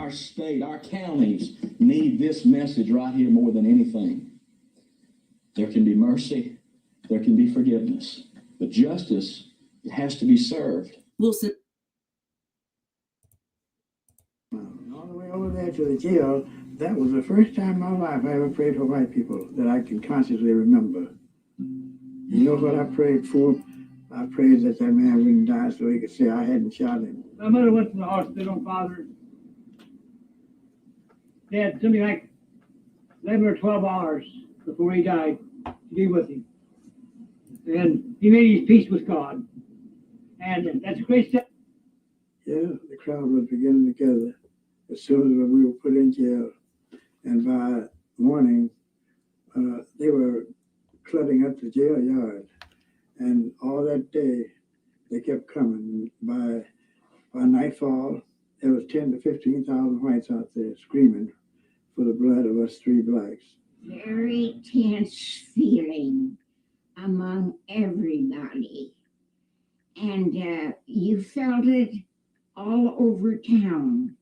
our state, our counties need this message right here more than anything. There can be mercy, there can be forgiveness, but justice, it has to be served. Wilson. All the way over there to the jail, that was the first time in my life I ever prayed for white people that I can consciously remember. You know what I prayed for? I prayed that that man wouldn't die so he could say I hadn't shot him. My mother went to the hospital, father. They had something like 11 or 12 hours before he died to be with him. And he made his peace with God. And that's a great step. Yeah, the crowd was beginning to gather as soon as we were put in jail. And by morning, they were cluttering up the jail yard. And all that day, they kept coming. By nightfall, there was 10 to 15,000 whites out there screaming for the blood of us three blacks. Very tense feeling among everybody. And you felt it all over town.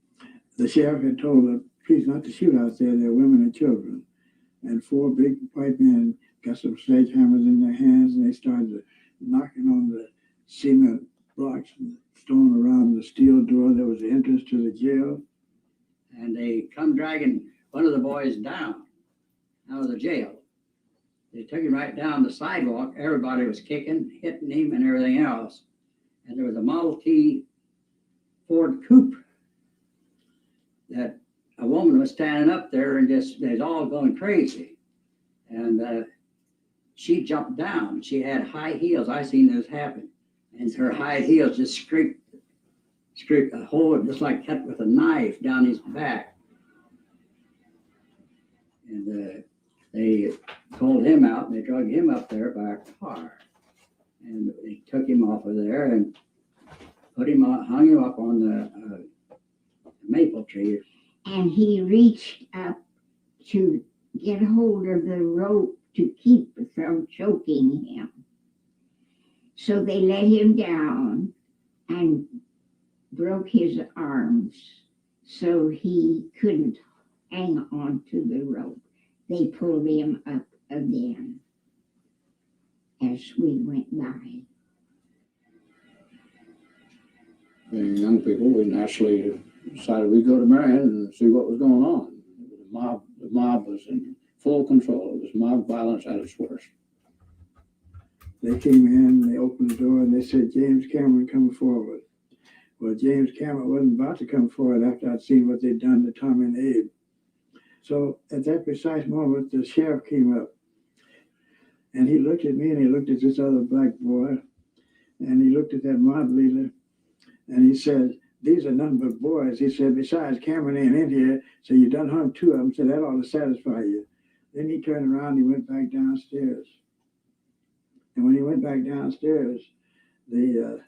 The sheriff had told the police not to shoot out there. There were women and children. And four big white men got some sledgehammers in their hands, and they started knocking on the cement blocks and stone around the steel door that was the entrance to the jail. And they come dragging one of the boys down out of the jail. They took him right down the sidewalk. Everybody was kicking, hitting him, and everything else. And there was a Model T Ford coupe that a woman was standing up there and just, they was all going crazy. And she jumped down. She had high heels. I seen this happen. And her high heels just scraped a hole, just like cut with a knife down his back. And they pulled him out and they drug him up there by a car. And they took him off of there and put him on, hung him up on the maple tree. And he reached up to get hold of the rope to keep from choking him. So they let him down and broke his arms so he couldn't hang on to the rope. They pulled him up again as we went by. Being young people, we naturally decided we'd go to Marion and see what was going on. The mob was in full control. It was mob violence at its worst. They came in, they opened the door, and they said, James Cameron, come forward. Well, James Cameron wasn't about to come forward after I'd seen what they'd done to Tommy and Abe. So at that precise moment, the sheriff came up, and he looked at me, and he looked at this other black boy, and he looked at that mob leader, and he said, these are nothing but boys. He said, besides, Cameron ain't in here, so you done hung two of them, so that ought to satisfy you. Then he turned around, he went back downstairs. And when he went back downstairs, the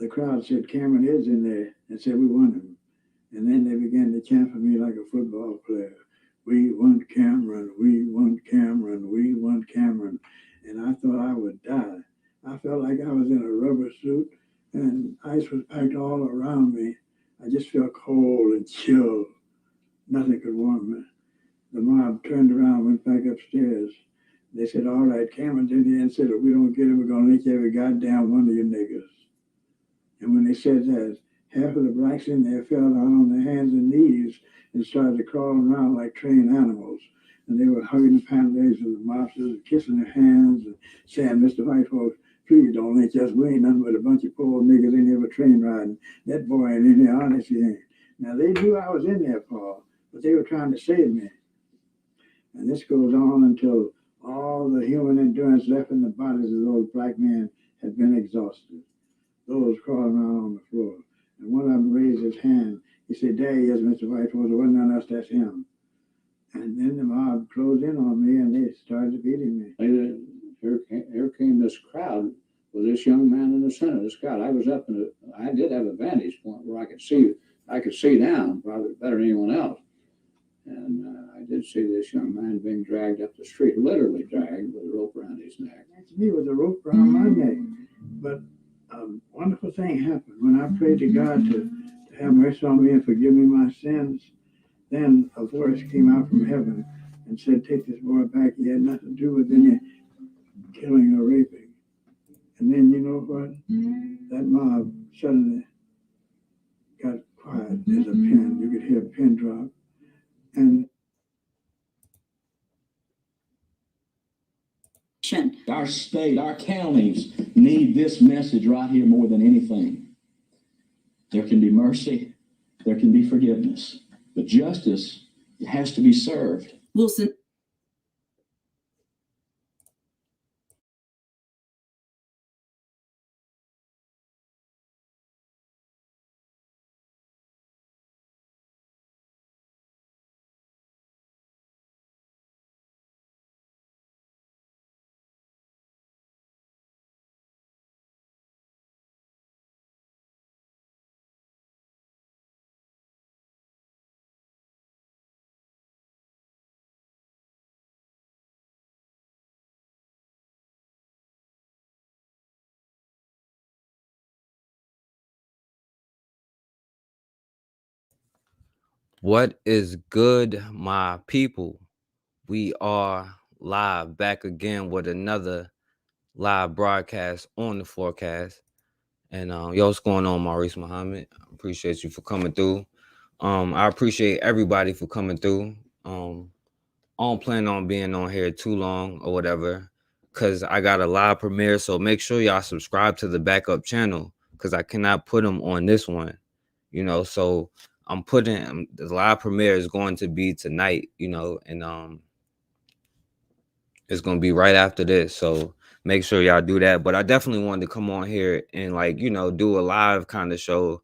crowd said, Cameron is in there, and said, we want him. And then they began to chant for me like a football player. We want Cameron, we want Cameron, we want Cameron. And I thought I would die. I felt like I was in a rubber suit, and ice was packed all around me. I just felt cold and chill. Nothing could warm me. The mob turned around, went back upstairs. They said, all right, Cameron's in here, and said, if we don't get him, we're going to lick every goddamn one of you niggas. And when they said that, half of the blacks in there fell down on their hands and knees and started to crawl around like trained animals. And they were hugging the pant legs of the mobsters and kissing their hands and saying, Mr. White folks, please don't lynch us. We ain't nothing but a bunch of poor niggas in here with train riding. That boy ain't in here, honestly ain't. Now, they knew I was in there, Paul, but they were trying to save me. And this goes on until all the human endurance left in the bodies of those black men had been exhausted. Those crawling around on the floor. And one of them raised his hand. He said, there he is, Mr. Whitehorse. It wasn't none else, that's him. And then the mob closed in on me and they started beating me. Here came this crowd with this young man in the center of this crowd. I was up in I did have a vantage point where I could see down probably better than anyone else. And I did see this young man being dragged up the street, literally dragged with a rope around his neck. That's me with a rope around my neck. But a wonderful thing happened when I prayed to God to have mercy on me and forgive me my sins. Then a voice came out from heaven and said, take this boy back. He had nothing to do with any killing or raping. And then you know what? That mob suddenly got quiet as a pin. You could hear a pin drop. And our state, our counties need this message right here more than anything. There can be mercy, there can be forgiveness, but justice, it has to be served. Wilson. What is good, my people? We are live back again with another live broadcast on the forecast. And yo, what's going on, Maurice Muhammad? I appreciate you for coming through. I appreciate everybody for coming through. I don't plan on being on here too long or whatever, because I got a live premiere. So make sure y'all subscribe to the backup channel, because I cannot put them on this one, so I'm putting the live premiere is going to be tonight, and it's going to be right after this. So make sure y'all do that. But I definitely wanted to come on here and do a live kind of show,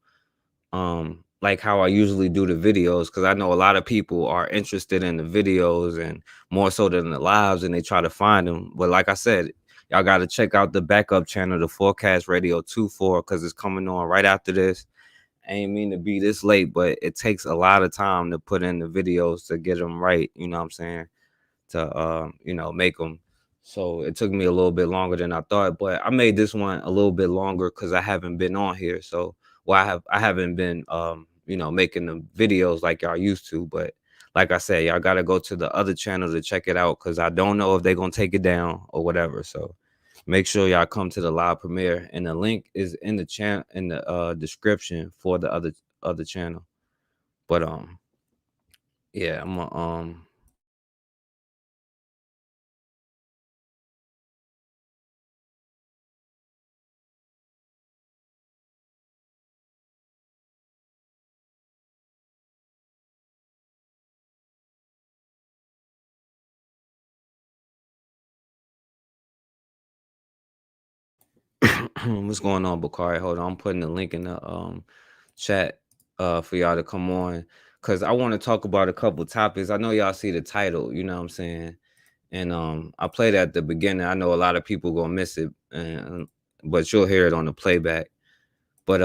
like how I usually do the videos, because I know a lot of people are interested in the videos and more so than the lives, and they try to find them. But like I said, y'all got to check out the backup channel, the Forecast Radio 24, because it's coming on right after this. I ain't mean to be this late, but it takes a lot of time to put in the videos to get them right. You know what I'm saying? To make them. So it took me a little bit longer than I thought, but I made this one a little bit longer because I haven't been on here. So I haven't been making the videos like y'all used to. But like I said, y'all gotta go to the other channel to check it out, because I don't know if they're gonna take it down or whatever. So make sure y'all come to the live premiere, and the link is in the channel in the description for the other channel. But yeah, I'm gonna what's going on, Bakari? Hold on, I'm putting the link in the chat for y'all to come on, because I want to talk about a couple topics. I know y'all see the title, you know what I'm saying, and I played at the beginning. I know a lot of people gonna miss it, but you'll hear it on the playback. But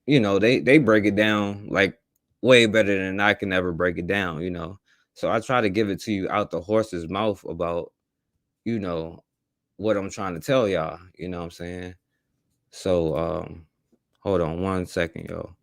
they break it down like way better than I can ever break it down. So I try to give it to you out the horse's mouth about what I'm trying to tell y'all. You know what I'm saying? So hold on 1 second, yo.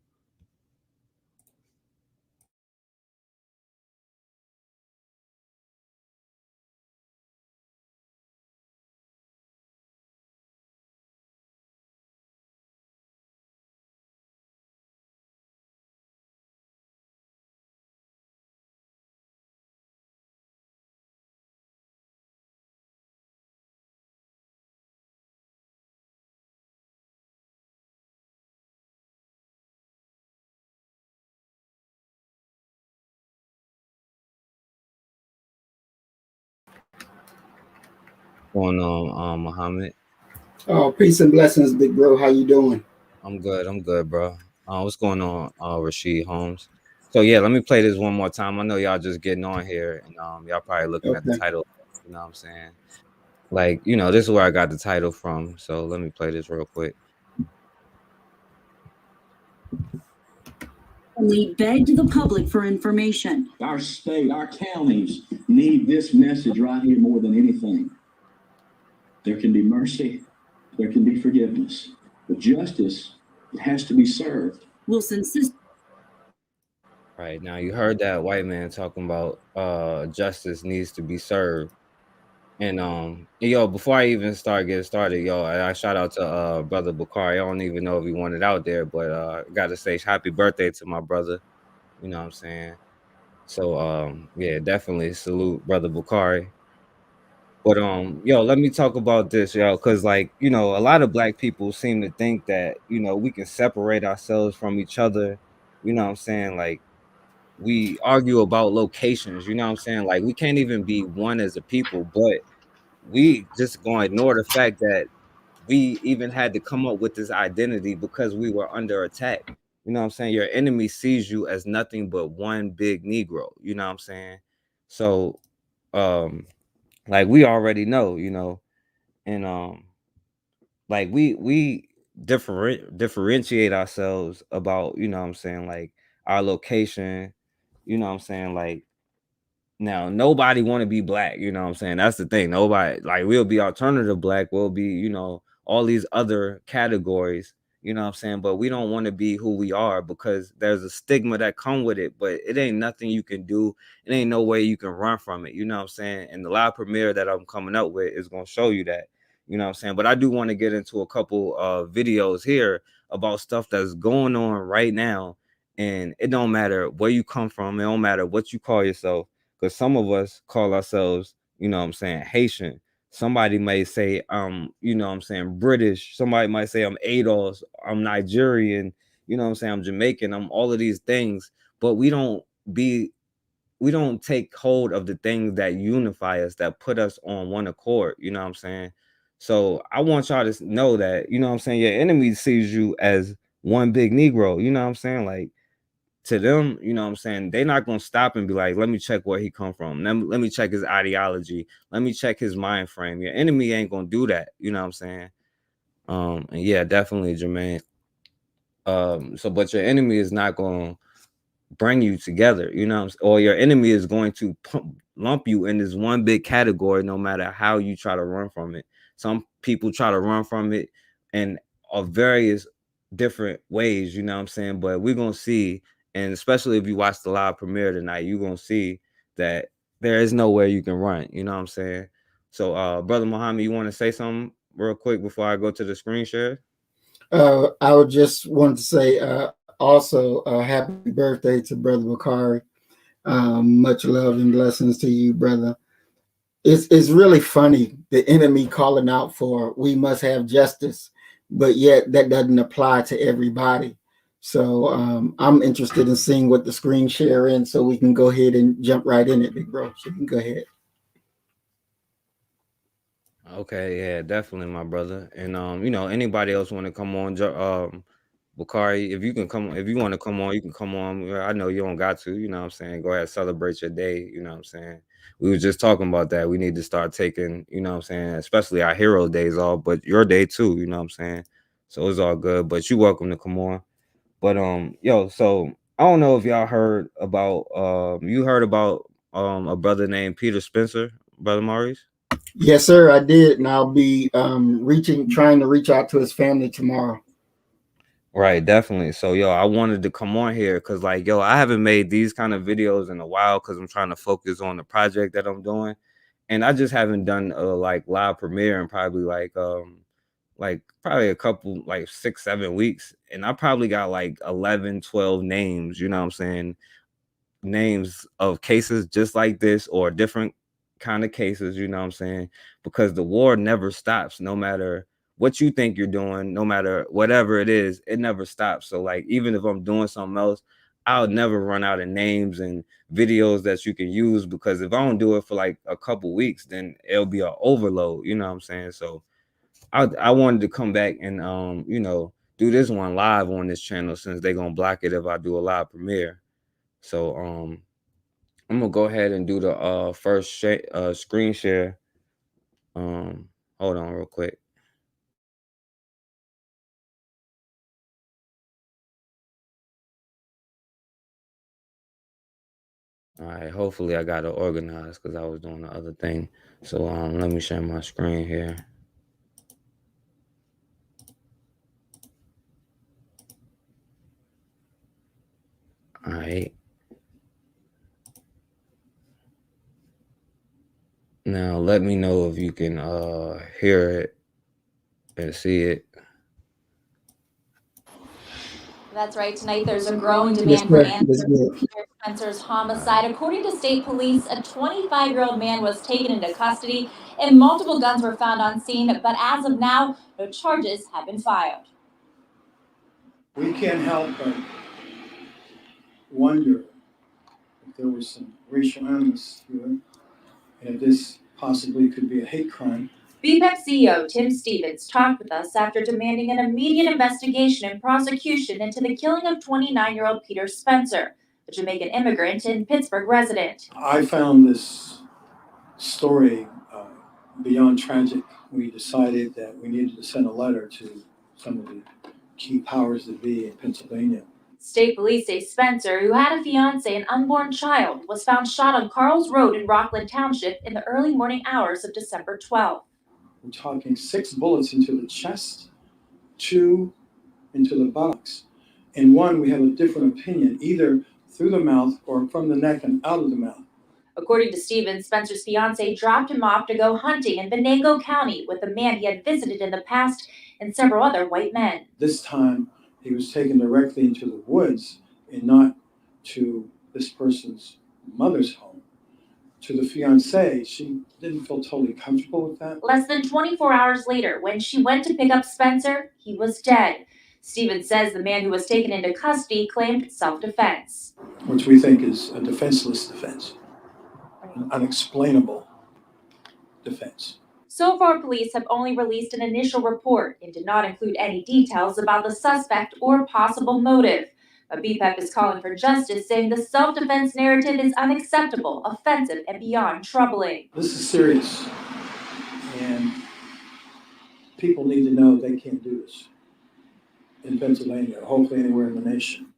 Going on, Muhammad? Oh, peace and blessings, big bro. How you doing? I'm good, bro. What's going on, Rashid Holmes? So yeah, let me play this one more time. I know y'all just getting on here, and y'all probably looking at the Okay. title. You know what I'm saying? Like, this is where I got the title from. So let me play this real quick. We begged the public for information. Our state, our counties need this message right here more than anything. There can be mercy, there can be forgiveness, but justice, it has to be served. Wilson Right. Now you heard that white man talking about justice needs to be served. And yo, before I even get started, yo, I shout out to brother Bakari. I don't even know if he wanted out there, but gotta say happy birthday to my brother. You know what I'm saying? So yeah, definitely salute brother Bakari. But yo, let me talk about this, yo, because like, a lot of black people seem to think that, we can separate ourselves from each other. You know what I'm saying? Like we argue about locations, you know what I'm saying? Like we can't even be one as a people, but we just gonna ignore the fact that we even had to come up with this identity because we were under attack. You know what I'm saying? Your enemy sees you as nothing but one big Negro. You know what I'm saying? So, like we already know, and like we differentiate ourselves about, you know what I'm saying, like our location. You know what I'm saying? Like now, nobody want to be black, you know what I'm saying? That's the thing. Nobody, like, we'll be alternative black, we'll be, all these other categories, you know what I'm saying? But we don't want to be who we are because there's a stigma that come with it, but it ain't nothing you can do. It ain't no way you can run from it, you know what I'm saying? And the live premiere that I'm coming up with is going to show you that, you know what I'm saying? But I do want to get into a couple videos here about stuff that's going on right now. And it don't matter where you come from, it don't matter what you call yourself, because some of us call ourselves, you know what I'm saying, Haitian. Somebody may say, you know what I'm saying, British. Somebody might say I'm ADOS, I'm Nigerian, you know what I'm saying, I'm Jamaican, I'm all of these things, but we don't take hold of the things that unify us, that put us on one accord, you know what I'm saying? So I want y'all to know that, you know what I'm saying, your enemy sees you as one big Negro, you know what I'm saying? Like, to them, you know what I'm saying, they're not gonna stop and be like, let me check where he come from. Let me check his ideology. Let me check his mind frame. Your enemy ain't gonna do that, you know what I'm saying? And yeah, definitely, Jermaine. So but your enemy is not gonna bring you together, you know, or your enemy is going to lump you in this one big category no matter how you try to run from it. Some people try to run from it in of various different ways, you know what I'm saying? But we're gonna see, and especially if you watch the live premiere tonight, you're gonna see that there is nowhere you can run, you know what I'm saying? So brother Muhammad, you want to say something real quick before I go to the screen share? I would just want to say also happy birthday to Brother Bakari. Much love and blessings to you, brother. It's really funny, the enemy calling out for we must have justice, but yet that doesn't apply to everybody. So I'm interested in seeing what the screen share in, so we can go ahead and jump right in it, big bro. So you can go ahead. Okay, yeah, definitely, my brother. And anybody else want to come on, Bakari, if you can come, if you want to come on, you can come on. Well, I know you don't got to, you know what I'm saying. Go ahead, celebrate your day, you know what I'm saying. We were just talking about that. We need to start taking, you know what I'm saying, especially our hero days off, but your day too, you know what I'm saying. So it's all good. But you're welcome to come on. But yo, so I don't know if y'all heard about you heard about a brother named Peter Spencer, brother Maurice. Yes, sir, I did, and I'll be trying to reach out to his family tomorrow. Right, definitely. So, yo, I wanted to come on here because, like, yo, I haven't made these kind of videos in a while because I'm trying to focus on the project that I'm doing, and I just haven't done a like live premiere in probably like probably a couple like 6 7 weeks, and I probably got like 11 12 names. You know what I'm saying? Names of cases just like this or different kind of cases, you know what I'm saying? Because the war never stops, no matter what you think you're doing, no matter whatever it is, it never stops. So like even if I'm doing something else, I'll never run out of names and videos that you can use, because if I don't do it for like a couple weeks, then it'll be an overload, you know what I'm saying? So I wanted to come back and do this one live on this channel, since they're gonna block it if I do a live premiere. So I'm gonna go ahead and do the first screen share. Hold on real quick. All right, hopefully I got it organized because I was doing the other thing. So let me share my screen here. All right. Now let me know if you can hear it and see it. That's right. Tonight, there's a growing Yes, demand for sir. Yes, answers sir. to Peter Spencer's homicide. According to state police, a 25-year-old man was taken into custody and multiple guns were found on scene. But as of now, no charges have been filed. We can't help but wonder if there was some racial animus here, and if this possibly could be a hate crime. BPEP CEO Tim Stevens talked with us after demanding an immediate investigation and prosecution into the killing of 29-year-old Peter Spencer, a Jamaican immigrant and Pittsburgh resident. I found this story beyond tragic. We decided that we needed to send a letter to some of the key powers that be in Pennsylvania. State police say Spencer, who had a fiancee and unborn child, was found shot on Carl's Road in Rockland Township in the early morning hours of December 12th. We're talking 6 bullets into the chest, 2 into the buttocks. In one, we have a different opinion, either through the mouth or from the neck and out of the mouth. According to Stevens, Spencer's fiancee dropped him off to go hunting in Venango County with a man he had visited in the past and several other white men. This time, he was taken directly into the woods and not to this person's mother's home. To the fiancée, she didn't feel totally comfortable with that. Less than 24 hours later, when she went to pick up Spencer, he was dead. Stevens says the man who was taken into custody claimed self-defense. Which we think is a defenseless defense, an unexplainable defense. So far, police have only released an initial report and did not include any details about the suspect or possible motive. But BPEP is calling for justice, saying the self-defense narrative is unacceptable, offensive, and beyond troubling. This is serious, and people need to know they can't do this in Pennsylvania, or hopefully anywhere in the nation.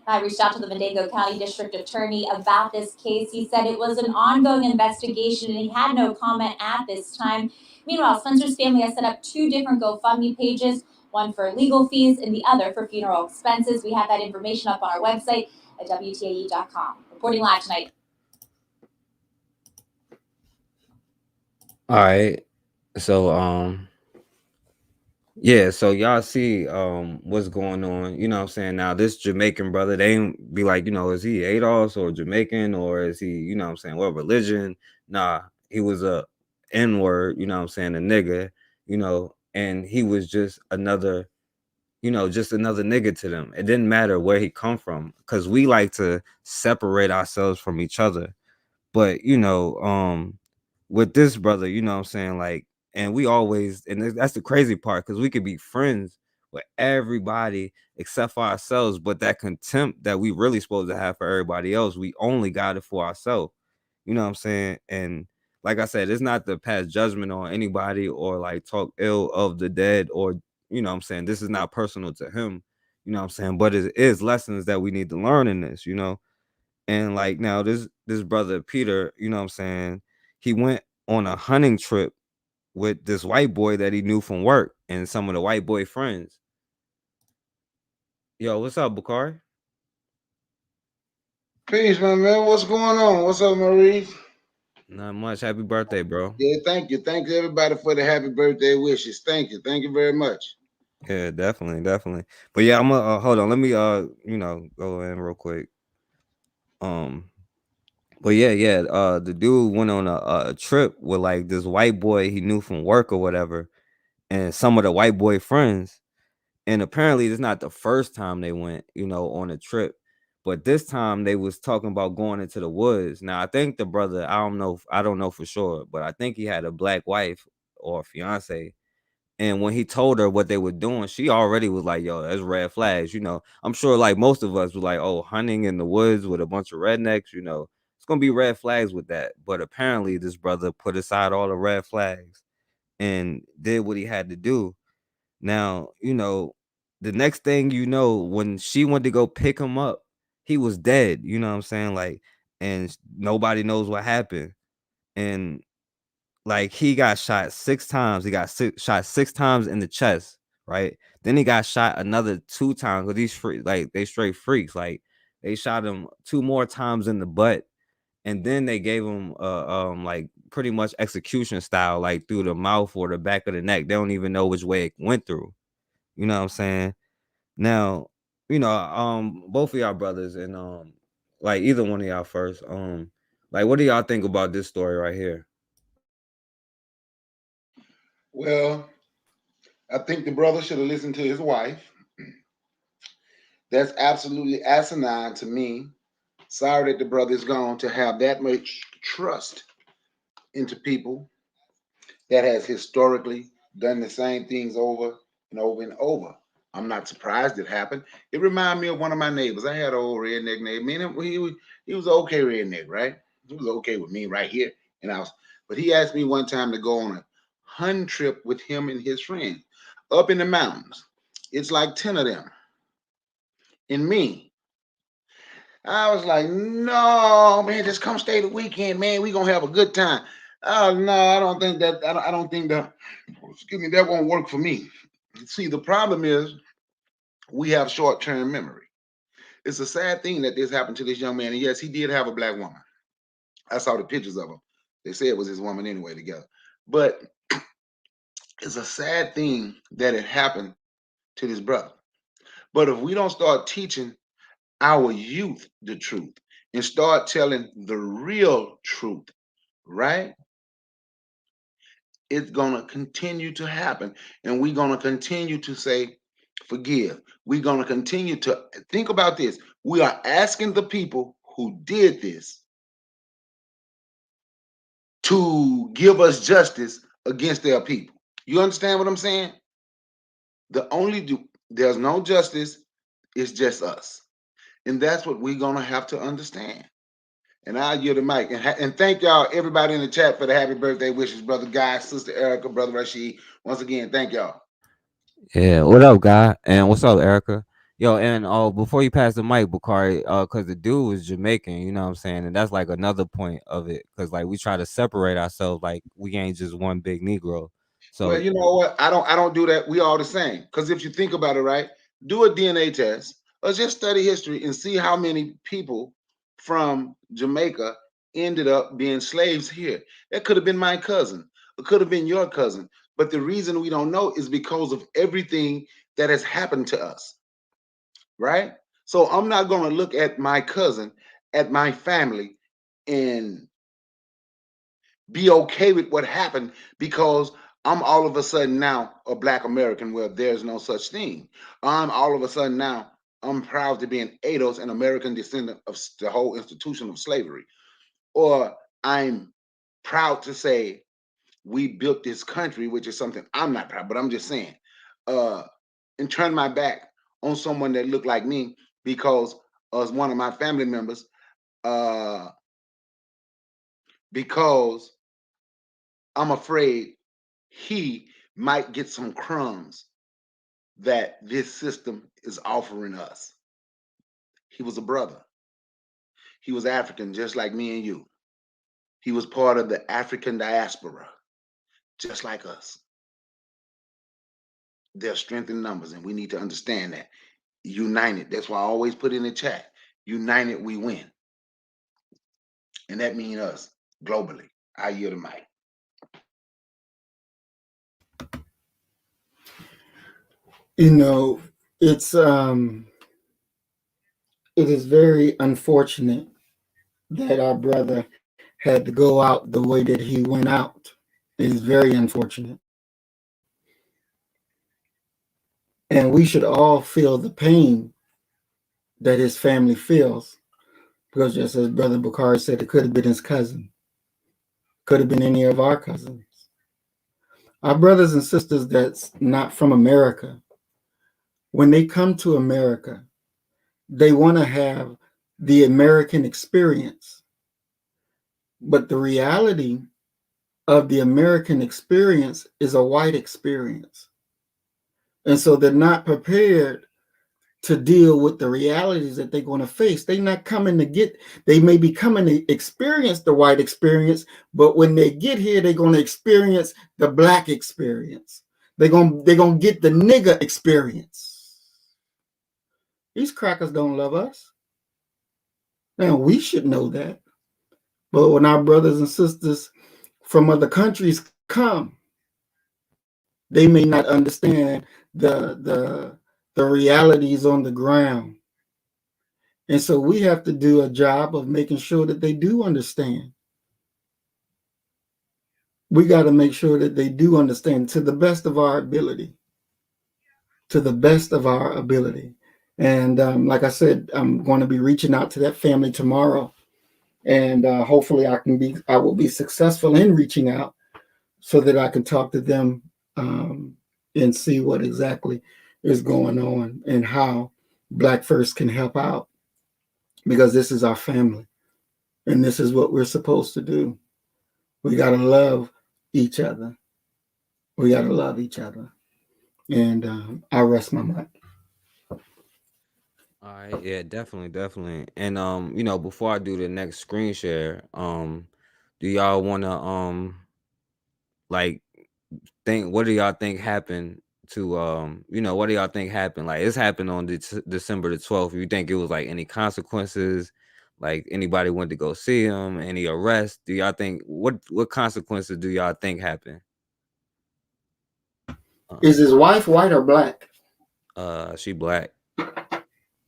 I reached out to the Venango County District Attorney about this case. He said it was an ongoing investigation and he had no comment at this time. Meanwhile, Spencer's family has set up 2 different GoFundMe pages, one for legal fees and the other for funeral expenses. We have that information up on our website at WTAE.com. Reporting live tonight. All right. So yeah, so y'all see what's going on, you know what I'm saying? Now this Jamaican brother, they ain't be like, you know, is he ADOS or Jamaican, or is he, you know what I'm saying, what religion? Nah, he was a N-word, you know what I'm saying, a nigga, you know, and he was just another, you know, just another nigga to them. It didn't matter where he come from, because we like to separate ourselves from each other. But you know, with this brother, you know what I'm saying, like, and we always, and that's the crazy part, because we could be friends with everybody except for ourselves, but that contempt that we really supposed to have for everybody else, we only got it for ourselves. You know what I'm saying? And like I said, it's not to pass judgment on anybody or like talk ill of the dead, or you know what I'm saying, this is not personal to him, you know what I'm saying, but it is lessons that we need to learn in this, you know. And like now this brother Peter, you know what I'm saying, he went on a hunting trip with this white boy that he knew from work and some of the white boy friends. Yo, what's up, Bakari? Peace, my man. What's going on? What's up, Maurice? Not much. Happy birthday, bro. Yeah, thank you. Thank you, everybody, for the happy birthday wishes. Thank you. Thank you very much. Yeah, definitely. But yeah, I'm gonna hold on. Let me you know, go in real quick. But yeah, the dude went on a trip with like this white boy he knew from work or whatever, and some of the white boy friends. And apparently it's not the first time they went, you know, on a trip, but this time they was talking about going into the woods. Now I think the brother, I don't know for sure, but I think he had a black wife or fiance. And when he told her what they were doing, she already was like, yo, that's red flags. You know, I'm sure like most of us were like, oh, hunting in the woods with a bunch of rednecks, you know, it's going to be red flags with that. But apparently this brother put aside all the red flags and did what he had to do. Now, you know, the next thing you know, when she went to go pick him up, he was dead. You know what I'm saying? Like, and nobody knows what happened. And like he got shot 6 times. He got shot 6 times in the chest, right? Then he got shot another 2 times. Because these like they straight freaks. Like they shot him 2 more times in the butt, and then they gave him like pretty much execution style, like through the mouth or the back of the neck. They don't even know which way it went through. You know what I'm saying? Now, both of y'all brothers, and like either one of y'all first, like what do y'all think about this story right here? Well, I think the brother should have listened to his wife. That's absolutely asinine to me. Sorry that the brother is gone to have that much trust into people that has historically done the same things over and over and over. I'm not surprised it happened. It reminded me of one of my neighbors. I had an old redneck neighbor. He was okay redneck, right? He was okay with me right here in the house. But he asked me one time to go on a hunt trip with him and his friends up in the mountains. It's like 10 of them and me. I was like, no, man, just come stay the weekend, man. We gonna have a good time. Oh no, I don't think that. I don't think that. Excuse me, that won't work for me. See, the problem is we have short-term memory. It's a sad thing that this happened to this young man. And yes, he did have a black woman. I saw the pictures of him. They say it was his woman anyway together. But it's a sad thing that it happened to this brother. But if we don't start teaching our youth the truth and start telling the real truth, right? It's going to continue to happen. And we're going to continue to say, forgive. We're going to continue to think about this. We are asking the people who did this to give us justice against their people. You understand what I'm saying? There's no justice. It's just us. And that's what we're going to have to understand. And I'll yield the mic. And thank y'all, everybody in the chat, for the happy birthday wishes, Brother Guy, Sister Erica, Brother Rashid. Once again, thank y'all. Yeah, what up, guy? And what's up, Erica? Yo, and before you pass the mic, Bakari, cause the dude is Jamaican, you know what I'm saying, and that's like another point of it, cause like we try to separate ourselves, like we ain't just one big Negro. Well, So you know what? I don't do that. We all the same. Because if you think about it, right, do a DNA test or just study history and see how many people from Jamaica ended up being slaves here. That could have been my cousin. It could have been your cousin. But the reason we don't know is because of everything that has happened to us, right? So I'm not going to look at my cousin, at my family, and be okay with what happened because I'm all of a sudden now a Black American where there's no such thing. I'm all of a sudden now, I'm proud to be an ADOS, an American descendant of the whole institution of slavery. Or I'm proud to say we built this country, which is something I'm not proud, but I'm just saying, and turn my back on someone that looked like me because as one of my family members, because I'm afraid he might get some crumbs that this system is offering us. He was a brother. He was African, just like me and you. He was part of the African diaspora, just like us. There's strength in numbers, and we need to understand that. United. That's why I always put in the chat. United, we win. And that means us globally. I yield the mic. You know, it's it is very unfortunate that our brother had to go out the way that he went out. It is very unfortunate. And we should all feel the pain that his family feels. Because just as Brother Bakari said, it could have been his cousin. Could have been any of our cousins. Our brothers and sisters that's not from America, when they come to America, they want to have the American experience. But the reality of the American experience is a white experience. And so they're not prepared to deal with the realities that they're going to face. They're not coming to get, they may be coming to experience the white experience, but when they get here, they're going to experience the Black experience. They're going to get the nigger experience. These crackers don't love us. Now, we should know that. But when our brothers and sisters from other countries come, they may not understand the realities on the ground. And so we have to do a job of making sure that they do understand. We got to make sure that they do understand to the best of our ability. To the best of our ability. And like I said, I'm going to be reaching out to that family tomorrow. And hopefully I will be successful in reaching out so that I can talk to them and see what exactly is going on and how Black First can help out, because this is our family and this is what we're supposed to do. We got to love each other. We got to love each other. And I rest my mic. All right, yeah, definitely. And before I do the next screen share, do y'all wanna like think, what do y'all think happened to what do y'all think happened? Like, it's happened on December the 12th. You think it was like any consequences? Like, anybody went to go see him? Any arrests? Do y'all think what consequences do y'all think happened? Is his wife white or black? She black.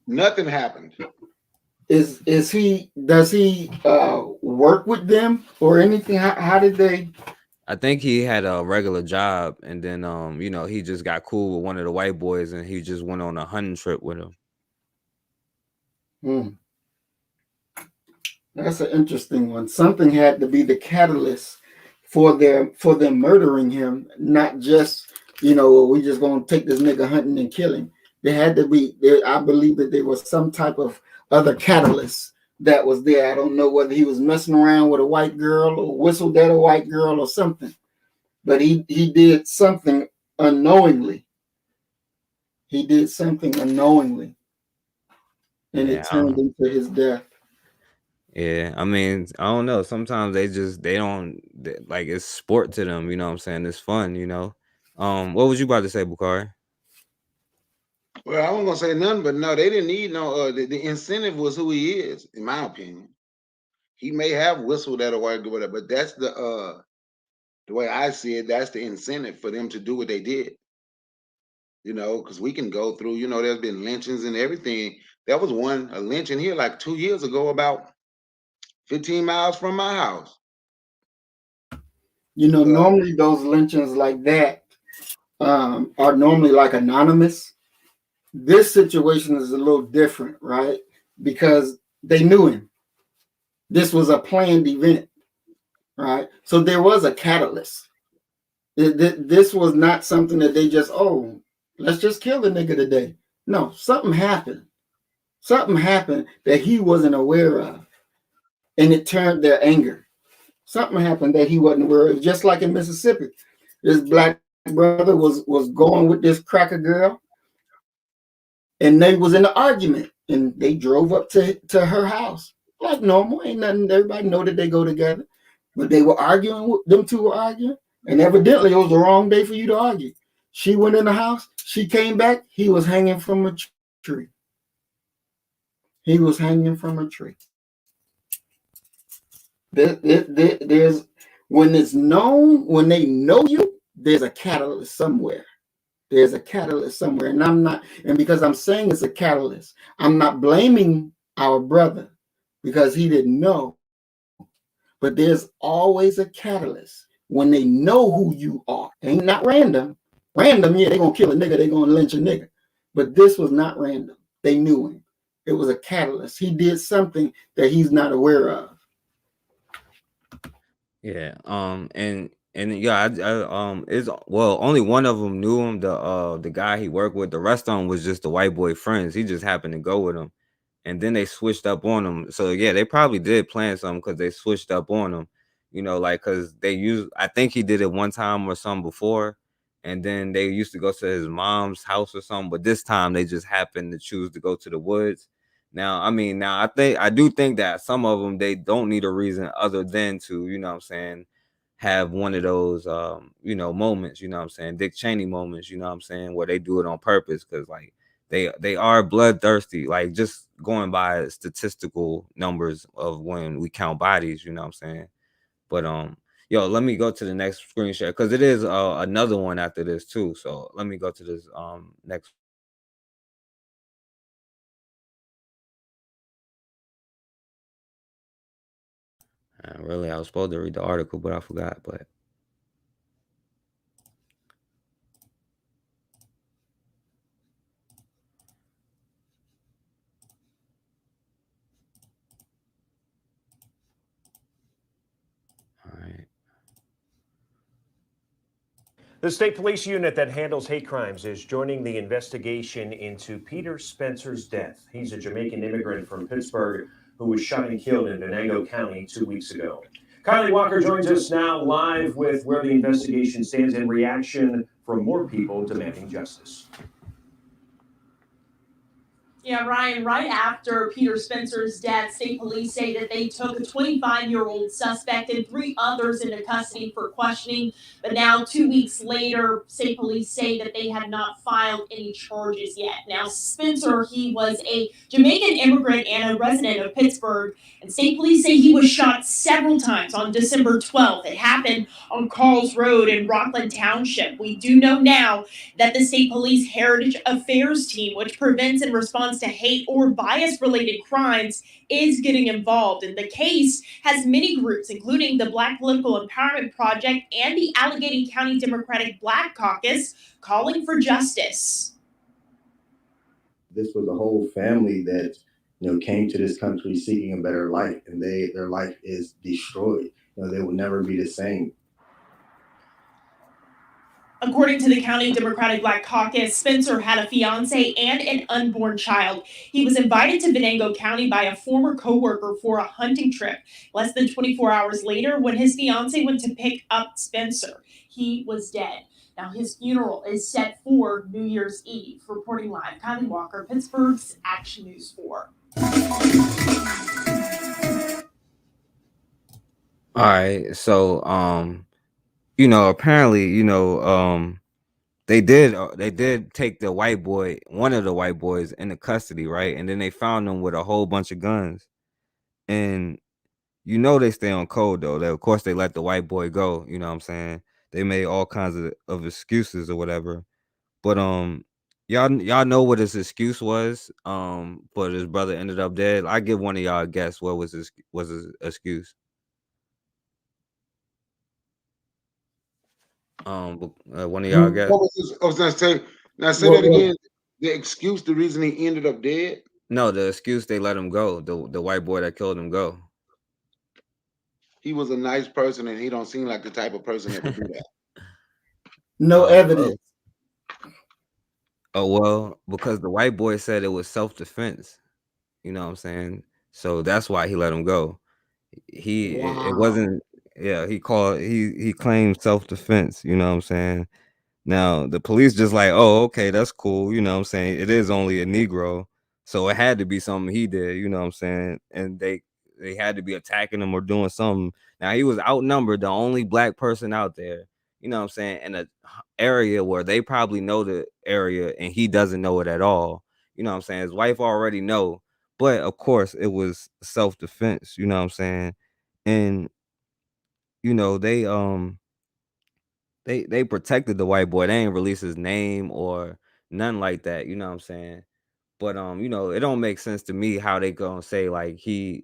Nothing happened. Does he work with them or anything? How did they? I think he had a regular job, and then he just got cool with one of the white boys, and he just went on a hunting trip with him. That's an interesting one. Something had to be the catalyst for them murdering him, not just we just gonna take this nigga hunting and kill him. There had to be there. I believe that there was some type of other catalyst that was there. I don't know whether he was messing around with a white girl or whistled at a white girl or something, but he did something unknowingly. He did something unknowingly, and it turned into his death. Yeah, I mean, I don't know. Sometimes they don't like, it's sport to them. You know what I'm saying? It's fun. What was you about to say, Bukhari? Well, I wasn't gonna say nothing, but no, they didn't need no. The incentive was who he is, in my opinion. He may have whistled at a white girl, but that's the way I see it. That's the incentive for them to do what they did. Because we can go through. There's been lynchings and everything. There was a lynching here like 2 years ago, about 15 miles from my house. Normally those lynchings like that are normally like anonymous. This situation is a little different, right? Because they knew him. This was a planned event, right? So there was a catalyst. This was not something that they just, let's just kill the nigga today. No, something happened. Something happened that he wasn't aware of, and it turned their anger. Something happened that he wasn't aware of. Just like in Mississippi, this black brother was going with this cracker girl, and they was in an argument, and they drove up to her house like normal. Ain't nothing. Everybody know that they go together, but they were arguing. Them two were arguing, and evidently it was the wrong day for you to argue. She went in the house. She came back. He was hanging from a tree. He was hanging from a tree. There's when it's known, when they know you, there's a catalyst somewhere. There's a catalyst somewhere. And because I'm saying it's a catalyst, I'm not blaming our brother because he didn't know. But there's always a catalyst when they know who you are. Ain't not random. Random, yeah, they're gonna kill a nigga, they're gonna lynch a nigga. But this was not random. They knew him. It was a catalyst. He did something that he's not aware of. Yeah. And yeah, it's only one of them knew him, the guy he worked with. The rest of them was just the white boy friends. He just happened to go with him, and then they switched up on him. So yeah, they probably did plan something because they switched up on him. Because I think he did it one time or something before, and then they used to go to his mom's house or something. But this time they just happened to choose to go to the woods. Now I do think that some of them, they don't need a reason other than to, have one of those moments, Dick Cheney moments, where they do it on purpose, because like they are bloodthirsty, like just going by statistical numbers of when we count bodies, you know what I'm saying? But yo, let me go to the next screen share because it is another one after this too. So let me go to this next. Really, I was supposed to read the article, but I forgot. But all right. The state police unit that handles hate crimes is joining the investigation into Peter Spencer's death. He's a Jamaican immigrant from Pittsburgh who was shot and killed in Venango County 2 weeks ago. Kylie Walker joins us now live with where the investigation stands in reaction from more people demanding justice. Yeah, Ryan, right after Peter Spencer's death, state police say that they took a 25-year-old suspect and 3 others into custody for questioning. But now, 2 weeks later, state police say that they have not filed any charges yet. Now, Spencer, he was a Jamaican immigrant and a resident of Pittsburgh. And state police say he was shot several times on December 12th. It happened on Carls Road in Rockland Township. We do know now that the state police heritage affairs team, which prevents and responds to hate or bias related crimes, is getting involved. And the case has many groups, including the Black Political Empowerment Project and the Allegheny County Democratic Black Caucus, calling for justice. This was a whole family that, came to this country seeking a better life, and their life is destroyed. They will never be the same. According to the County Democratic Black Caucus, Spencer had a fiance and an unborn child. He was invited to Venango County by a former coworker for a hunting trip. Less than 24 hours later, when his fiance went to pick up Spencer, he was dead. Now, his funeral is set for New Year's Eve. Reporting live, Kylie Walker, Pittsburgh's Action News 4. All right, so apparently, they did take the white boy, one of the white boys, into custody, right? And then they found him with a whole bunch of guns. And they stay on code though. Of course they let the white boy go, you know what I'm saying? They made all kinds of excuses or whatever. But y'all know what his excuse was, but his brother ended up dead. I give one of y'all a guess what was his excuse. One of y'all guess. What was his, I was gonna say, now say that again. The excuse, the reason he ended up dead? No, the excuse they let him go. The white boy that killed him go. He was a nice person, and he don't seem like the type of person that would do that. No evidence. Oh, well, because the white boy said it was self-defense. You know what I'm saying? So that's why he let him go. It wasn't, yeah, he claimed self-defense, you know what I'm saying? Now the police just like, oh, okay, that's cool, you know what I'm saying? It is only a Negro, so it had to be something he did, you know what I'm saying? And they had to be attacking him or doing something. Now he was outnumbered, the only black person out there, you know what I'm saying, in an area where they probably know the area and he doesn't know it at all. You know what I'm saying? His wife already know, but of course it was self-defense, you know what I'm saying? And they protected the white boy. They ain't release his name or nothing like that, you know what I'm saying? But it don't make sense to me how they gonna say like he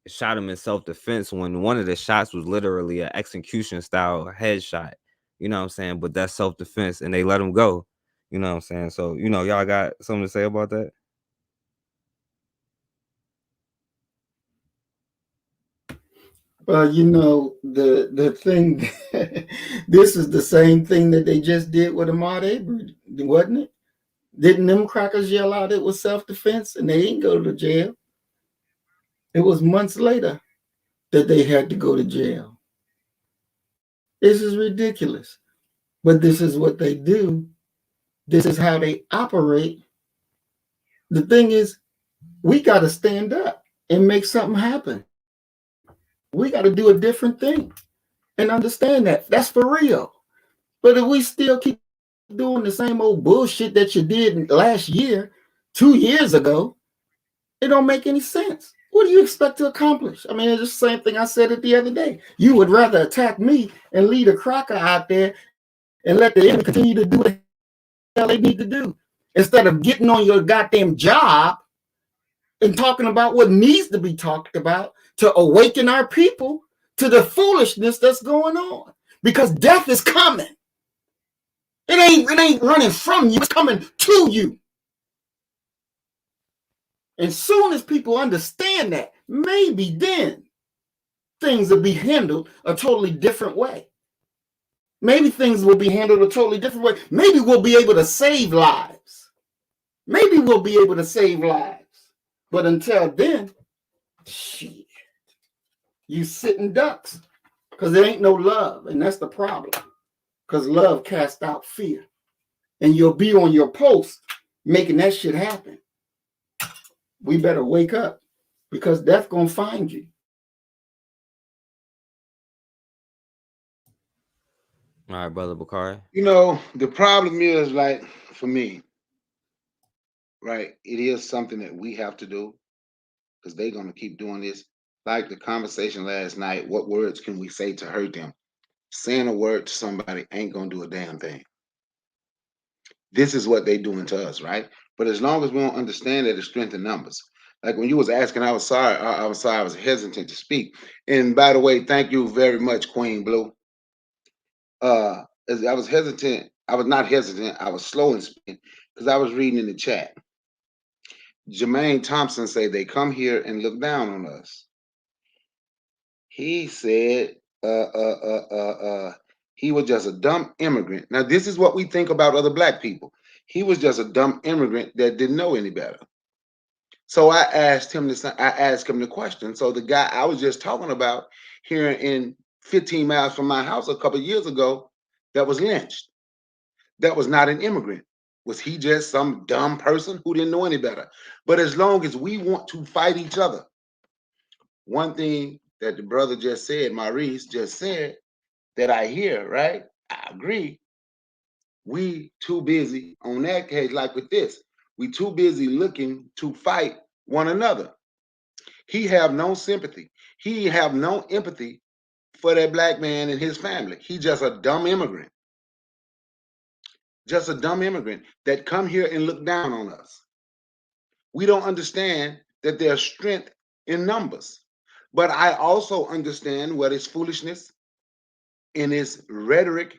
shot him in self-defense when one of the shots was literally an execution style headshot, you know what I'm saying? But that's self-defense and they let him go, you know what I'm saying? So y'all got something to say about that? Well, the thing, this is the same thing that they just did with Ahmaud Arbery, wasn't it? Didn't them crackers yell out it was self-defense and they didn't go to jail? It was months later that they had to go to jail. This is ridiculous. But this is what they do. This is how they operate. The thing is, we got to stand up and make something happen. We got to do a different thing and understand that. That's for real. But if we still keep doing the same old bullshit that you did last year, 2 years ago, it don't make any sense. What do you expect to accomplish? I mean, it's just the same thing I said it the other day. You would rather attack me and lead a cracker out there and let the enemy continue to do what the hell they need to do, instead of getting on your goddamn job and talking about what needs to be talked about to awaken our people to the foolishness that's going on. Because death is coming. It ain't running from you, it's coming to you. And soon as people understand that, maybe then things will be handled a totally different way. Maybe things will be handled a totally different way. Maybe we'll be able to save lives. Maybe we'll be able to save lives. But until then, shit, you sitting ducks, because there ain't no love, and that's the problem. Because love casts out fear. And you'll be on your post making that shit happen. We better wake up, because death gonna find you. All right, brother Bakari. You know, the problem is, like, for me, right, it is something that we have to do, because they're going to keep doing this. Like the conversation last night, what words can we say to hurt them? Saying a word to somebody ain't going to do a damn thing. This is what they're doing to us, right? But as long as we don't understand that, it's strength in numbers. Like when you was asking, I was sorry. I was hesitant to speak. And by the way, thank you very much, Queen Blue. As I was hesitant, I was not hesitant. I was slow in speaking because I was reading in the chat. Jermaine Thompson say they come here and look down on us. He said, he was just a dumb immigrant. Now, this is what we think about other black people. He was just a dumb immigrant that didn't know any better. So I asked him the question. So the guy I was just talking about here in 15 miles from my house a couple of years ago that was lynched, that was not an immigrant. Was he just some dumb person who didn't know any better? But as long as we want to fight each other, one thing that the brother just said, Maurice just said, that I hear, right? I agree. We too busy on that case, like with this. We too busy looking to fight one another. He have no sympathy. He have no empathy for that black man and his family. He just a dumb immigrant. Just a dumb immigrant that come here and look down on us. We don't understand that there's strength in numbers. But I also understand what his foolishness and his rhetoric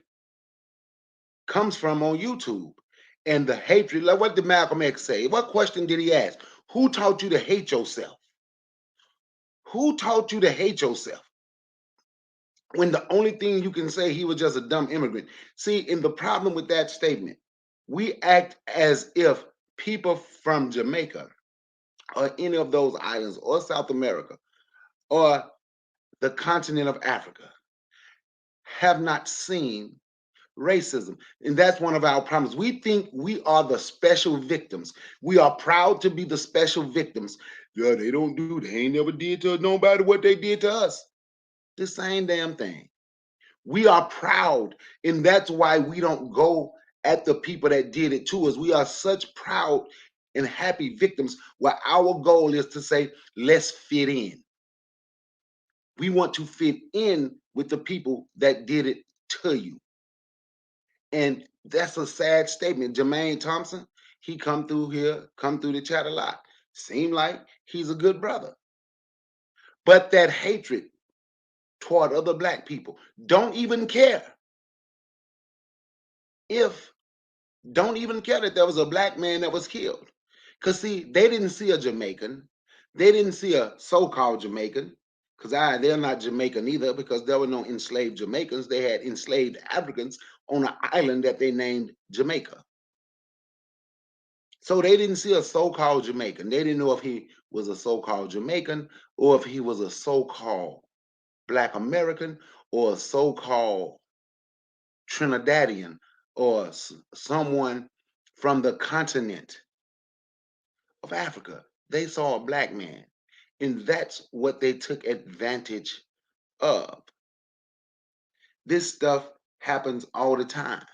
comes from on YouTube. And the hatred, like what did Malcolm X say? What question did he ask? Who taught you to hate yourself? Who taught you to hate yourself? When the only thing you can say, he was just a dumb immigrant. See, and the problem with that statement, we act as if people from Jamaica or any of those islands or South America or the continent of Africa have not seen racism. And that's one of our problems. We think we are the special victims. We are proud to be the special victims. Yeah, they don't do, they ain't never did to nobody what they did to us. The same damn thing. We are proud, and that's why we don't go at the people that did it to us. We are such proud and happy victims where our goal is to say, let's fit in. We want to fit in with the people that did it to you. And that's a sad statement. Jermaine Thompson, he come through here, come through the chat a lot. Seem like he's a good brother. But that hatred toward other black people, don't even care don't even care that there was a black man that was killed. Because see, they didn't see a Jamaican. They didn't see a so-called Jamaican, because they're not Jamaican either, because there were no enslaved Jamaicans. They had enslaved Africans on an island that they named Jamaica. So they didn't see a so-called Jamaican. They didn't know if he was a so-called Jamaican or if he was a so-called Black American or a so-called Trinidadian or someone from the continent of Africa. They saw a black man, and that's what they took advantage of. This stuff happens all the time.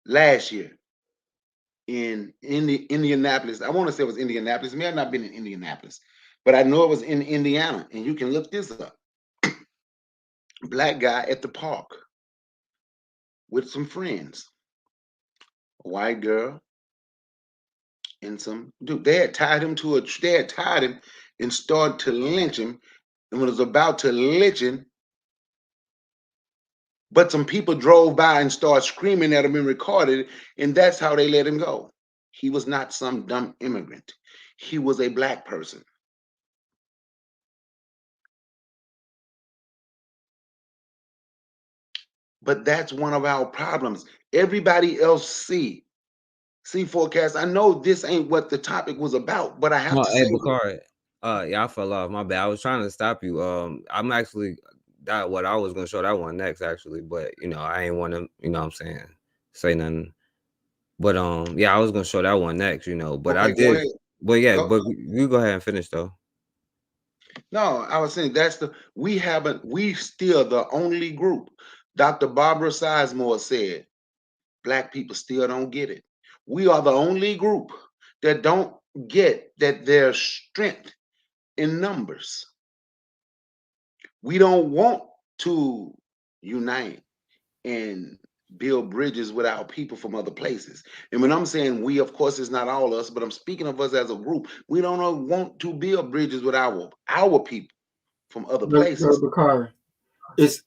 Last year, in Indianapolis. I want to say it was Indianapolis. It may have not been in Indianapolis, but I know it was in Indiana. And you can look this up. Black guy at the park with some friends, a white girl and some dude. They had tied him and started to lynch him, and was about to lynch him. But some people drove by and started screaming at him and recorded it, and that's how they let him go. He was not some dumb immigrant. He was a black person. But that's one of our problems. Everybody else see forecast. I know this ain't what the topic was about, but I have No, to hey, say it. Bakari. Yeah, I fell off. My bad. I was trying to stop you. I'm actually that what I was gonna show that one next, actually, but I ain't want to, what I'm saying, say nothing. But yeah, I was gonna show that one next, but I Okay, go did. ahead. But yeah, Go. but you go ahead and finish though. No, I was saying we still the only group. Dr. Barbara Sizemore said, black people still don't get it. We are the only group that don't get that there's strength in numbers. We don't want to unite and build bridges with our people from other places. And when I'm saying we, of course, it's not all us, but I'm speaking of us as a group. We don't want to build bridges with our people from other Brother places. Bakari, is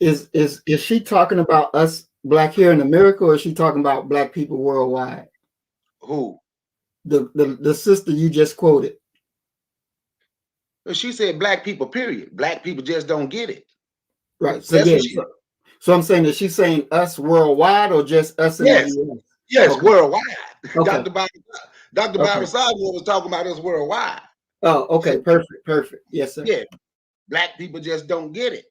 she talking about us black here in America, or is she talking about black people worldwide? Who? The sister you just quoted. She said black people, period. Black people just don't get it. Right. So That's yeah. what she. So I'm saying, is she saying us worldwide or just us in the Yes. U.S.? Yes, Okay. worldwide. Okay. Dr. Barbara Sizemore was talking about us worldwide. Oh, okay. Perfect. Yes, sir. Yeah. Black people just don't get it.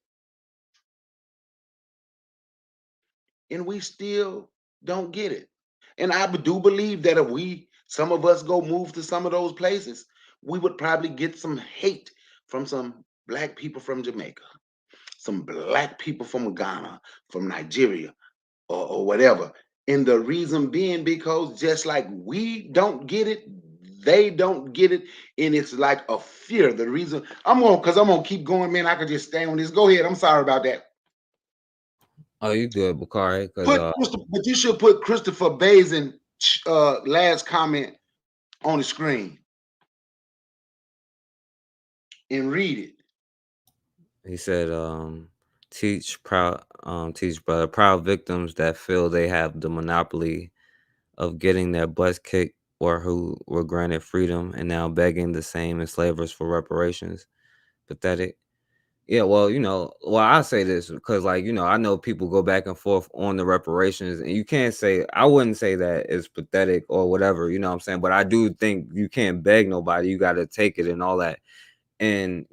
And we still don't get it. And I do believe that if some of us go move to some of those places, we would probably get some hate from some black people from Jamaica, some black people from Ghana, from Nigeria, or whatever. And the reason being because just like we don't get it, they don't get it, and it's like a fear. The reason I'm gonna keep going, man. I could just stay on this. Go ahead. I'm sorry about that. Oh, you good, Bakari? Because But you should put Christopher Bazin last comment on the screen and read it. he said, teach proud victims that feel they have the monopoly of getting their butts kicked, or who were granted freedom and now begging the same enslavers for reparations. Pathetic. Yeah, well, I say this because, I know people go back and forth on the reparations, and you can't say, I wouldn't say that it's pathetic or whatever, you know what I'm saying? But I do think you can't beg nobody, you got to take it and all that. And,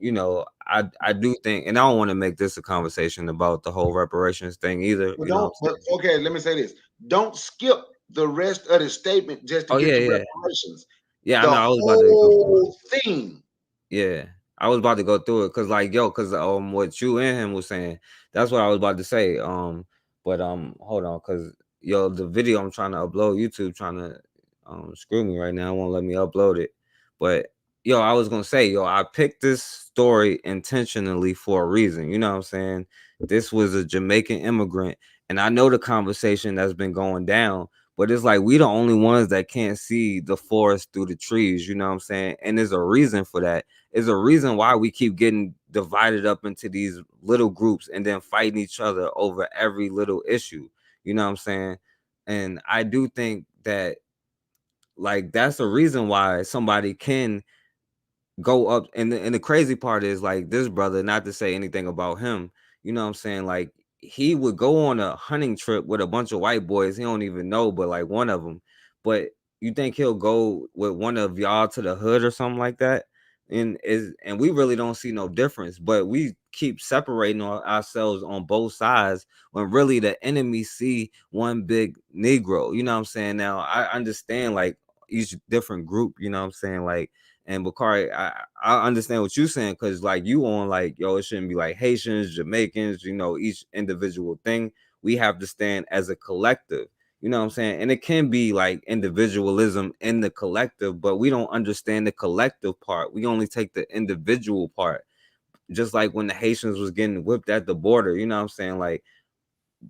I do think, and I don't want to make this a conversation about the whole reparations thing either, Okay, let me say this. Don't skip the rest of the statement just to Oh, get yeah, to yeah. reparations. Yeah, I The know, I was about to go through it. whole thing. Yeah, I was about to go through it because what you and him was saying, that's what I was about to say. But hold on, because the video I'm trying to upload, YouTube trying to screw me right now, won't let me upload it. But I was gonna say, I picked this story intentionally for a reason. You know what I'm saying? This was a Jamaican immigrant, and I know the conversation that's been going down. But it's like we the only ones that can't see the forest through the trees, you know what I'm saying? And there's a reason for that. Is a reason why we keep getting divided up into these little groups and then fighting each other over every little issue. You know what I'm saying? And I do think that that's a reason why somebody can go up. And the crazy part is, like, this brother, not to say anything about him, you know what I'm saying? Like, he would go on a hunting trip with a bunch of white boys he don't even know, but like one of them. But you think he'll go with one of y'all to the hood or something like that? And we really don't see no difference, but we keep separating ourselves on both sides when really the enemy see one big Negro. You know what I'm saying? Now I understand, like, each different group, you know what I'm saying? Like, and Bakari, I understand what you're saying, because like you on like, yo, it shouldn't be like Haitians, Jamaicans, each individual thing. We have to stand as a collective. You know what I'm saying? And it can be like individualism in the collective, but we don't understand the collective part. We only take the individual part. Just like when the Haitians was getting whipped at the border, you know what I'm saying? Like,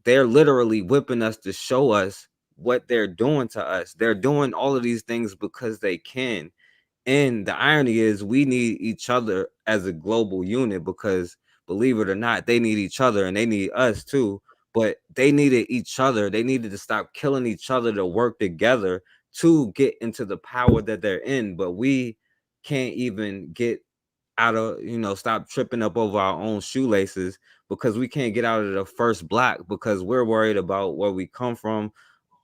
they're literally whipping us to show us what they're doing to us. They're doing all of these things because they can. And the irony is we need each other as a global unit, because believe it or not, they need each other and they need us too. But they needed each other. They needed to stop killing each other to work together to get into the power that they're in. But we can't even get out of, stop tripping up over our own shoelaces, because we can't get out of the first block because we're worried about where we come from,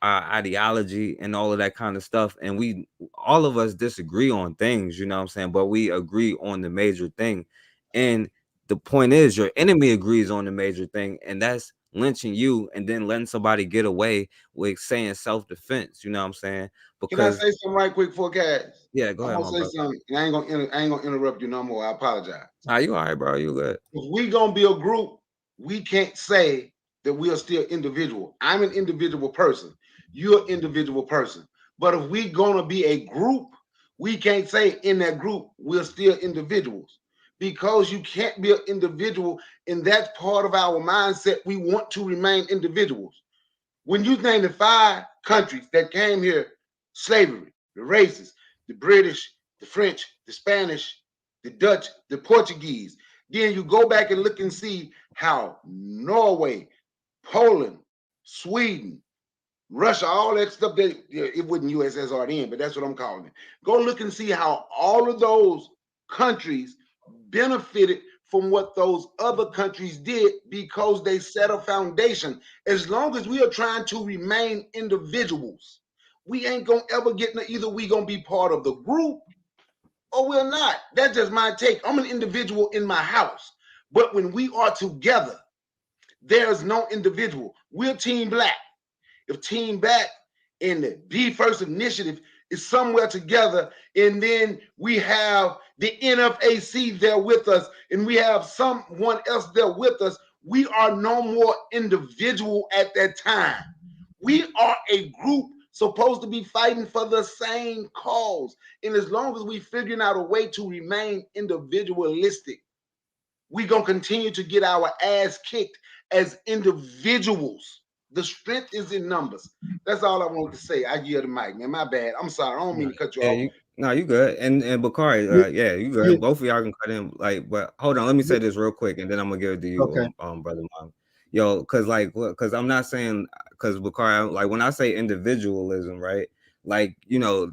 our ideology and all of that kind of stuff. And all of us disagree on things, you know what I'm saying? But we agree on the major thing. And the point is, your enemy agrees on the major thing, and that's lynching you and then letting somebody get away with saying self-defense, you know what I'm saying? Can I Because say something right quick for Cass? yeah, go I'm ahead, gonna my say brother. something, and I ain't gonna interrupt you no more. I apologize. Nah, you all right, bro? You good? If we gonna be a group, we can't say that we are still individual. I'm an individual person. You're an individual person. But if we gonna be a group, we can't say in that group we're still individuals, because you can't be an individual, and that's part of our mindset. We want to remain individuals. When you name the 5 countries that came here, slavery, the racists, the British, the French, the Spanish, the Dutch, the Portuguese, then you go back and look and see how Norway, Poland, Sweden, Russia, all that stuff, it wasn't USSR then, but that's what I'm calling it. Go look and see how all of those countries benefited from what those other countries did, because they set a foundation. As long as we are trying to remain individuals, we ain't gonna ever get either we gonna be part of the group or we're not. That's just my take. I'm an individual in my house, but when we are together, there's no individual. We're Team Black. If Team Black and the Be First Initiative is somewhere together, and then we have the NFAC there with us, and we have someone else there with us, we are no more individual at that time. We are a group supposed to be fighting for the same cause. And as long as we figuring out a way to remain individualistic, we gonna continue to get our ass kicked as individuals. The strength is in numbers. That's all I wanted to say. I yield the mic, man. My bad. I'm sorry. I don't mean to cut you Yeah, off. no, you good. And Bakari, yeah, you good. Yeah. Both of y'all can cut in. Like, but hold on, let me say this real quick, and then I'm gonna give it to you, Okay. brother Mom. Yo, cause I'm not saying, cause Bakari, like when I say individualism, right? Like,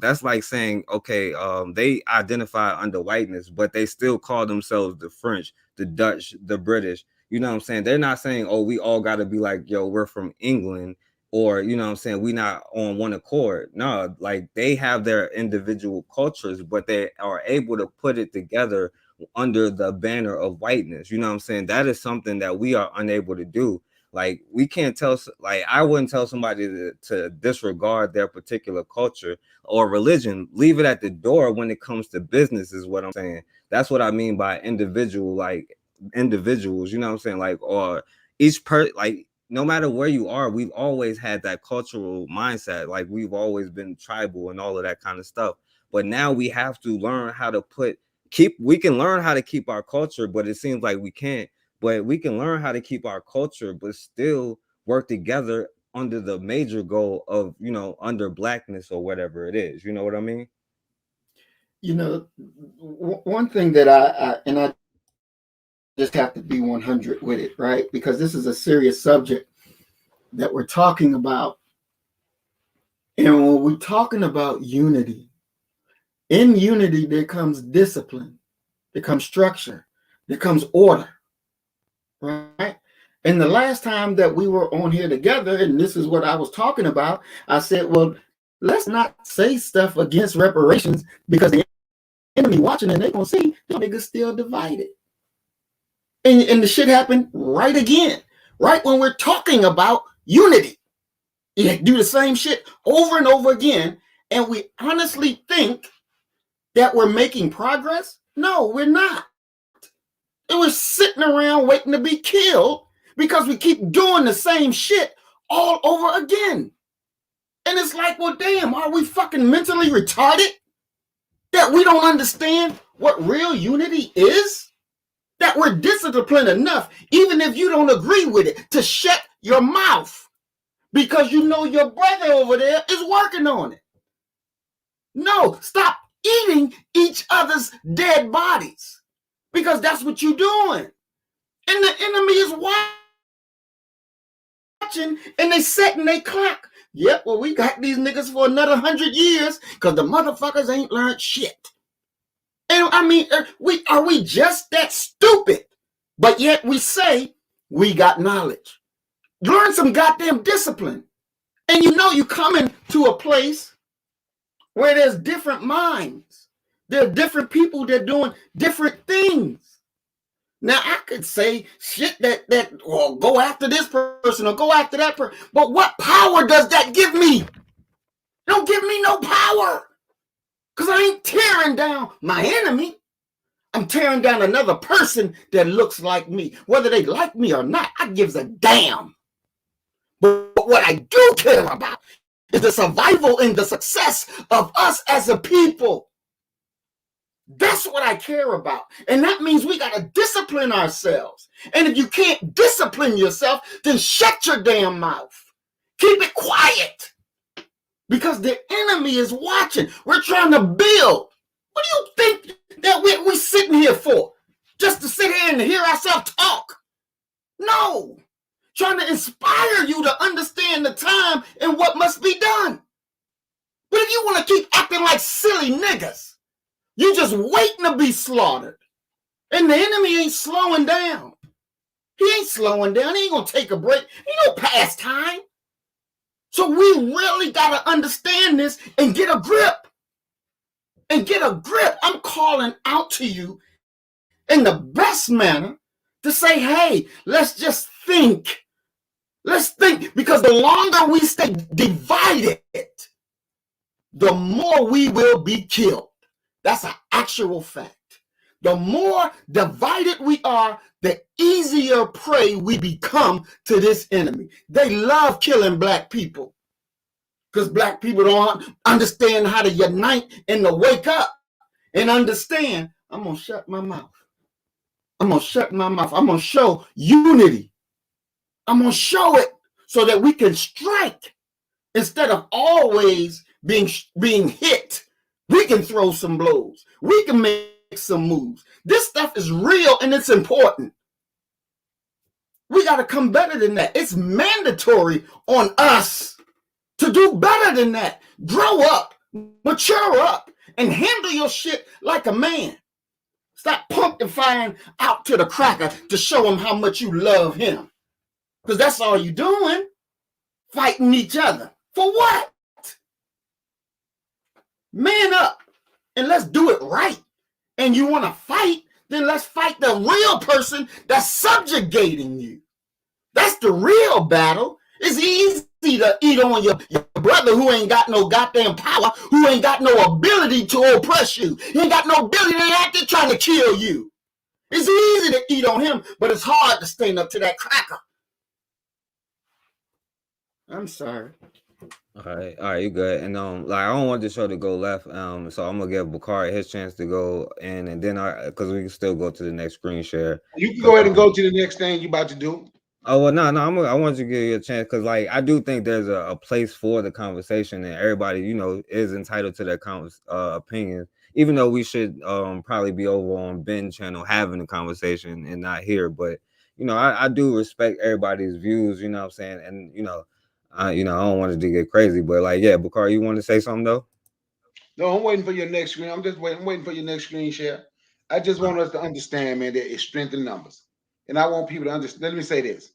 that's like saying, okay, they identify under whiteness, but they still call themselves the French, the Dutch, the British. You know what I'm saying? They're not saying, oh, we all got to be like, yo, we're from England, or you know what I'm saying, we not on one accord. No, like they have their individual cultures, but they are able to put it together under the banner of whiteness. You know what I'm saying? That is something that we are unable to do. Like we can't tell, like I wouldn't tell somebody to disregard their particular culture or religion. Leave it at the door when it comes to business, is what I'm saying. That's what I mean by individual, like individuals, you know what I'm saying? Like, or like no matter where you are, we've always had that cultural mindset. Like we've always been tribal and all of that kind of stuff. But now we have to learn how to we can learn how to keep our culture, but it seems like we can't. But we can learn how to keep our culture, but still work together under the major goal of, under blackness or whatever it is. You know what I mean? One thing that I just have to be 100 with it, right? Because this is a serious subject that we're talking about. And when we're talking about unity, in unity, there comes discipline, there comes structure, there comes order, right? And the last time that we were on here together, and this is what I was talking about, I said, well, let's not say stuff against reparations, because the enemy watching and they're going to see the niggas still divided. And the shit happened right again, right when we're talking about unity. You do the same shit over and over again, and we honestly think that we're making progress? No, we're not. And we're sitting around waiting to be killed because we keep doing the same shit all over again. And it's like, well, damn, are we fucking mentally retarded? That we don't understand what real unity is? That we're disciplined enough, even if you don't agree with it, to shut your mouth because you know your brother over there is working on it. No, stop eating each other's dead bodies because that's what you're doing. And the enemy is watching and they setting their clock. Yep, well, we got these niggas for another 100 years because the motherfuckers ain't learned shit. And I mean, are we just that stupid? But yet we say we got knowledge. Learn some goddamn discipline. And you know you coming to a place where there's different minds. There are different people that are doing different things. Now I could say shit that or go after this person or go after that person. But what power does that give me? Don't give me no power. Because I ain't tearing down my enemy. I'm tearing down another person that looks like me. Whether they like me or not, I gives a damn. But what I do care about is the survival and the success of us as a people. That's what I care about. And that means we got to discipline ourselves. And if you can't discipline yourself, then shut your damn mouth. Keep it quiet. Because the enemy is watching. We're trying to build. What do you think that we're sitting here for? Just to sit here and hear ourselves talk? No. Trying to inspire you to understand the time and what must be done. But if you want to keep acting like silly niggas, you just waiting to be slaughtered. And the enemy ain't slowing down. He ain't slowing down. He ain't going to take a break. He no pastime. So we really got to understand this and get a grip. And get a grip. I'm calling out to you in the best manner to say, hey, let's just think. Let's think. Because the longer we stay divided, the more we will be killed. That's an actual fact. The more divided we are, the easier prey we become to this enemy. They love killing black people because black people don't understand how to unite and to wake up and understand. I'm going to shut my mouth. I'm going to shut my mouth. I'm going to show unity. I'm going to show it so that we can strike instead of always being hit. We can throw some blows. We can make some moves. This stuff is real and it's important. We got to come better than that. It's mandatory on us to do better than that. Grow up, mature up, and handle your shit like a man. Stop punctifying out to the cracker to show him how much you love him. Because that's all you're doing. Fighting each other. For what? Man up and let's do it right. And you want to fight, then let's fight the real person that's subjugating you. That's the real battle. It's easy to eat on your brother who ain't got no goddamn power, who ain't got no ability to oppress you. He ain't got no ability to act trying to kill you. It's easy to eat on him, but it's hard to stand up to that cracker. I'm sorry. All right, you good. And like I don't want the show to go left. So I'm gonna give Bakari his chance to go in, and then because we can still go to the next screen share. You can go ahead and go to the next thing you about to do. Oh well, no, I want you to give you a chance because, like, I do think there's a place for the conversation, and everybody, is entitled to their opinion. Even though we should probably be over on Ben channel having the conversation and not here, but I do respect everybody's views. You know what I'm saying, and I don't want it to get crazy, but like, yeah, Bakari, you want to say something though? No, I'm waiting for your next screen. I'm waiting for your next screen share. I just want us to understand, man, that it's strength in numbers. And I want people to understand. Let me say this.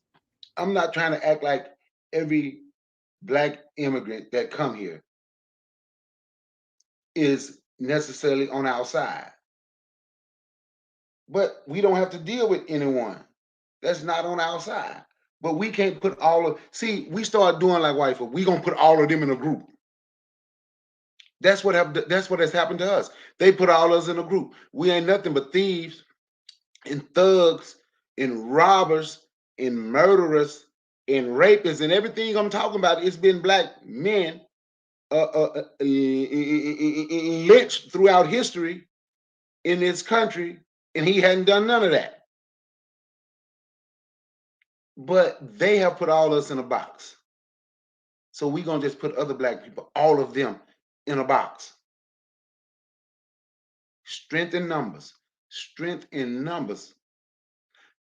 I'm not trying to act like every black immigrant that come here is necessarily on our side. But we don't have to deal with anyone that's not on our side. But we can't put we start doing like white folk. We gonna put all of them in a group. That's what has happened to us. They put all of us in a group. We ain't nothing but thieves and thugs and robbers and murderers and rapists and everything I'm talking about. It's been black men lynched throughout history in this country, and he hadn't done none of that. But they have put all us in a box. So we're going to just put other black people, all of them, in a box. Strength in numbers. Strength in numbers.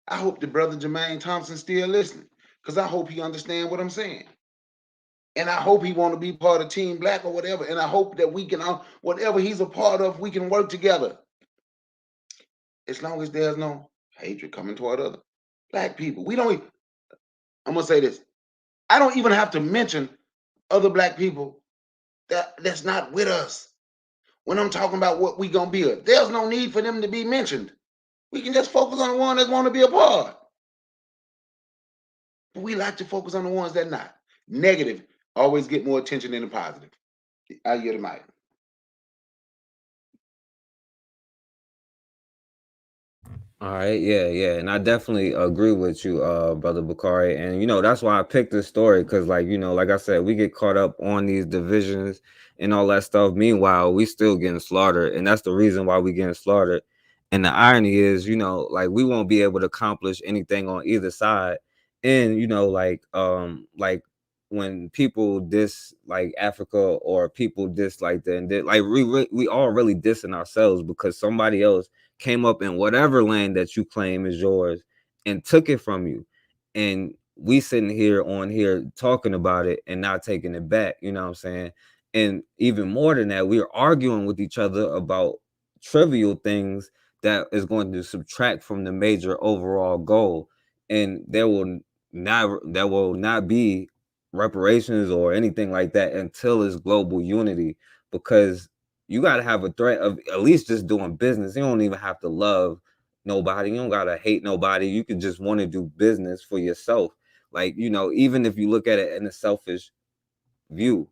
I hope the brother Jermaine Thompson still listening, because I hope he understand what I'm saying. And I hope he want to be part of Team Black or whatever. And I hope that we can, whatever he's a part of, we can work together. As long as there's no hatred coming toward other black people. I'm going to say this. I don't even have to mention other black people that's not with us. When I'm talking about what we going to be, there's no need for them to be mentioned. We can just focus on the one that want to be a part. But we like to focus on the ones that not. Negative always get more attention than the positive. I get it, Mike. All right, yeah, and I definitely agree with you, brother Bakari. And that's why I picked this story, because, like I said, we get caught up on these divisions and all that stuff. Meanwhile, we still getting slaughtered, and that's the reason why we getting slaughtered. And the irony is, like, we won't be able to accomplish anything on either side. And like when people diss like Africa, or people diss like like we all really dissing ourselves, because somebody else came up in whatever land that you claim is yours and took it from you. And we sitting here talking about it and not taking it back, you know what I'm saying? And even more than that, we are arguing with each other about trivial things that is going to subtract from the major overall goal. And there will not be reparations or anything like that until it's global unity, because you got to have a threat of at least just doing business. You don't even have to love nobody. You don't got to hate nobody. You can just want to do business for yourself. Like, even if you look at it in a selfish view.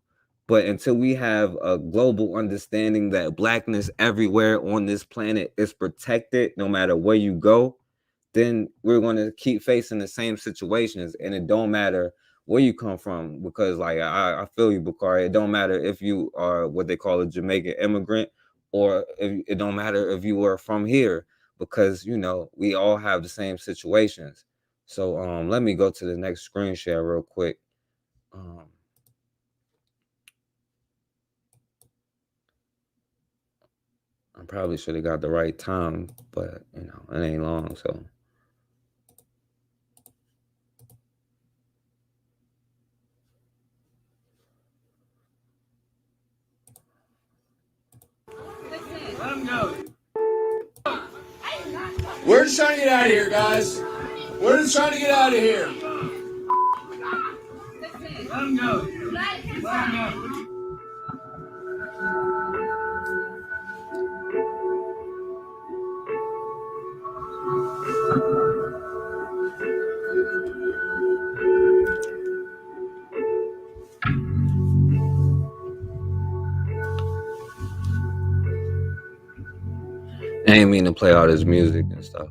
But until we have a global understanding that blackness everywhere on this planet is protected, no matter where you go, then we're going to keep facing the same situations. And it don't matter where you come from, because like I feel you, Bakari. It don't matter if you are what they call a Jamaican immigrant, or it don't matter if you were from here, because we all have the same situations. So let me go to the next screen share real quick. I probably should have got the right time, but it ain't long, so. Let him go. We're just trying to get out of here, guys. We're just trying to get out of here. Let him go. Let him go. I ain't mean to play all this music and stuff.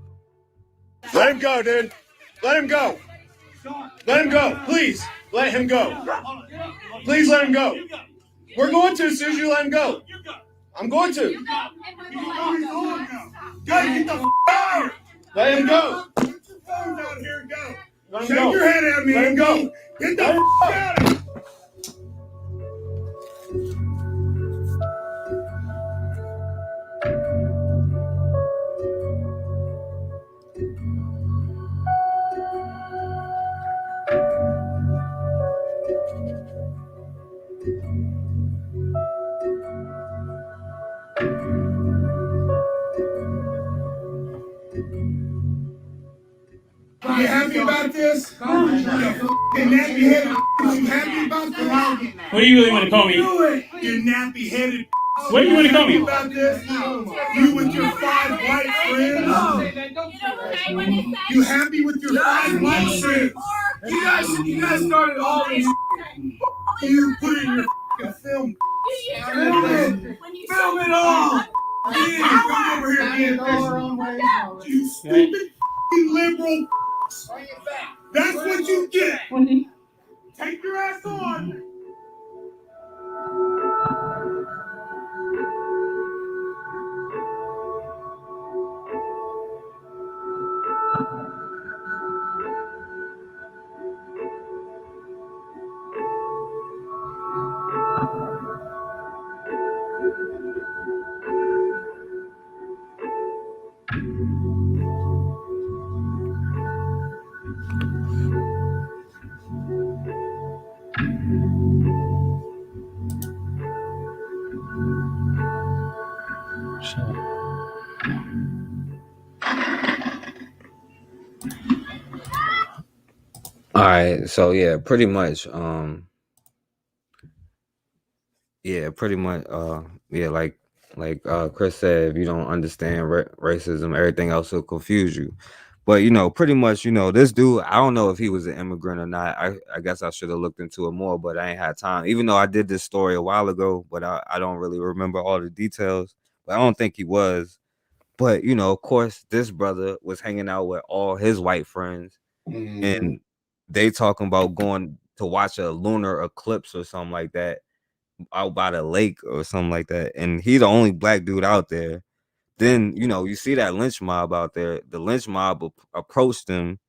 Let him go, dude. Let him go. Let him go. Please. Let him go. Please let him go. We're going to as soon as you let him go. I'm going to. Guys, get the f out of here. Let him go. Get your phones out here and go. Let him go. Shake your head at me. Let him go. Get the f out of here. You happy about this? You nappy-headed. You happy about this? What do you really want to call me? Do it. You nappy-headed. What do you want to call me? About this? You with your 5 white friends? You happy with your 5 white friends? You guys started all this. You put it in your film. Film it all. Come over here, man. You stupid liberal. That's what you get. Take your ass on. All right, so yeah, pretty much, yeah, like Chris said, if you don't understand racism, everything else will confuse you. But pretty much, this dude, I don't know if he was an immigrant or not. I guess I should have looked into it more, but I ain't had time. Even though I did this story a while ago, but I don't really remember all the details. But I don't think he was. But of course, this brother was hanging out with all his white friends, and they talking about going to watch a lunar eclipse or something like that out by the lake or something like that. And he the only black dude out there. Then, you see that lynch mob out there. The lynch mob approached him,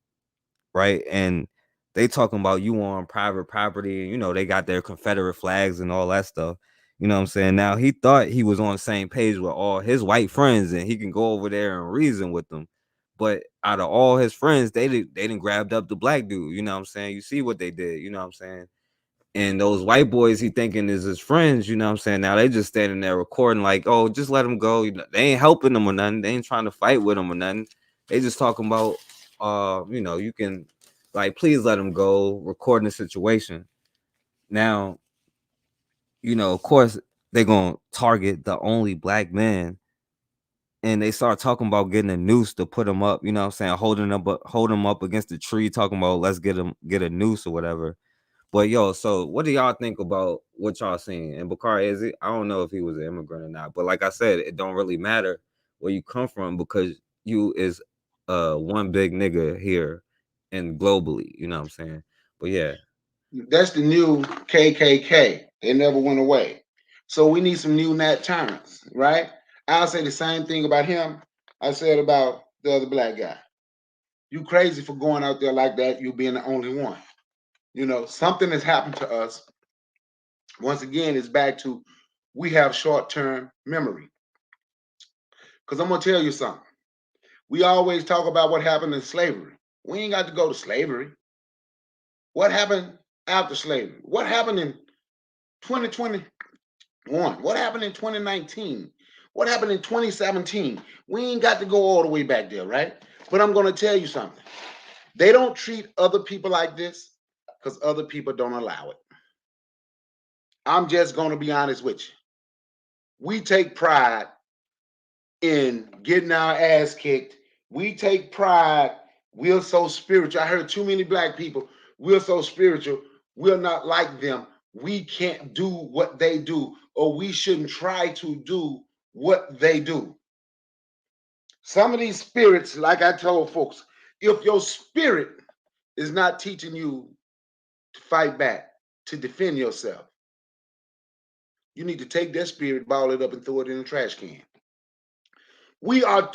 right? And they talking about you on private property. And, they got their Confederate flags and all that stuff. You know what I'm saying? Now, he thought he was on the same page with all his white friends and he can go over there and reason with them. But out of all his friends, they didn't grabbed up the black dude. You know what I'm saying? You see what they did. You know what I'm saying? And those white boys he thinking is his friends, you know what I'm saying? Now they just standing there recording like, oh, just let him go. They ain't helping them or nothing. They ain't trying to fight with him or nothing. They just talking about, you can, like, please let him go, recording the situation. Now, of course, they're going to target the only black man. And they start talking about getting a noose to put him up, you know what I'm saying? Hold him up against the tree, talking about let's get a noose or whatever. But so what do y'all think about what y'all seen? And Bakari, I don't know if he was an immigrant or not, but like I said, it don't really matter where you come from because you is one big nigga here and globally, you know what I'm saying? But yeah. That's the new KKK. They never went away. So we need some new Nat Turners, right? I'll say the same thing about him I said about the other black guy. You crazy for going out there like that, you being the only one. Something has happened to us. Once again, it's back to we have short-term memory. Because I'm going to tell you something. We always talk about what happened in slavery. We ain't got to go to slavery. What happened after slavery? What happened in 2021? What happened in 2019? What happened in 2017? We ain't got to go all the way back there, right? But I'm going to tell you something. They don't treat other people like this because other people don't allow it. I'm just going to be honest with you. We take pride in getting our ass kicked. We take pride. We're so spiritual. I heard too many black people. We're so spiritual. We're not like them. We can't do what they do, or we shouldn't try to do what they do. Some of these spirits, like I told folks, if your spirit is not teaching you to fight back, to defend yourself, you need to take that spirit, ball it up, and throw it in the trash can. We are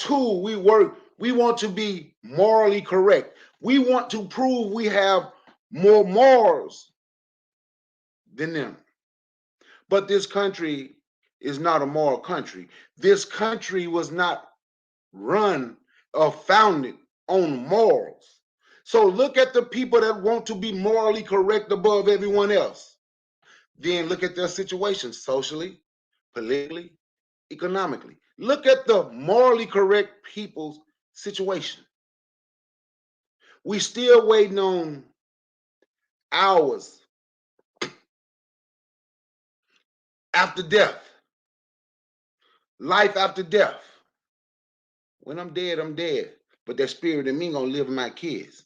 we want to be morally correct. We want to prove we have more morals than them. But this country is not a moral country. This country was not run or founded on morals. So look at the people that want to be morally correct above everyone else. Then look at their situation socially, politically, economically. Look at the morally correct people's situation. We still waiting on hours after death, life after death. When I'm dead, I'm dead. But that spirit in me gonna live in my kids.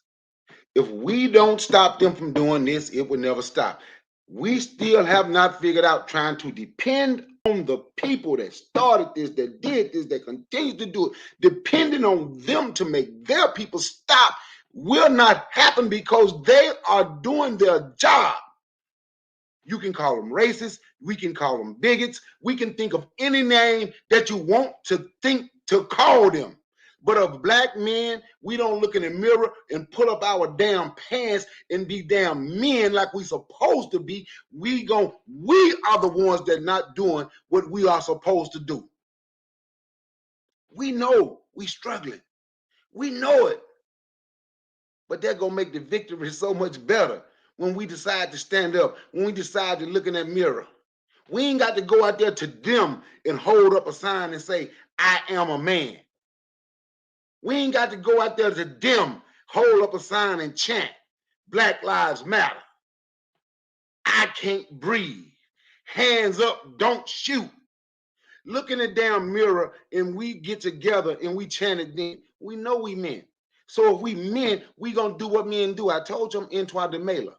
If we don't stop them from doing this, it will never stop. We still have not figured out trying to depend on the people that started this, that did this, that continue to do it, depending on them to make their people stop will not happen because they are doing their job. You can call them racist, we can call them bigots, we can think of any name that you want to think to call them. But of black men, we don't look in the mirror and pull up our damn pants and be damn men like we supposed to be. We are the ones that not doing what we are supposed to do. We know we struggling. We know it. But they're gonna make the victory so much better when we decide to stand up, when we decide to look in that mirror. We ain't got to go out there to them and hold up a sign and say, I am a man. We ain't got to go out there to them, hold up a sign and chant. Black Lives Matter. I can't breathe. Hands up, don't shoot. Look in the damn mirror and we get together and we chant it then. We know we men. So if we men, we gonna do what men do. I told you I'm into de mailer.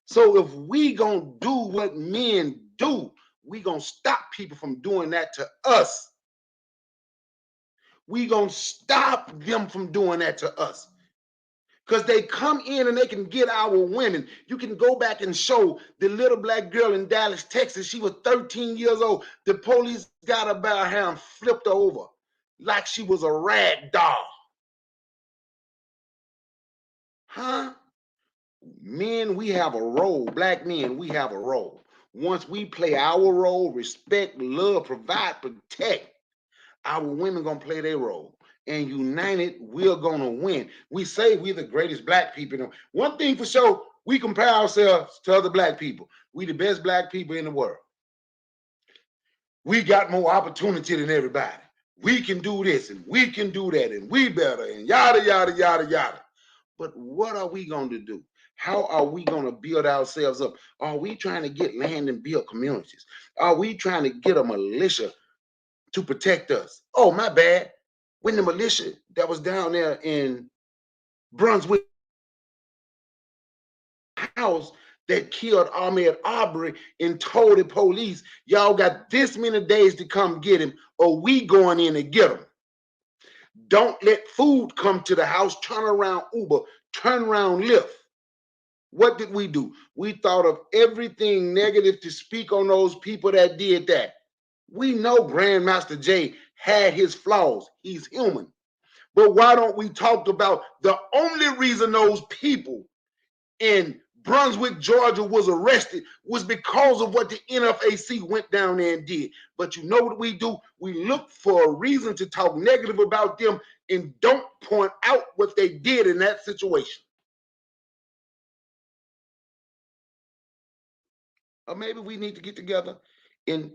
So if we gonna do what men do, we gonna stop people from doing that to us. We gonna stop them from doing that to us. Because they come in and they can get our women. You can go back and show the little black girl in Dallas, Texas. She was 13 years old. The police got her by her hair and flipped her over like she was a rag doll. Huh? Men, we have a role. Black men, we have a role. Once we play our role, respect, love, provide, protect, our women gonna play their role. And united, we're gonna win. We say we're the greatest black people. One thing for sure, we compare ourselves to other black people. We the best black people in the world. We got more opportunity than everybody. We can do this and we can do that and we better and yada, yada, yada, yada. But what are we going to do? How are we going to build ourselves up? Are we trying to get land and build communities? Are we trying to get a militia to protect us? Oh, my bad. When the militia that was down there in Brunswick house that killed Ahmaud Arbery and told the police, y'all got this many days to come get him or we going in and get him. Don't let food come to the house, turn around Uber, turn around Lyft. What did we do? We thought of everything negative to speak on those people that did that. We know Grandmaster Jay had his flaws. He's human. But why don't we talk about the only reason those people in Brunswick, Georgia was arrested was because of what the NFAC went down there and did. But you know what we do? We look for a reason to talk negative about them and don't point out what they did in that situation. Or maybe we need to get together and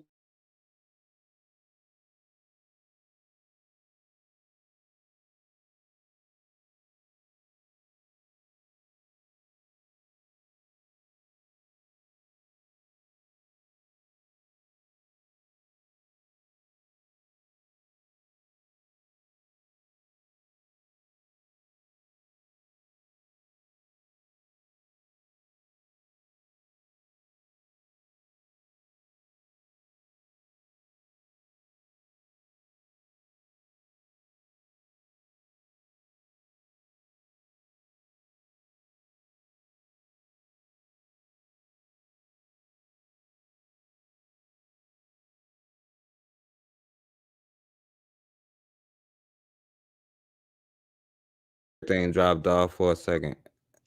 Thing dropped off for a second.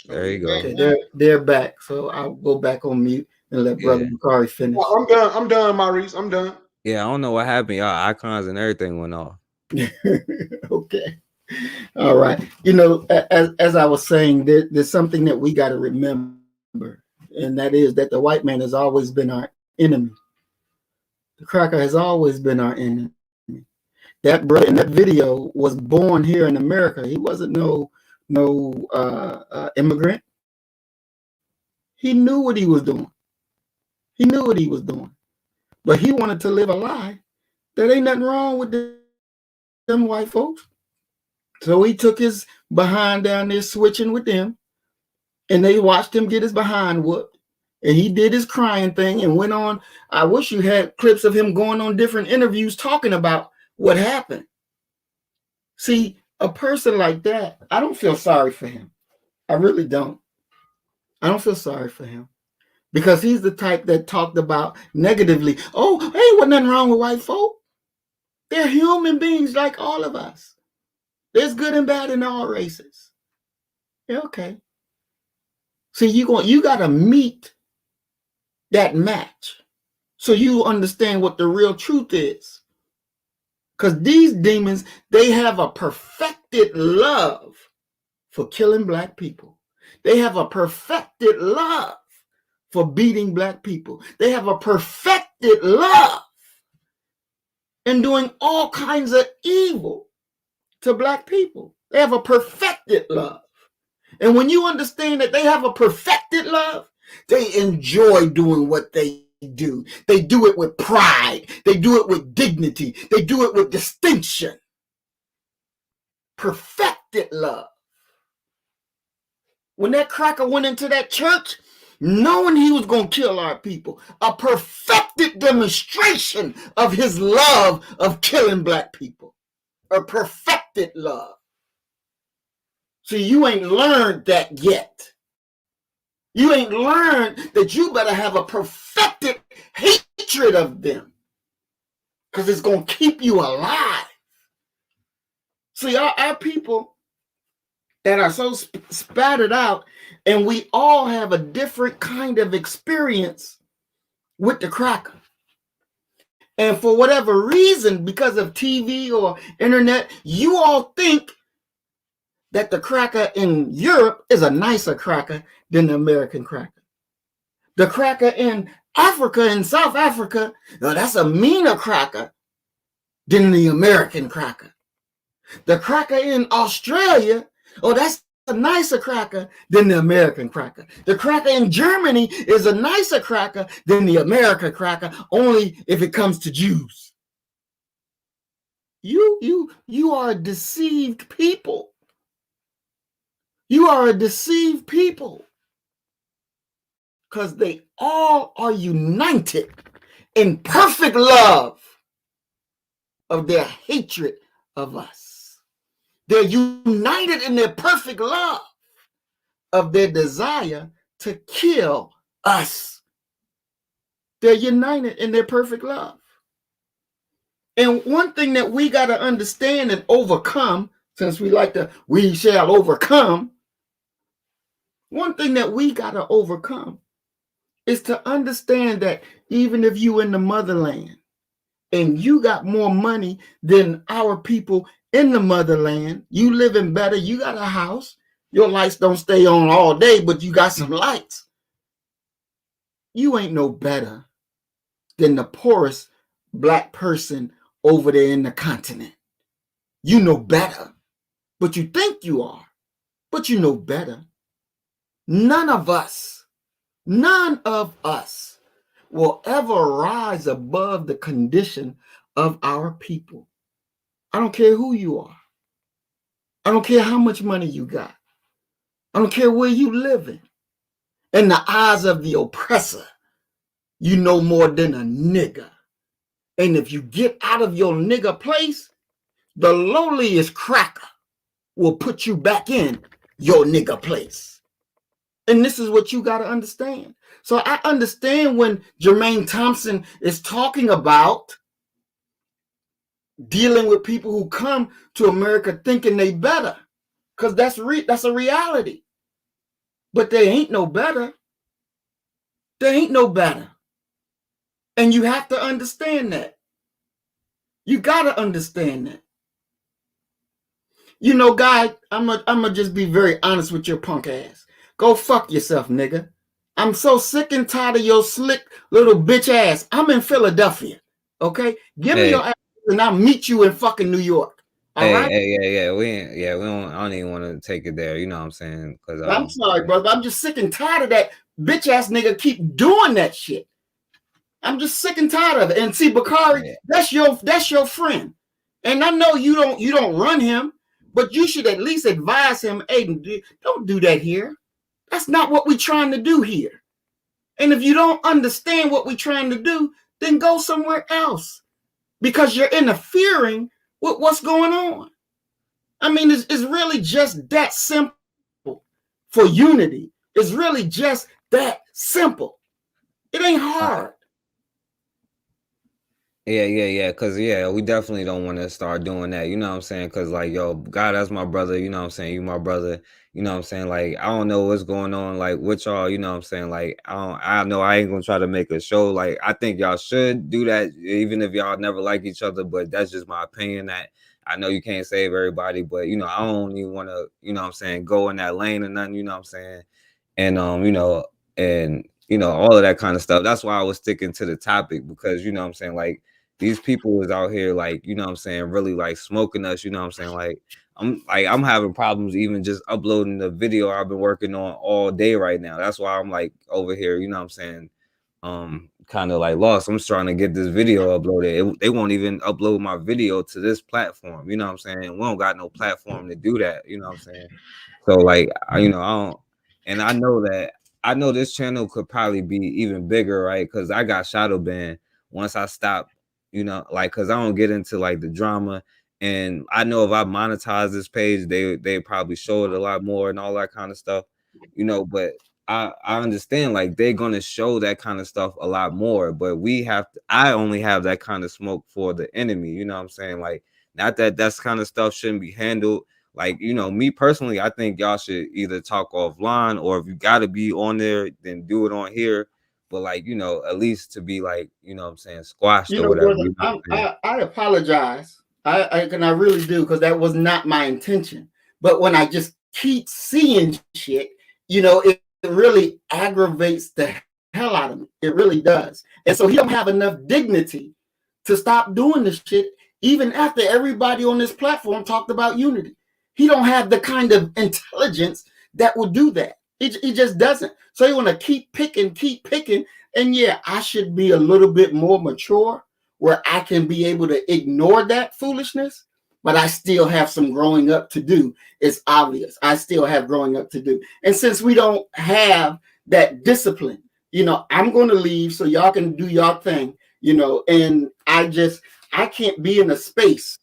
There you go. Okay, they're back. So I'll go back on mute and let Brother Bakari finish. No, I'm done. I'm done, Maurice. I'm done. Yeah, I don't know what happened. Y'all icons and everything went off. Okay. All right. You know, as I was saying, there's something that we got to remember, and that is that the white man has always been our enemy. The cracker has always been our enemy. That brother in that video was born here in America. He wasn't no immigrant. He knew what he was doing. He knew what he was doing. But he wanted to live a lie that ain't nothing wrong with them white folks. So he took his behind down there switching with them, and they watched him get his behind whooped. And he did his crying thing and went on. I wish you had clips of him going on different interviews talking about what happened. See, a person like that, I don't feel sorry for him. I really don't. I don't feel sorry for him. Because he's the type that talked about negatively, oh, hey, wasn't nothing wrong with white folk. They're human beings like all of us. There's good and bad in all races. Yeah, okay. See, you got to meet that match so you understand what the real truth is. Because these demons, they have a perfected love for killing black people. They have a perfected love for beating black people. They have a perfected love in doing all kinds of evil to black people. They have a perfected love. And when you understand that they have a perfected love, they enjoy doing what they do. They do it with pride. They do it with dignity. They do it with distinction. Perfected love. When that cracker went into that church, knowing he was going to kill our people, a perfected demonstration of his love of killing black people. A perfected love. See, you ain't learned that yet. You ain't learned that you better have a perfected hatred of them, because it's going to keep you alive. See, our people that are so spattered out, and we all have a different kind of experience with the cracker. And for whatever reason, because of TV or internet, you all think that the cracker in Europe is a nicer cracker than the American cracker. The cracker in Africa, in South Africa, that's a meaner cracker than the American cracker. The cracker in Australia, that's a nicer cracker than the American cracker. The cracker in Germany is a nicer cracker than the American cracker, only if it comes to Jews. You are a deceived people. You are a deceived people, because they all are united in perfect love of their hatred of us. They're united in their perfect love of their desire to kill us. They're united in their perfect love. And one thing that we got to understand and overcome, since we shall overcome, one thing that we got to overcome is to understand that even if you in the motherland and you got more money than our people in the motherland, you living better, you got a house, your lights don't stay on all day, but you got some lights. You ain't no better than the poorest black person over there in the continent. You know better, but you think you are, but you know better. None of us will ever rise above the condition of our people. I don't care who you are. I don't care how much money you got. I don't care where you live in. In the eyes of the oppressor, you know more than a nigger. And if you get out of your nigger place, the lowliest cracker will put you back in your nigger place. And this is what you got to understand. So I understand when Jermaine Thompson is talking about dealing with people who come to America thinking they better, because that's a reality. But they ain't no better. They ain't no better. And you have to understand that. You got to understand that. You know, guy, I'm gonna just be very honest with your punk ass. Go fuck yourself, nigga. I'm so sick and tired of your slick little bitch ass. I'm in Philadelphia, okay? Give me your ass and I'll meet you in fucking New York. All right? We don't. I don't even want to take it there. You know what I'm saying? Because I'm sorry, brother. I'm just sick and tired of that bitch ass nigga keep doing that shit. I'm just sick and tired of it. And see, Bakari, that's your friend. And I know you don't run him, but you should at least advise him, hey, don't do that here. That's not what we're trying to do here. And if you don't understand what we're trying to do, then go somewhere else, because you're interfering with what's going on. I mean, it's really just that simple for unity. It's really just that simple. It ain't hard. Yeah. Because, we definitely don't want to start doing that. You know what I'm saying? Because, like, yo, God, that's my brother. You know what I'm saying? You my brother. You know what I'm saying? Like, I don't know what's going on, like, with y'all. You know what I'm saying? Like, I know I ain't going to try to make a show. Like, I think y'all should do that, even if y'all never like each other. But that's just my opinion. That I know you can't save everybody. But, you know, I don't even want to, you know what I'm saying, go in that lane or nothing. You know what I'm saying? And, all of that kind of stuff. That's why I was sticking to the topic, because, you know what I'm saying, like, these people is out here like, you know what I'm saying, really like smoking us, you know what I'm saying? Like I'm having problems even just uploading the video I've been working on all day right now. That's why I'm like over here, you know what I'm saying? Kind of like lost. I'm just trying to get this video uploaded. They won't even upload my video to this platform, you know what I'm saying? We don't got no platform to do that, you know what I'm saying? So like you know, I don't, and I know this channel could probably be even bigger, right? Because I got shadow banned once I stop, you know, like because I don't get into like the drama. And I know if I monetize this page, they probably show it a lot more and all that kind of stuff, you know, but I understand like they're gonna show that kind of stuff a lot more, but I only have that kind of smoke for the enemy, you know what I'm saying? Like not that that's kind of stuff shouldn't be handled. Like, you know, me personally, I think y'all should either talk offline, or if you gotta be on there, then do it on here. But like, you know, at least to be like, you know what I'm saying, squashed You or know, whatever. brother, You know what I'm saying? I apologize. I really do, because that was not my intention. But when I just keep seeing shit, you know, it really aggravates the hell out of me. It really does. And so he don't have enough dignity to stop doing this shit, even after everybody on this platform talked about unity. He don't have the kind of intelligence that will do that. He just doesn't. So you want to keep picking. And yeah, I should be a little bit more mature where I can be able to ignore that foolishness, but I still have some growing up to do. It's obvious. I still have growing up to do. And since we don't have that discipline, you know, I'm going to leave so y'all can do y'all thing, you know, and I can't be in a space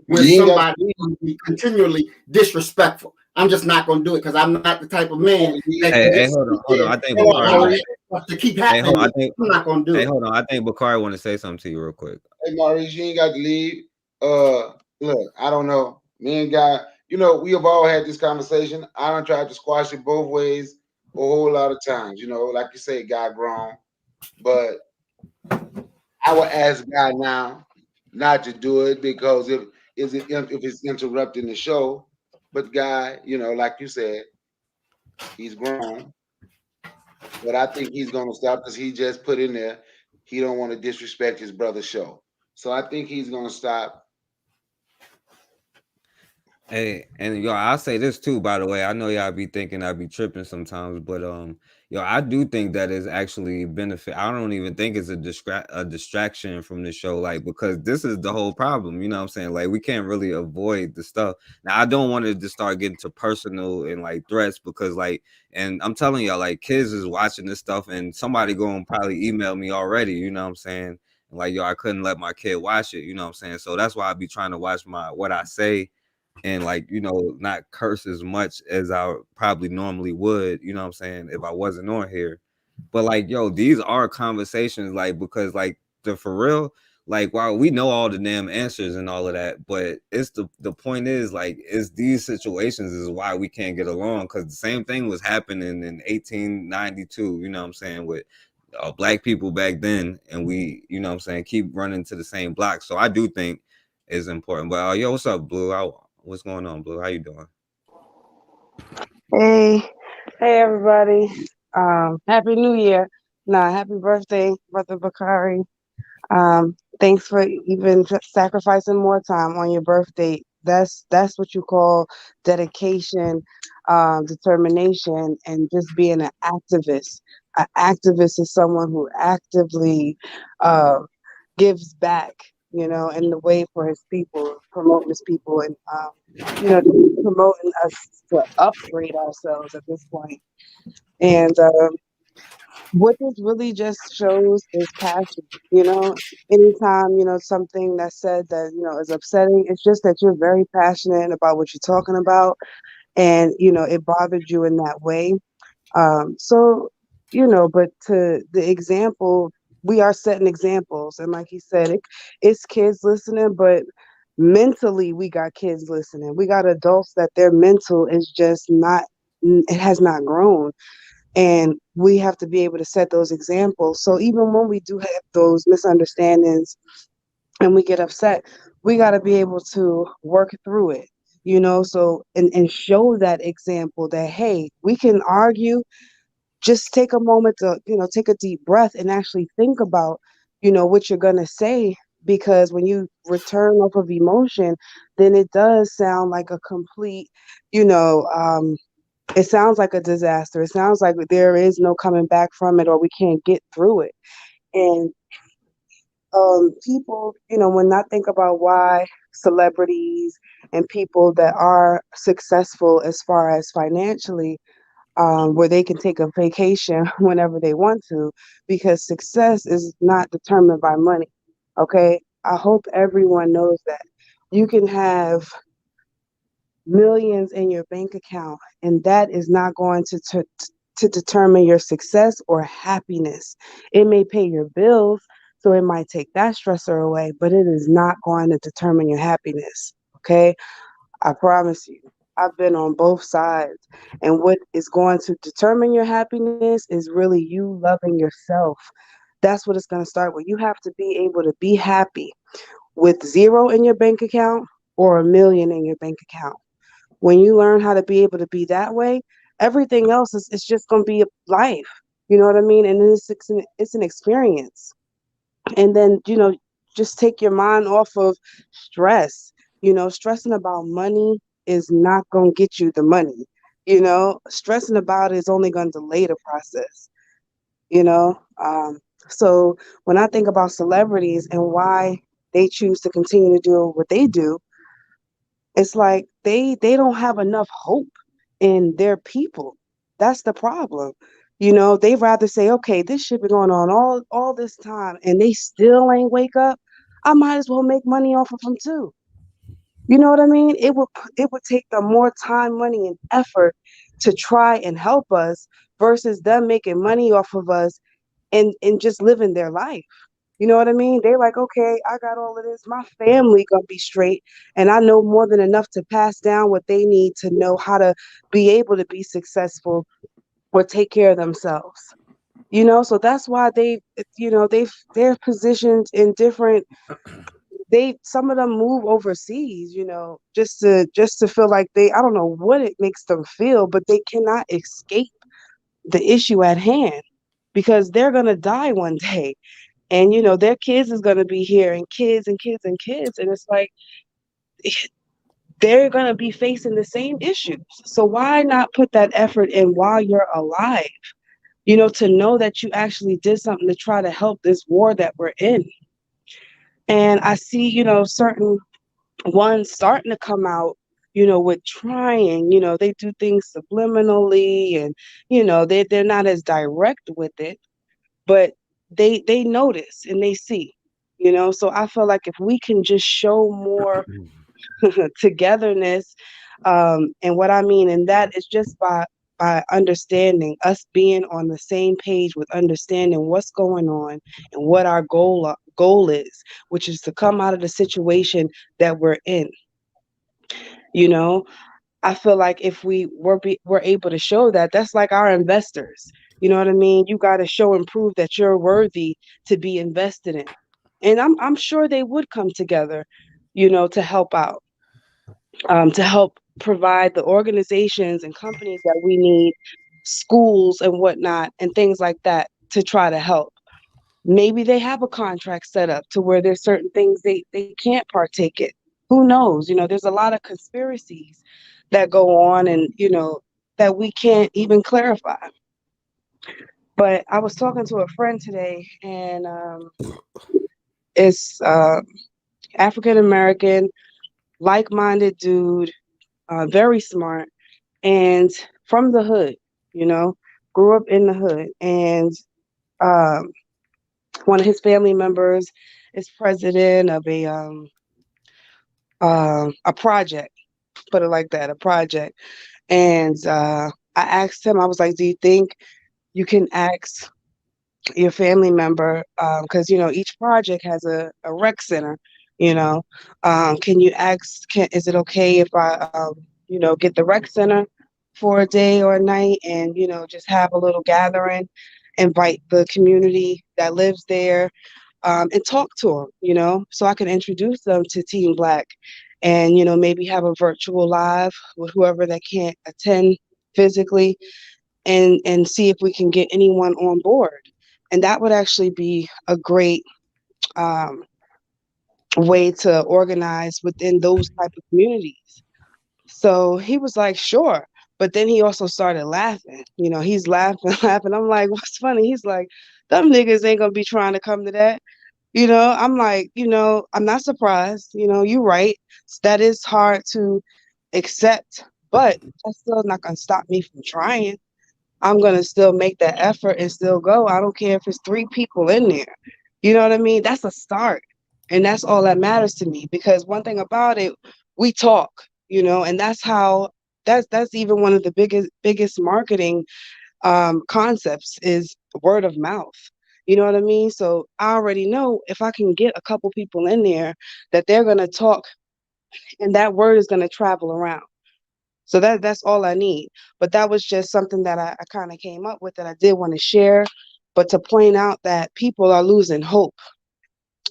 where somebody be continually disrespectful. I'm just not going to do it, because I'm not the type of man that can Hey, just hold on. I think allow Bakari. stuff to keep Hey, happening. hold on. I'm not going to do Hey, it. hold on. I think Bakari want to say something to you real quick. Hey, Maurice, you ain't got to leave. Look, I don't know. Me and Guy, you know, we have all had this conversation. I don't try to squash it both ways a whole lot of times. You know, like you say, Guy grown. But I would ask Guy now not to do it, because if it's interrupting the show. But Guy, you know, like you said, he's grown. But I think he's gonna stop, because he just put in there he don't want to disrespect his brother's show. So I think he's gonna stop. Hey, and yo, I'll say this too, by the way. I know y'all be thinking I be tripping sometimes, but yo, I do think that is actually benefit. I don't even think it's a distraction from the show, like, because this is the whole problem, you know what I'm saying? Like, we can't really avoid the stuff. Now, I don't want to just start getting to personal and like threats, because like, and I'm telling y'all, like, kids is watching this stuff, and somebody gonna probably email me already, you know what I'm saying? Like, yo, I couldn't let my kid watch it, you know what I'm saying? So that's why I be trying to watch what I say, and like, you know, not curse as much as I probably normally would, you know what I'm saying, if I wasn't on here. But like, yo, these are conversations, like, because like for real, like, while we know all the damn answers and all of that, but it's the point is, like, it's these situations is why we can't get along, because the same thing was happening in 1892, you know what I'm saying, with black people back then, and we, you know what I'm saying, keep running to the same block. So I do think it's important. But yo, what's up, Blue? What's going on, Blue? How you doing? Hey, everybody. Happy New Year. Happy birthday, Brother Bakari. Thanks for even sacrificing more time on your birthday. That's what you call dedication, determination, and just being an activist. An activist is someone who actively gives back, you know, in the way for his people, promoting his people, and you know, promoting us to upgrade ourselves at this point. And what this really just shows is passion. You know, anytime, you know, something that's said that, you know, is upsetting, it's just that you're very passionate about what you're talking about, and you know, it bothered you in that way. So, you know, but to the example, we are setting examples, and like he said, it's kids listening, but mentally we got kids listening. We got adults that their mental is just not, it has not grown, and we have to be able to set those examples. So even when we do have those misunderstandings and we get upset, we got to be able to work through it, you know, so and show that example that, hey, we can argue, just take a moment to, you know, take a deep breath and actually think about, you know, what you're going to say because when you return off of emotion, then it does sound like a complete, it sounds like a disaster. It sounds like there is no coming back from it, or we can't get through it. And people, when I think about why celebrities and people that are successful as far as financially, where they can take a vacation whenever they want to, because success is not determined by money. Okay. I hope everyone knows that you can have millions in your bank account, and that is not going to determine your success or happiness. It may pay your bills, so it might take that stressor away, but it is not going to determine your happiness. Okay, I promise you. I've been on both sides, and what is going to determine your happiness is really you loving yourself. That's what it's going to start with. You have to be able to be happy with zero in your bank account or a million in your bank account. When you learn how to be able to be that way, everything else is it's just going to be a life. You know what I mean? And it's an experience. And then, just take your mind off of stress. Stressing about money is not going to get you the money. Stressing about it is only going to delay the process. you know um so when I think about celebrities and why they choose to continue to do what they do, it's like they don't have enough hope in their people. That's the problem. They rather say, okay, this shit been going on all this time and they still ain't wake up. I might as well make money off of them too. You know what I mean? It would take them more time, money, and effort to try and help us versus them making money off of us and just living their life. You know what I mean? They're like, okay, I got all of this. My family gonna be straight, and I know more than enough to pass down what they need to know how to be able to be successful or take care of themselves. So that's why they're positioned in different. Some of them move overseas, just to feel like I don't know what it makes them feel, but they cannot escape the issue at hand because they're gonna die one day. And their kids is going to be here, and kids and kids and kids, and it's like they're going to be facing the same issues. So why not put that effort in while you're alive, to know that you actually did something to try to help this war that we're in. And I see, certain ones starting to come out, with trying, they do things subliminally, and they're not as direct with it, but they notice and they see. So I feel like if we can just show more togetherness, and what I mean in that is just by understanding, us being on the same page with understanding what's going on and what our goal is, which is to come out of the situation that we're in. you know I feel like if we're able to show that, that's like our investors. You know what I mean? You got to show and prove that you're worthy to be invested in. And I'm sure they would come together, to help out, to help provide the organizations and companies that we need, schools and whatnot, and things like that to try to help. Maybe they have a contract set up to where there's certain things they can't partake in. Who knows? There's a lot of conspiracies that go on, and that we can't even clarify. But I was talking to a friend today, and it's African American, like-minded dude, very smart, and from the hood. Grew up in the hood, and um, one of his family members is president of a project, put it like that, a project. And I asked him, I was like, do you think you can ask your family member, because each project has a rec center, can you ask, is it okay if I get the rec center for a day or a night, and just have a little gathering, invite the community that lives there, and talk to them, so I can introduce them to Team Black, and maybe have a virtual live with whoever that can't attend physically, and see if we can get anyone on board. And that would actually be a great way to organize within those type of communities. So he was like, sure. But then he also started laughing. You know, he's laughing, laughing. I'm like, what's funny? He's like, them niggas ain't gonna be trying to come to that. You know, I'm like, you know, I'm not surprised. You know, you're right. That is hard to accept, but that's still not gonna stop me from trying. I'm gonna still make that effort and still go. I don't care if it's 3 people in there. You know what I mean? That's a start. And that's all that matters to me, because one thing about it, we talk, you know, and that's how that's even one of the biggest marketing concepts is word of mouth. You know what I mean? So I already know if I can get a couple people in there that they're gonna talk and that word is gonna travel around. So that's all I need. But that was just something that I kind of came up with that I did want to share, but to point out that people are losing hope.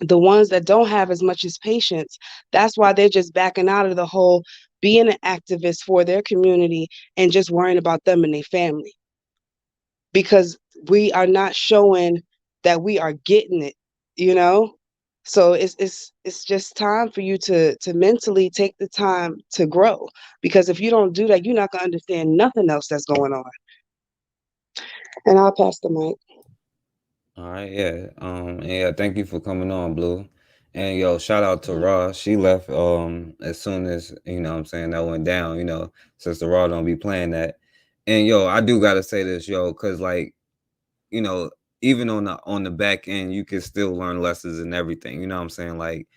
The ones that don't have as much as patience, that's why they're just backing out of the whole being an activist for their community and just worrying about them and their family. Because we are not showing that we are getting it, you know? So it's just time for you to mentally take the time to grow. Because if you don't do that, you're not gonna understand nothing else that's going on. And I'll pass the mic. All right, yeah. And yeah, thank you for coming on, Blue. And yo, shout out to Raw. She left as soon as, you know what I'm saying, that went down, you know, since the Raw don't be playing that. And yo, I do gotta say this, yo, because like, you know, even on the back end, you can still learn lessons and everything. You know what I'm saying? Like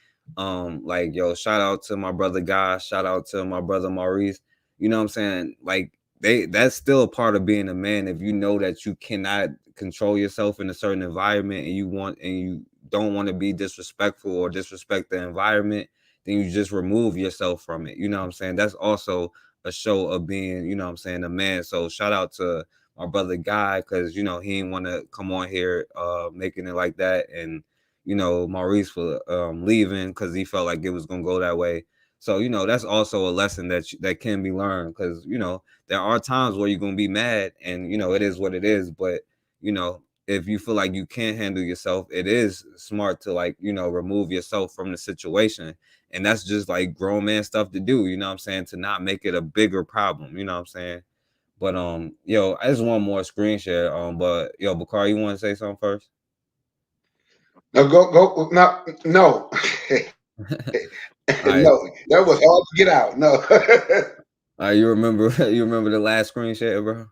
yo, shout out to my brother Guy, shout out to my brother Maurice. You know what I'm saying? Like that's still a part of being a man. If you know that you cannot control yourself in a certain environment and you don't want to be disrespectful or disrespect the environment, then you just remove yourself from it. You know what I'm saying? That's also a show of being, you know what I'm saying, a man. So shout out to my brother Guy, because you know he didn't want to come on here making it like that, and you know Maurice for leaving because he felt like it was gonna go that way. So you know that's also a lesson that can be learned, because you know there are times where you're gonna be mad, and you know it is what it is. But you know if you feel like you can't handle yourself, it is smart to, like, you know, remove yourself from the situation, and that's just like grown man stuff to do. You know what I'm saying? To not make it a bigger problem. You know what I'm saying? But yo, I just want more screen share. But yo, Bakar, you want to say something first? No, go. No, no, Right. no. That was hard to get out. No. You remember the last screen share, bro?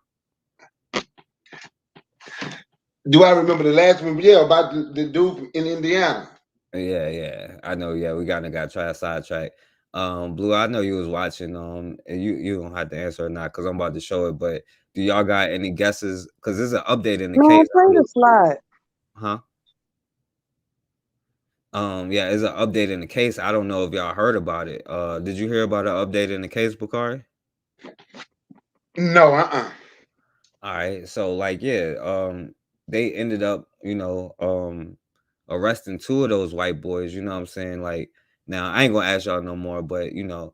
Do I remember the last one? Yeah, about the dude in Indiana. Yeah, I know. Yeah, we got try a sidetrack. Blue, I know you was watching. And you don't have to answer or not because I'm about to show it. But do y'all got any guesses? Because there's an update in the Man, case. play the slide. Huh? Yeah, it's an update in the case. I don't know if y'all heard about it. Did you hear about an update in the case, Bakari? No, All right, so like, yeah, they ended up, you know, arresting 2 of those white boys. You know what I'm saying? Like, now I ain't gonna ask y'all no more, but you know,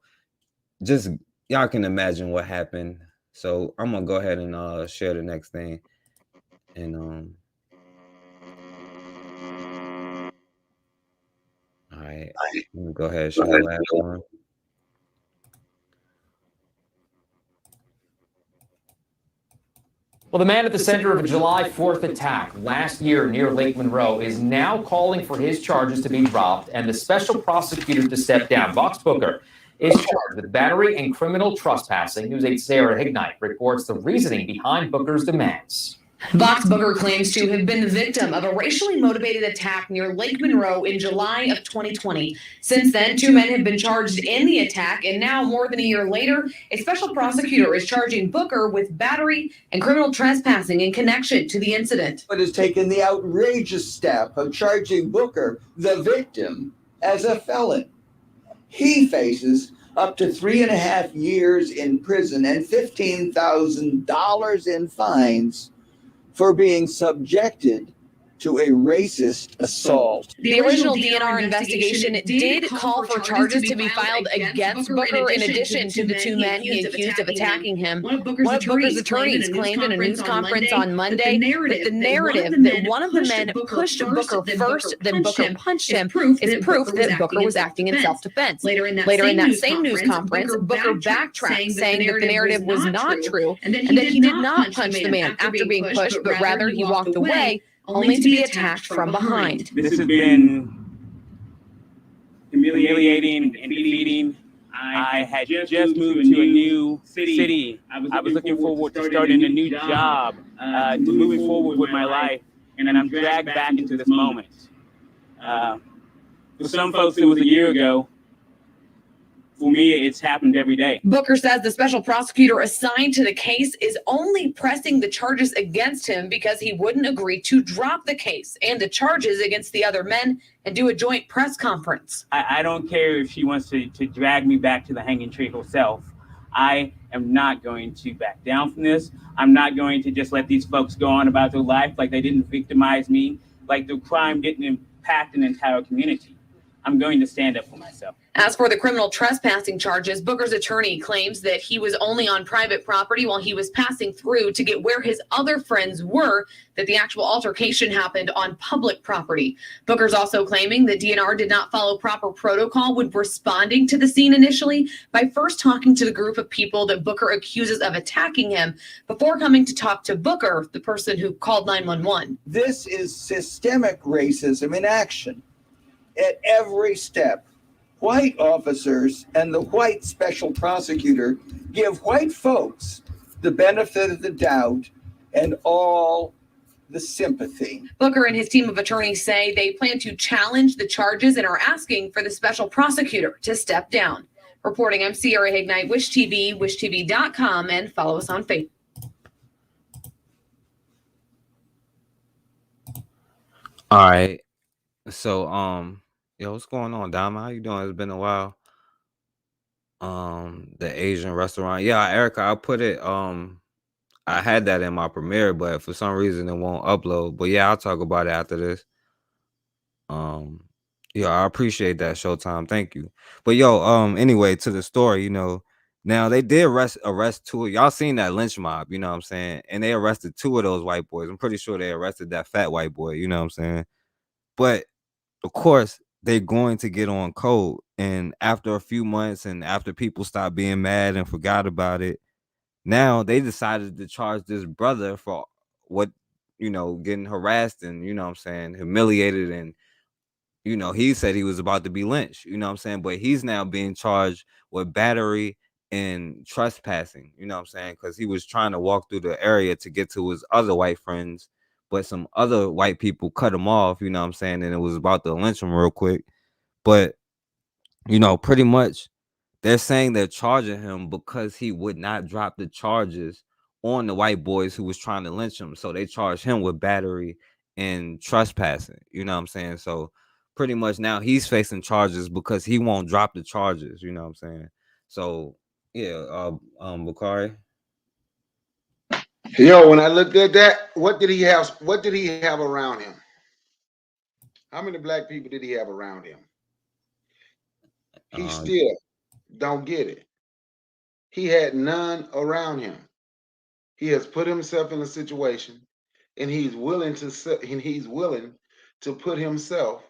just y'all can imagine what happened. So I'm gonna go ahead and share the next thing, and all right, let me go ahead and share the last one. Well, the man at the center of a July 4th attack last year near Lake Monroe is now calling for his charges to be dropped and the special prosecutor to step down. Vox Booker is charged with battery and criminal trespassing. News 8's Sarah Hignite reports the reasoning behind Booker's demands. Vox Booker claims to have been the victim of a racially motivated attack near Lake Monroe in July of 2020. Since then, 2 men have been charged in the attack, and now, more than a year later, a special prosecutor is charging Booker with battery and criminal trespassing in connection to the incident. But has taken the outrageous step of charging Booker, the victim, as a felon. He faces up to 3.5 years in prison and $15,000 in fines for being subjected to a racist assault. The original DNR investigation did call for charges to be filed against Booker in addition to the two men he accused of attacking him. One of Booker's attorneys claimed in a news conference on Monday that the narrative that one of the men pushed Booker first, then Booker punched him, is proof that Booker was acting in self-defense. Later in that same news conference, Booker backtracked, saying that the narrative was not true and that he did not punch the man after being pushed, but rather he walked away, only to be attacked from behind. This has been humiliating and defeating. I had just moved to a new city. I was looking forward to starting a new job, to moving forward with my life, and I'm dragged back into this moment. For some folks, it was a year ago. For me, it's happened every day. Booker says the special prosecutor assigned to the case is only pressing the charges against him because he wouldn't agree to drop the case and the charges against the other men and do a joint press conference. I don't care if she wants to drag me back to the hanging tree herself. I am not going to back down from this. I'm not going to just let these folks go on about their life like they didn't victimize me, like the crime didn't impact an entire community. I'm going to stand up for myself. As for the criminal trespassing charges, Booker's attorney claims that he was only on private property while he was passing through to get where his other friends were, that the actual altercation happened on public property. Booker's also claiming that DNR did not follow proper protocol when responding to the scene initially by first talking to the group of people that Booker accuses of attacking him before coming to talk to Booker, the person who called 911. This is systemic racism in action. At every step, white officers and the white special prosecutor give white folks the benefit of the doubt and all the sympathy. Booker and his team of attorneys say they plan to challenge the charges and are asking for the special prosecutor to step down. Reporting, I'm Sierra Hignite, Wish TV, wishtv.com, and follow us on Facebook. All right. So, yo, what's going on, Dama? How you doing? It's been a while. The Asian restaurant. Yeah, Erica, I put it, I had that in my premiere, but for some reason it won't upload. But yeah, I'll talk about it after this. Yeah, I appreciate that, Showtime. Thank you. But yo, anyway, to the story, now they did arrest two. Y'all seen that lynch mob, you know what I'm saying? And they arrested two of those white boys. I'm pretty sure they arrested that fat white boy, you know what I'm saying? But of course, they're going to get on code. And after a few months and after people stopped being mad and forgot about it, now they decided to charge this brother for what, getting harassed and, you know what I'm saying, humiliated. And, he said he was about to be lynched, you know what I'm saying? But he's now being charged with battery and trespassing, you know what I'm saying? Because he was trying to walk through the area to get to his other white friends, but some other white people cut him off, you know what I'm saying? And it was about to lynch him real quick. But, pretty much they're saying they're charging him because he would not drop the charges on the white boys who was trying to lynch him. So they charged him with battery and trespassing, you know what I'm saying? So pretty much now he's facing charges because he won't drop the charges, you know what I'm saying? So yeah, Bakari. Yo, when I looked at that, what did he have around him? How many black people did he have around him? He still don't get it. He had none around him. He has put himself in a situation, and he's willing to put himself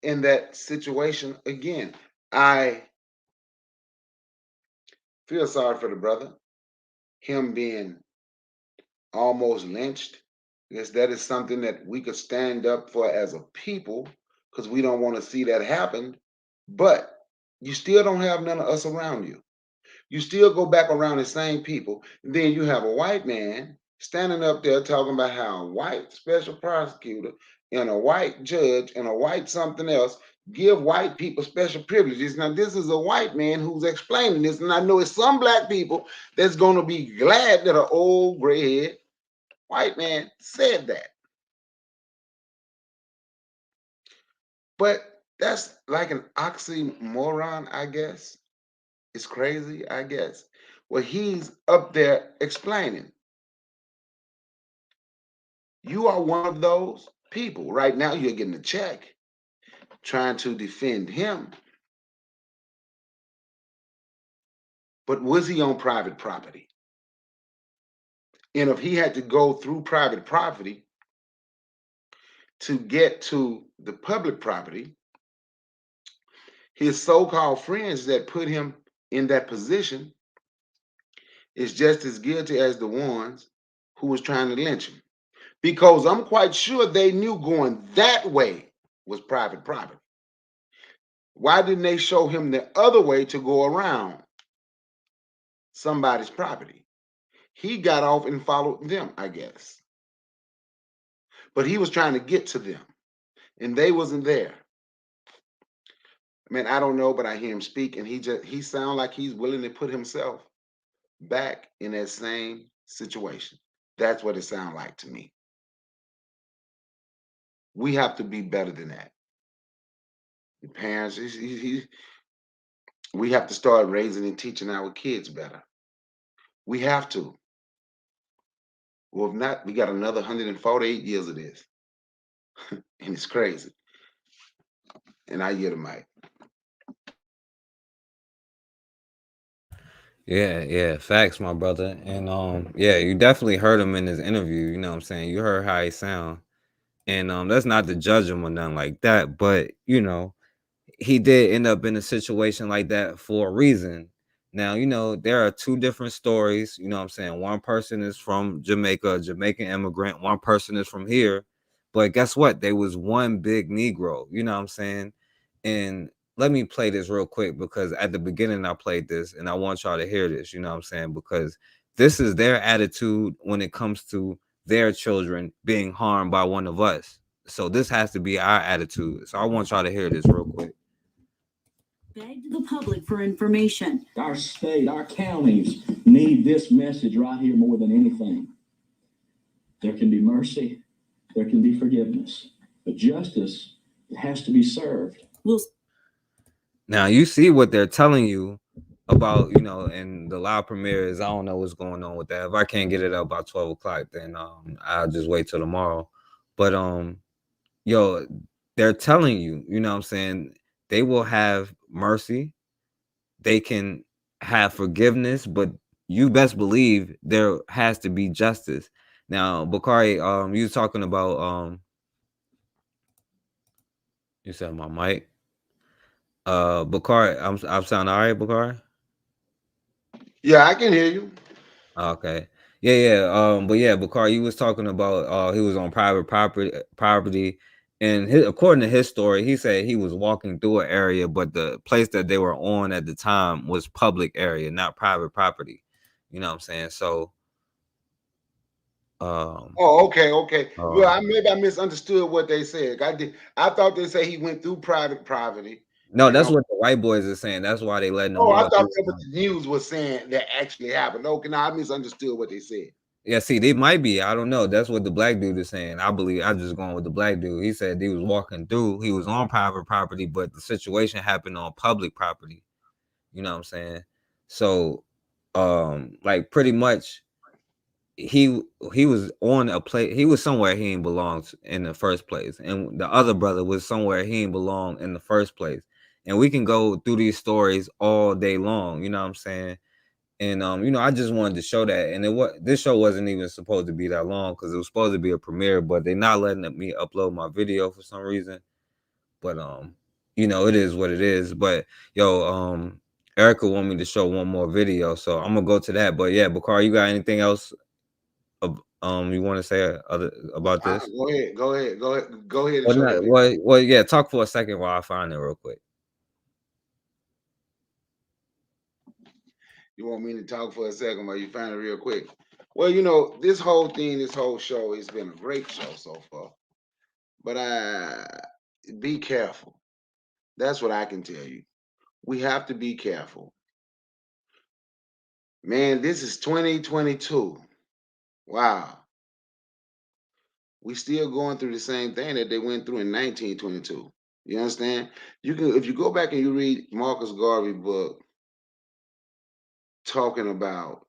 in that situation again. I feel sorry for the brother, him being almost lynched, because that is something that we could stand up for as a people, because we don't want to see that happen. But you still don't have none of us around you. You still go back around the same people. And then you have a white man standing up there talking about how a white special prosecutor and a white judge and a white something else give white people special privileges. Now, this is a white man who's explaining this, and I know it's some black people that's going to be glad that an old gray-head white man said that. But that's like an oxymoron, I guess. It's crazy, I guess. Well, he's up there explaining. You are one of those people. Right now, you're getting a check trying to defend him. But was he on private property? And if he had to go through private property to get to the public property, his so-called friends that put him in that position is just as guilty as the ones who was trying to lynch him. Because I'm quite sure they knew going that way was private property. Why didn't they show him the other way to go around somebody's property? He got off and followed them, I guess. But he was trying to get to them, and they wasn't there. I mean, I don't know, but I hear him speak, and he sounds like he's willing to put himself back in that same situation. That's what it sounds like to me. We have to be better than that. The parents, we have to start raising and teaching our kids better. We have to. Well, if not, we got another 148 years of this. And it's crazy. And I yield the mic. Yeah, facts, my brother. And yeah, you definitely heard him in his interview, you know what I'm saying? You heard how he sound. And that's not to judge him or nothing like that, but you know, he did end up in a situation like that for a reason. Now, you know, there are two different stories, you know what I'm saying? One person is from Jamaica, a Jamaican immigrant, one person is from here. But guess what? They was one big Negro, you know what I'm saying? And let me play this real quick because at the beginning I played this and I want y'all to hear this, you know what I'm saying? Because this is their attitude when it comes to their children being harmed by one of us. So this has to be our attitude. So I want y'all to hear this real quick. Begged the public for information. Our state, our counties need this message right here more than anything. There can be mercy, there can be forgiveness, but justice, it has to be served. Now you see what they're telling you about, you know, and the live premiere is I don't know what's going on with that. If I can't get it up by 12 o'clock, then I'll just wait till tomorrow. But yo, they're telling you, you know what I'm saying, they will have mercy, they can have forgiveness, but you best believe there has to be justice. Now, Bakari, you was talking about you said my mic. Bakari, I'm sounding all right, Bakari? Yeah, I can hear you. Okay. Yeah. But yeah, Bakari, you was talking about he was on private property, and according to his story, he said he was walking through an area, but the place that they were on at the time was public area, not private property. You know what I'm saying? So Oh, okay. Well, maybe I misunderstood what they said. I thought they said he went through private property. no, And that's what the white boys are saying. That's why they letting them oh, I know. thought that what the news was saying that actually happened. Okay, now I misunderstood what they said. Yeah, see, they might be. I don't know. That's what the black dude is saying. I believe I'm just going with the black dude. He said he was walking through. He was on private property, but the situation happened on public property. You know what I'm saying? So, like pretty much, he was on a place. He was somewhere he didn't belong in the first place, and the other brother was somewhere he didn't belong in the first place. And we can go through these stories all day long. You know what I'm saying? And you know, I just wanted to show that. And this show wasn't even supposed to be that long because it was supposed to be a premiere, but they're not letting me upload my video for some reason. But you know, it is what it is. But yo, Erica want me to show one more video, so I'm gonna go to that. But yeah, Bakar, you got anything else you want to say about this? Go ahead and Well, show not, that video. well, yeah, talk for a second while I find it real quick. You want me to talk for a second while you find it real quick? Well, you know, this whole show has been a great show so far. But be careful. That's what I can tell you. We have to be careful. Man, this is 2022. Wow. We still going through the same thing that they went through in 1922. You understand? You can, if you go back and you read Marcus Garvey book talking about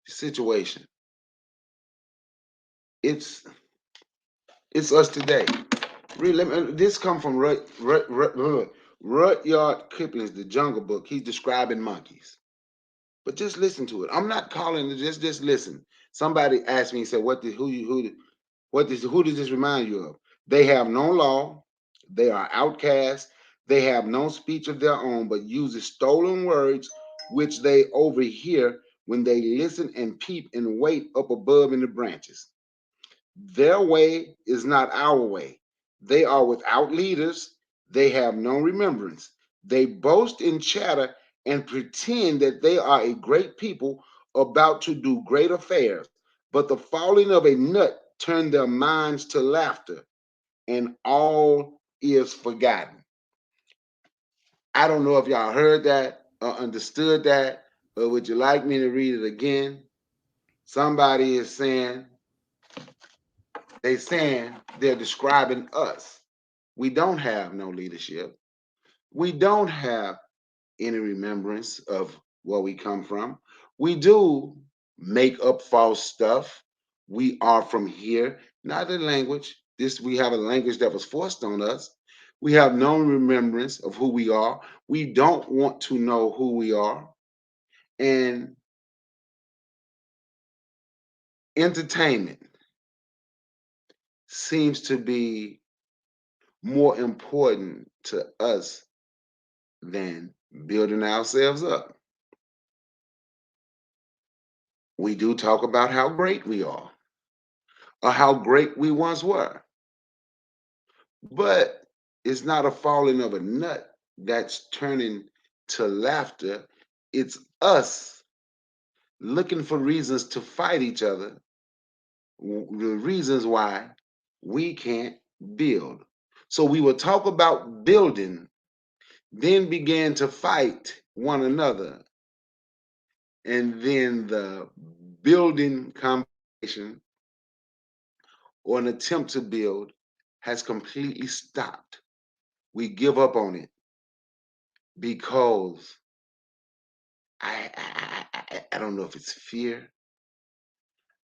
the situation, it's It's us today. This come from Rudyard Kipling's The Jungle Book. He's describing monkeys. But just listen to it. I'm not calling it. Just listen. Somebody asked me, said, who does this remind you of? They have no law. They are outcasts. They have no speech of their own, but uses stolen words, which they overhear when they listen and peep and wait up above in the branches. Their way is not our way. They are without leaders. They have no remembrance. They boast and chatter and pretend that they are a great people about to do great affairs. But the falling of a nut turned their minds to laughter, and all is forgotten. I don't know if y'all heard that or understood that, but would you like me to read it again? Somebody is saying, they're describing us. We don't have no leadership. We don't have any remembrance of where we come from. We do make up false stuff. We are from here, not the language. We have a language that was forced on us. We have no remembrance of who we are. We don't want to know who we are. And entertainment seems to be more important to us than building ourselves up. We do talk about how great we are or how great we once were, but it's not a falling of a nut that's turning to laughter. It's us looking for reasons to fight each other, the reasons why we can't build. So we will talk about building, then begin to fight one another, and then the building combination or an attempt to build has completely stopped. We give up on it because I don't know if it's fear.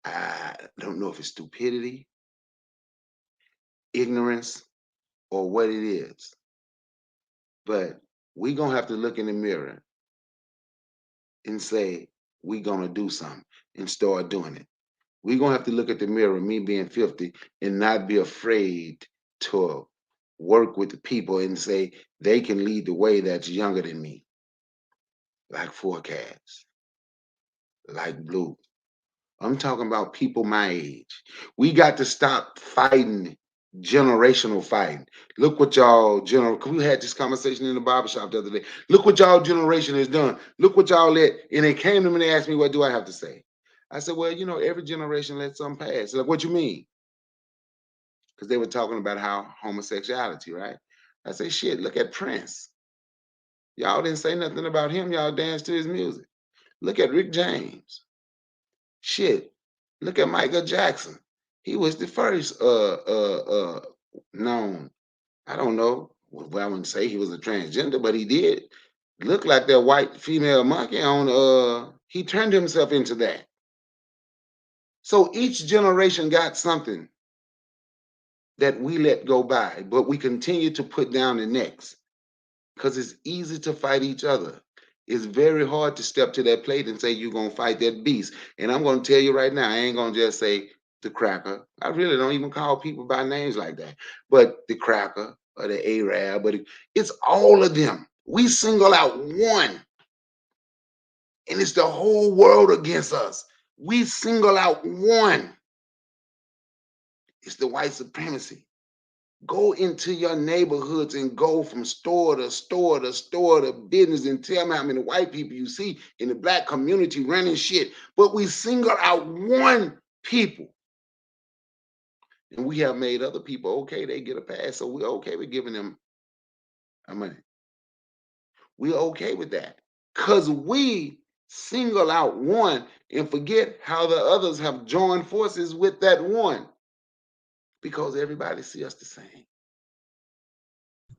I don't know if it's stupidity, ignorance, or what it is. But we're going to have to look in the mirror and say, we're going to do something and start doing it. We're going to have to look at the mirror, me being 50, and not be afraid to work with the people and say they can lead the way that's younger than me. Like Forecast, like Blue. I'm talking about people my age. We got to stop fighting generational fighting. Look what y'all we had this conversation in the barbershop the other day. Look what y'all generation has done. Look what y'all let, and they came to me and they asked me, what do I have to say? I said, well, every generation lets something pass. Like, what you mean? Because they were talking about how homosexuality, right? I say, shit, look at Prince. Y'all didn't say nothing about him. Y'all danced to his music. Look at Rick James. Shit, look at Michael Jackson. He was the first known. I don't know. Well, I wouldn't say he was a transgender, but he did look like that white female monkey on. He turned himself into that. So each generation got something that we let go by, but we continue to put down the necks because it's easy to fight each other. It's very hard to step to that plate and say you're going to fight that beast. And I'm going to tell you right now, I ain't going to just say the cracker. I really don't even call people by names like that. But the cracker or the Arab, but it's all of them. We single out one, and it's the whole world against us. We single out one. It's the white supremacy. Go into your neighborhoods and go from store to store to store to business and tell me how many white people you see in the black community running shit. But we single out one people. And we have made other people okay, they get a pass. So we're okay with giving them our money. We're okay with that. Because we single out one and forget how the others have joined forces with that one. Because everybody see us the same.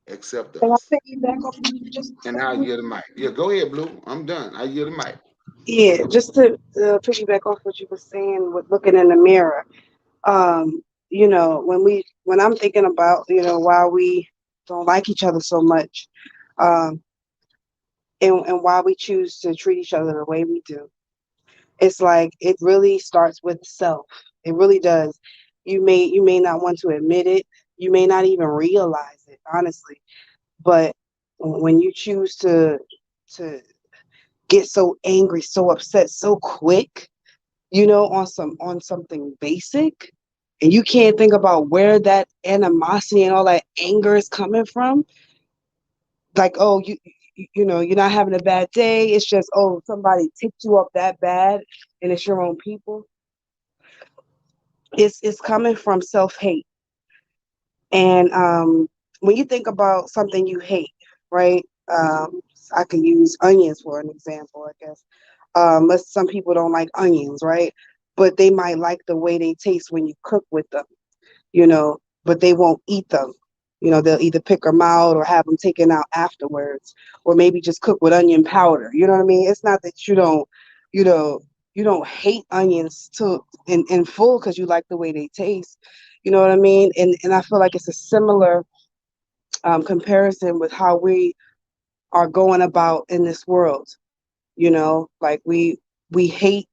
Except Can I us. piggyback off of you just a And I second? yield the mic. Yeah, go ahead, Blue. I'm done. I yield the mic. Yeah, just to piggyback off what you were saying with looking in the mirror. when I'm thinking about, why we don't like each other so much, um, and why we choose to treat each other the way we do, it's like it really starts with self. It really does. You may not want to admit it. You may not even realize it, honestly. But when you choose to get so angry, so upset, so quick, on something basic, and you can't think about where that animosity and all that anger is coming from, like, oh, you're not having a bad day, it's just, oh, somebody ticked you up that bad, and it's your own people. It's coming from self-hate. And when you think about something you hate, right? I could use onions for an example, I guess. Some people don't like onions, right? But they might like the way they taste when you cook with them, but they won't eat them. They'll either pick them out or have them taken out afterwards, or maybe just cook with onion powder. You know what I mean? It's not that you know, you don't hate onions in full because you like the way they taste. You know what I mean? And I feel like it's a similar comparison with how we are going about in this world. Like we hate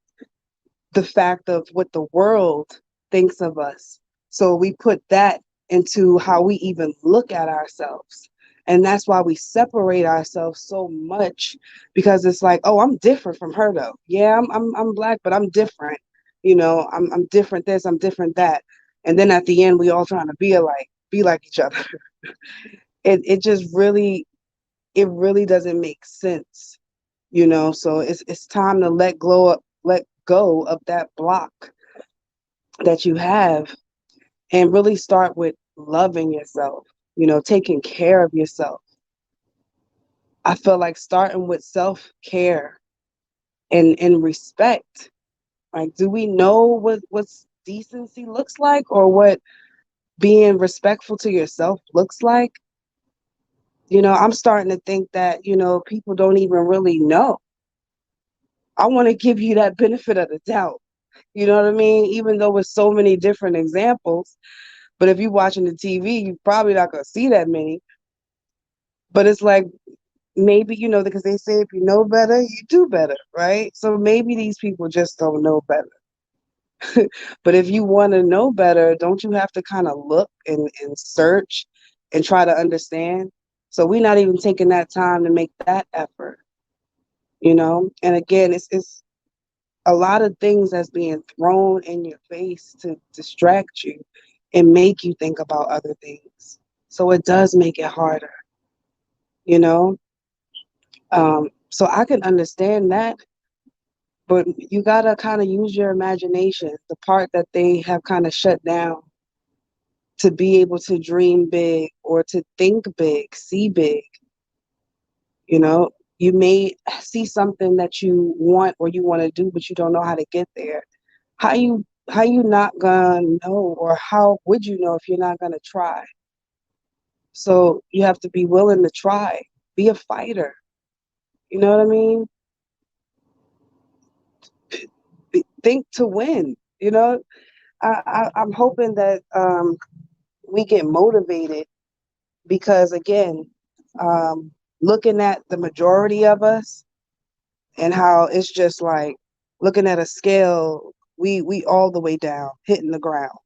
the fact of what the world thinks of us. So we put that into how we even look at ourselves. And that's why we separate ourselves so much, because it's like, oh, I'm different from her though. Yeah, I'm black, but I'm different. I'm different this, I'm different that. And then at the end we all trying to be like each other. It just really doesn't make sense. So it's time to let go of that block that you have, and really start with loving yourself, taking care of yourself. I feel like starting with self-care and respect. Like, do we know what's decency looks like, or what being respectful to yourself looks like? I'm starting to think that, people don't even really know. I want to give you that benefit of the doubt. You know what I mean? Even though with so many different examples, but if you're watching the TV, you're probably not going to see that many. But it's like, maybe, because they say if you know better, you do better, right? So maybe these people just don't know better. But if you want to know better, don't you have to kind of look and search and try to understand? So we're not even taking that time to make that effort, And again, it's a lot of things that's being thrown in your face to distract you and make you think about other things. So it does make it harder, you know? So I can understand that, but you gotta kind of use your imagination, the part that they have kind of shut down, to be able to dream big or to think big, see big. You may see something that you want or you want to do, but you don't know how to get there. How you not gonna know, or how would you know if you're not gonna try? So you have to be willing to try. Be a fighter. You know what I mean? Think to win. I'm hoping that we get motivated, because again, looking at the majority of us and how it's just like looking at a scale, we all the way down, hitting the ground.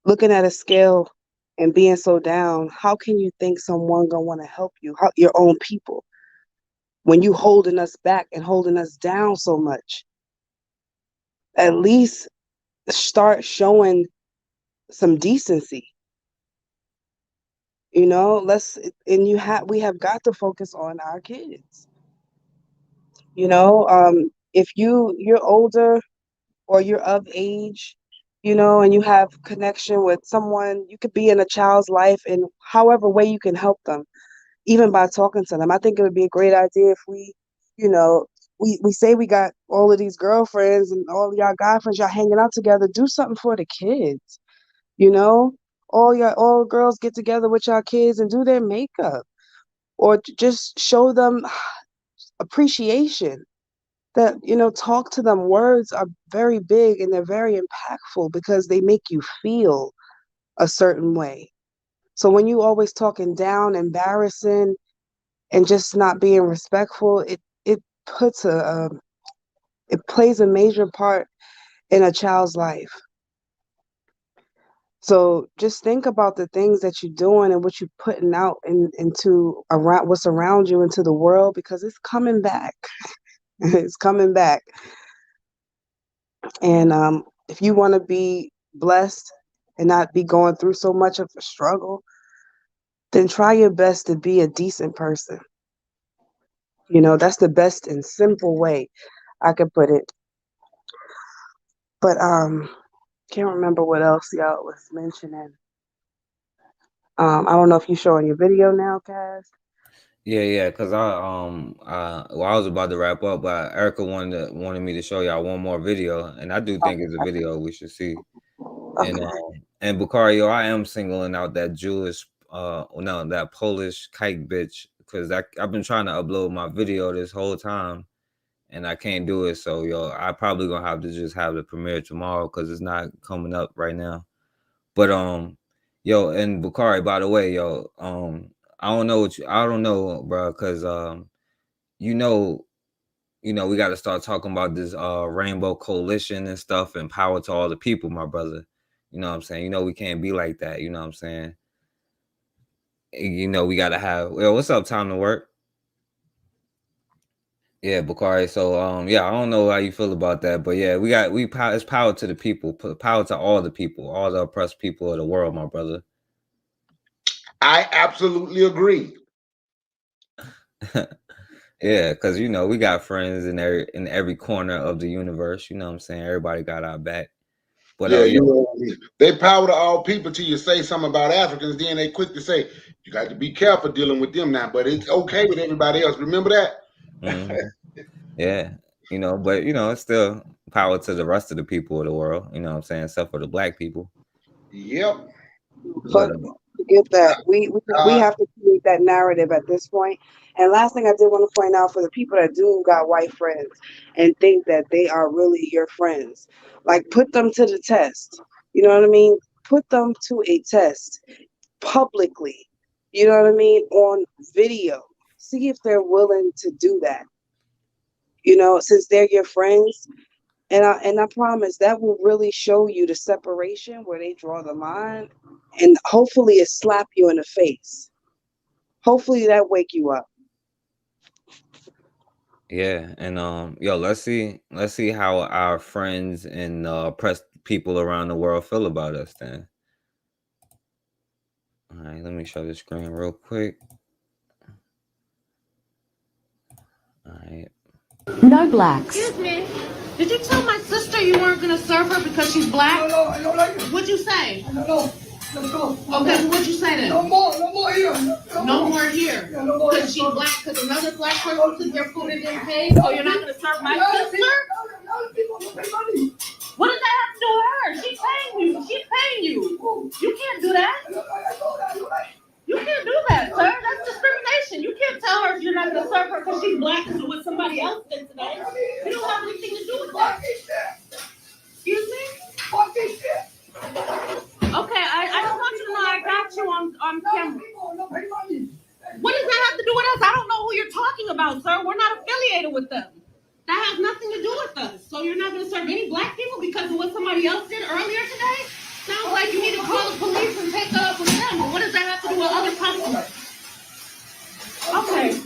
Looking at a scale and being so down, how can you think someone gonna want to help you, your own people, when you holding us back and holding us down so much? At least start showing some decency. Let's and we have got to focus on our kids. If you're older or you're of age, and you have connection with someone, you could be in a child's life in however way you can help them, even by talking to them. I think it would be a great idea if you know, we say we got all of these girlfriends and all of y'all guy friends, y'all hanging out together. Do something for the kids, you know. All girls get together with y'all kids and do their makeup, or just show them appreciation. that, talk to them. Words are very big and they're very impactful because they make you feel a certain way. So when you always talking down, embarrassing, and just not being respectful, it puts it plays a major part in a child's life. So just think about the things that you're doing and what you're putting out into around what's around you into the world, because it's coming back. It's coming back. And if you want to be blessed and not be going through so much of a struggle, then try your best to be a decent person. That's the best and simple way I could put it. But can't remember what else y'all was mentioning. I don't know if you're showing your video now, Kaz. Yeah, because I was about to wrap up, but Erica wanted me to show y'all one more video, and I do think it's a video we should see. Okay. And Bukario, I am singling out that that Polish kike bitch, because I've been trying to upload my video this whole time, and I can't do it. So I probably gonna have to just have the premiere tomorrow because it's not coming up right now. But and Bukari, by the way, I don't know, bro, because we got to start talking about this Rainbow Coalition and stuff, and power to all the people, my brother. You know what I'm saying? We can't be like that. You know what I'm saying? We got to have. What's up? Time to work. Yeah, Bukari. So I don't know how you feel about that, but yeah, it's power to the people, power to all the people, all the oppressed people of the world, my brother. I absolutely agree. Yeah, because we got friends in every corner of the universe. You know what I'm saying? Everybody got our back. But they power to all people till you say something about Africans, then they quick to say you got to be careful dealing with them now, but it's okay with everybody else. Remember that? Mm-hmm. Yeah, but it's still power to the rest of the people of the world. You know what I'm saying? Except for the black people. Yep. But, Forget that. We have to create that narrative at this point. And last thing I did want to point out, for the people that do got white friends and think that they are really your friends, like, put them to the test. You know what I mean? Put them to a test publicly. You know what I mean? On video. See if they're willing to do that. Since they're your friends. And I promise that will really show you the separation where they draw the line, and hopefully it slap you in the face. Hopefully that wake you up. yeah, and let's see how our friends and oppressed people around the world feel about us then. All right, let me show the screen real quick. All right. No blacks. Excuse me. Did you tell my sister you weren't going to serve her because she's black? No, I don't like it. What'd you say? No. Okay, what'd you say then? No more here. No more here. Yeah, no more. Because she's black, because another black person took your food and didn't pay, so you're not going to serve my sister? People don't pay money. What does that have to do with her? She's paying you. She's paying you. You can't do that. You can't do that, sir. That's discrimination. You can't tell her you're not going to serve her because she's black and what somebody else did today. You don't have anything to do with that. Excuse me? Okay, I just want you to know I got you on camera. What does that have to do with us? I don't know who you're talking about, sir. We're not affiliated with them. That has nothing to do with us. So you're not going to serve any black people because of what somebody else did earlier today? Sounds like you need to call the police and take that up with them. But what does that have to do with other customers? Okay.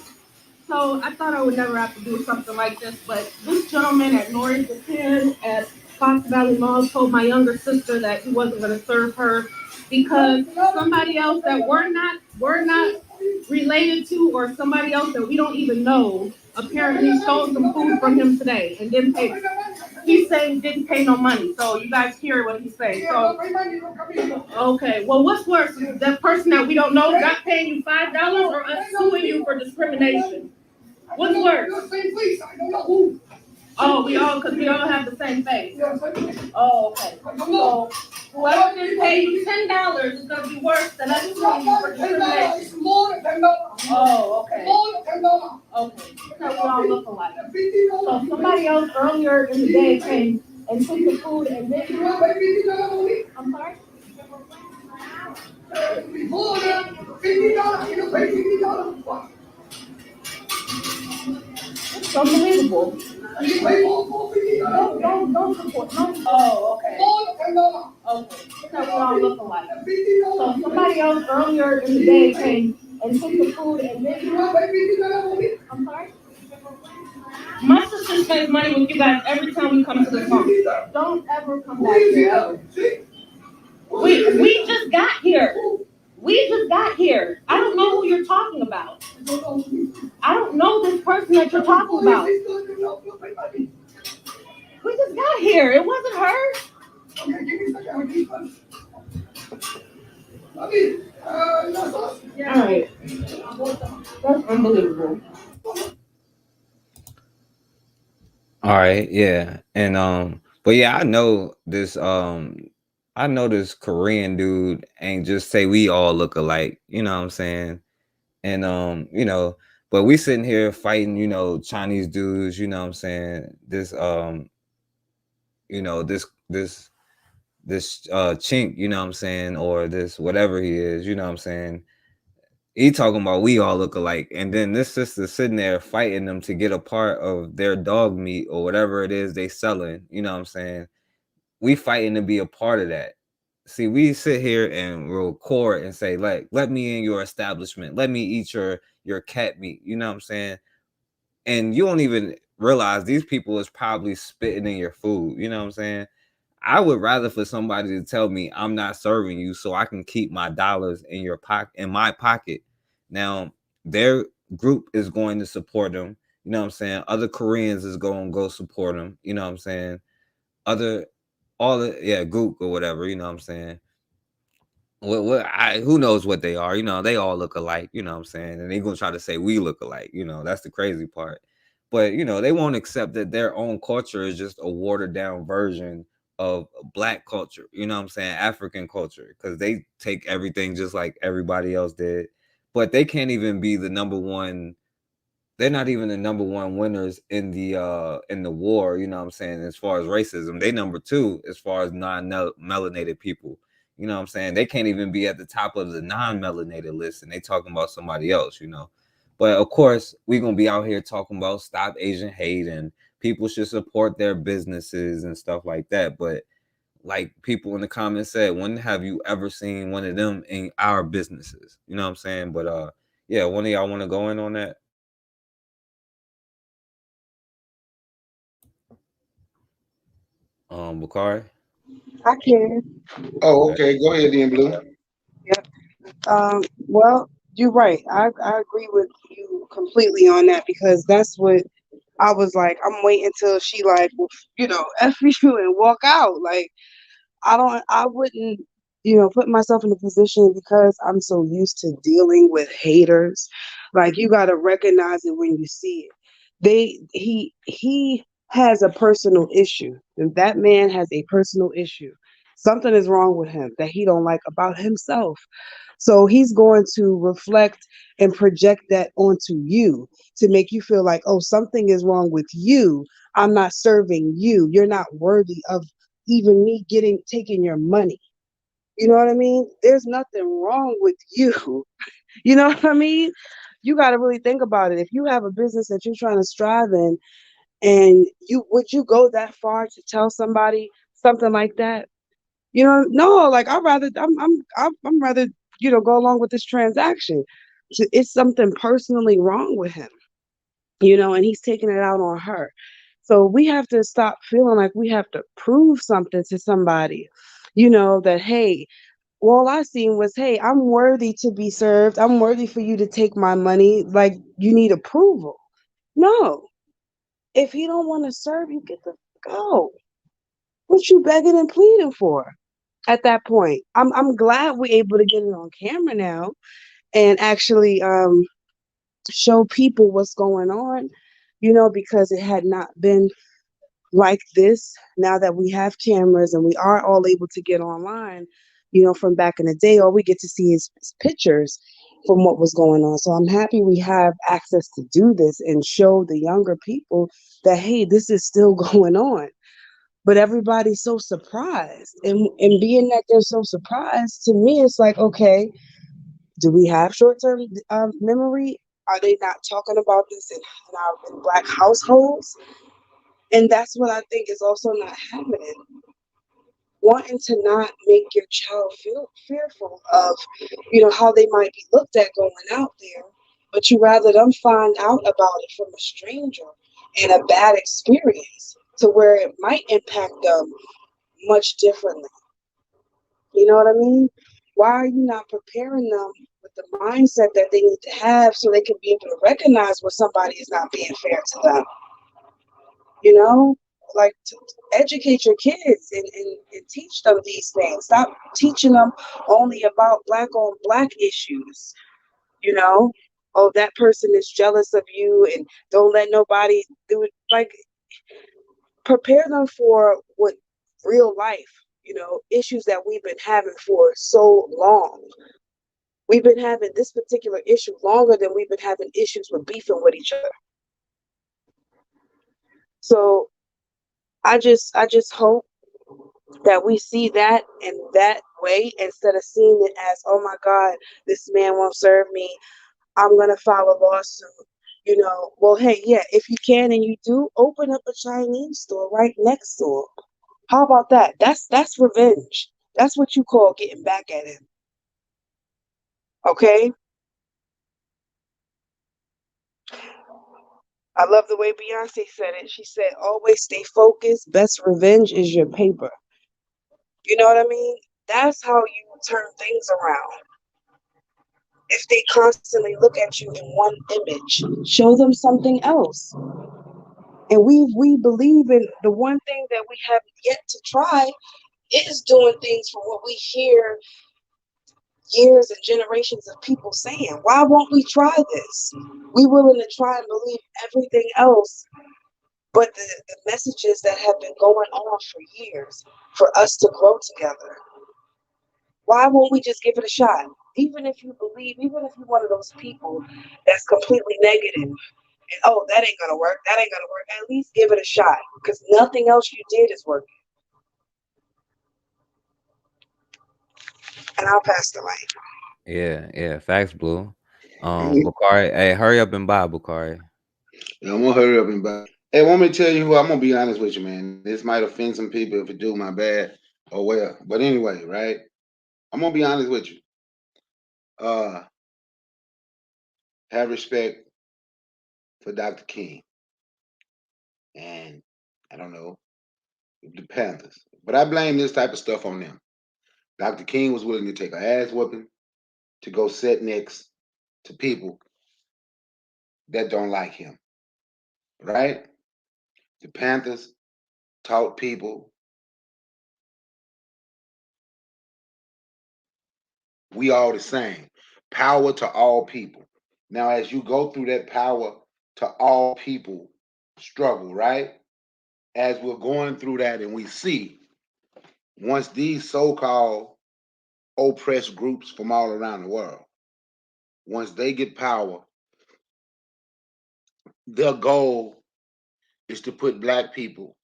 So I thought I would never have to do something like this, but this gentleman at Norris Japan at Fox Valley Mall told my younger sister that he wasn't going to serve her because somebody else that we're not related to, or somebody else that we don't even know, apparently stole some food from him today and didn't pay. He's saying didn't pay no money. So you guys hear what he's saying. So okay, well, what's worse, that person that we don't know not paying you $5 or us suing you for discrimination? What's worse? Oh, because we all have the same face. Oh, okay. So whoever didn't pay you $10 is going to be worse than us suing you for discrimination. It's more than $10. Oh, okay. More than $10. Okay. So we all look alike. So somebody somebody else earlier in the day came and took the food and then I'm sorry? It's unbelievable. Don't support. Oh, okay. Okay. So we all look alike. So somebody else earlier in the day came and took the food and then I'm sorry? My sister spends money with you guys every time we come to the farm. Don't ever come back here ever. We just got here. We just got here. I don't know who you're talking about. I don't know this person that you're talking about. We just got here. It wasn't her. All right. That's unbelievable. All right, yeah. And but yeah, I know this Korean dude ain't just say we all look alike, you know what I'm saying? And but we sitting here fighting, Chinese dudes, you know what I'm saying? This this chink, you know what I'm saying, or this whatever he is, you know what I'm saying? He talking about we all look alike, and then this sister sitting there fighting them to get a part of their dog meat or whatever it is they selling. You know what I'm saying? We fighting to be a part of that. See, we sit here and record and say, like, let me in your establishment. Let me eat your cat meat. You know what I'm saying? And you don't even realize these people is probably spitting in your food. You know what I'm saying? I would rather for somebody to tell me I'm not serving you so I can keep my dollars in your pocket, in my pocket. Now, their group is going to support them. You know what I'm saying? Other Koreans is going to go support them. You know what I'm saying? Gook or whatever. You know what I'm saying? Who knows what they are? They all look alike. You know what I'm saying? And they're going to try to say we look alike. That's the crazy part. But, they won't accept that their own culture is just a watered down version of Black culture, you know what I'm saying, African culture, because they take everything just like everybody else did. But they can't even be the number one. They're not even the number one winners in the war, you know what I'm saying, as far as racism. They number two as far as non-melanated people. You know what I'm saying? They can't even be at the top of the non-melanated list, and they talking about somebody else, But of course, we're gonna be out here talking about stop Asian hate and people should support their businesses and stuff like that. But like people in the comments said, when have you ever seen one of them in our businesses? You know what I'm saying? But yeah, one of y'all want to go in on that? Bakari? I can. Oh, okay. Go ahead, then, Blue. Yep. Well, you're right. I agree with you completely on that because that's what I was like. I'm waiting till she like, F you and walk out. Like, I wouldn't, put myself in a position because I'm so used to dealing with haters. Like, you got to recognize it when you see it. He has a personal issue. And that man has a personal issue. Something is wrong with him that he don't like about himself. So he's going to reflect and project that onto you to make you feel like, oh, something is wrong with you. I'm not serving you. You're not worthy of even me taking your money. You know what I mean? There's nothing wrong with you. You know what I mean? You got to really think about it. If you have a business that you're trying to strive in, and would you go that far to tell somebody something like that? No. Like I'm rather go along with this transaction. It's something personally wrong with him, and he's taking it out on her. So we have to stop feeling like we have to prove something to somebody, that, hey, all I seen was, hey, I'm worthy to be served. I'm worthy for you to take my money. Like, you need approval. No. If he don't want to serve you, get the go. What you begging and pleading for at that point? I'm glad we're able to get it on camera now and actually show people what's going on, because it had not been like this. Now that we have cameras and we are all able to get online, from back in the day, all we get to see is pictures. from what was going on. So I'm happy we have access to do this and show the younger people that, hey, this is still going on. But everybody's so surprised. And being that they're so surprised, to me, it's like, okay, do we have short-term memory? Are they not talking about this in Black households? And that's what I think is also not happening. Wanting to not make your child feel fearful of, how they might be looked at going out there, but you rather them find out about it from a stranger and a bad experience to where it might impact them much differently. You know what I mean? Why are you not preparing them with the mindset that they need to have so they can be able to recognize when somebody is not being fair to them? Like to educate your kids and teach them these things. Stop teaching them only about Black on Black issues. Oh, that person is jealous of you and don't let nobody do it. Like, prepare them for what real life, issues that we've been having for so long. We've been having this particular issue longer than we've been having issues with beefing with each other. So I just hope that we see that in that way instead of seeing it as, oh my God, this man won't serve me, I'm gonna file a lawsuit. Well, hey, yeah, if you can and you do, open up a Chinese store right next door. How about that? That's revenge. That's what you call getting back at him. Okay? I love the way Beyonce said it. She said, always stay focused. Best revenge is your paper. You know what I mean? That's how you turn things around. If they constantly look at you in one image, show them something else. And we believe in the one thing that we have yet to try is doing things from what we hear years and generations of people saying. Why won't we try this? We willing to try and believe everything else, but the messages that have been going on for years for us to grow together. Why won't we just give it a shot? Even if you're one of those people that's completely negative, and oh, that ain't gonna work, at least give it a shot, because nothing else you did is working. And I'll pass the mic. Yeah, facts, Blue. Bakari, hey, hurry up and buy, Bakari. Yeah, I'm gonna hurry up and buy. Hey, want me to tell you who? I'm gonna be honest with you, man. This might offend some people if it do, my bad. Oh well. But anyway, right? I'm gonna be honest with you. Have respect for Dr. King. And I don't know, the Panthers. But I blame this type of stuff on them. Dr. King was willing to take an ass whooping to go sit next to people that don't like him. Right? The Panthers taught people we all the same. Power to all people. Now, as you go through that power to all people struggle, right? As we're going through that and we see once these so-called oppressed groups from all around the world, once they get power, their goal is to put Black people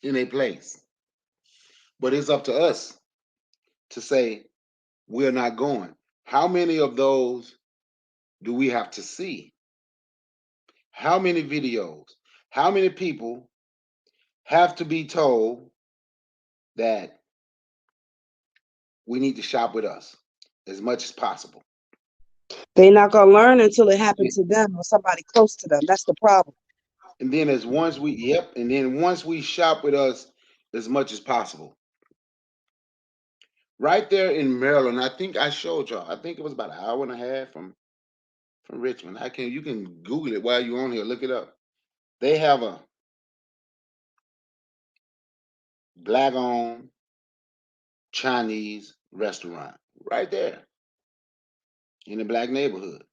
in a place. But it's up to us to say we're not going. How many of those do we have to see? How many videos? How many people have to be told that we need to shop with us as much as possible? They're not gonna learn until it happens to them or somebody close to them. That's the problem. And then once we shop with us as much as possible. Right there in Maryland, I think I showed y'all. I think it was about an hour and a half from Richmond. You can Google it while you're on here, look it up. They have a Black-owned Chinese restaurant right there in the Black neighborhood,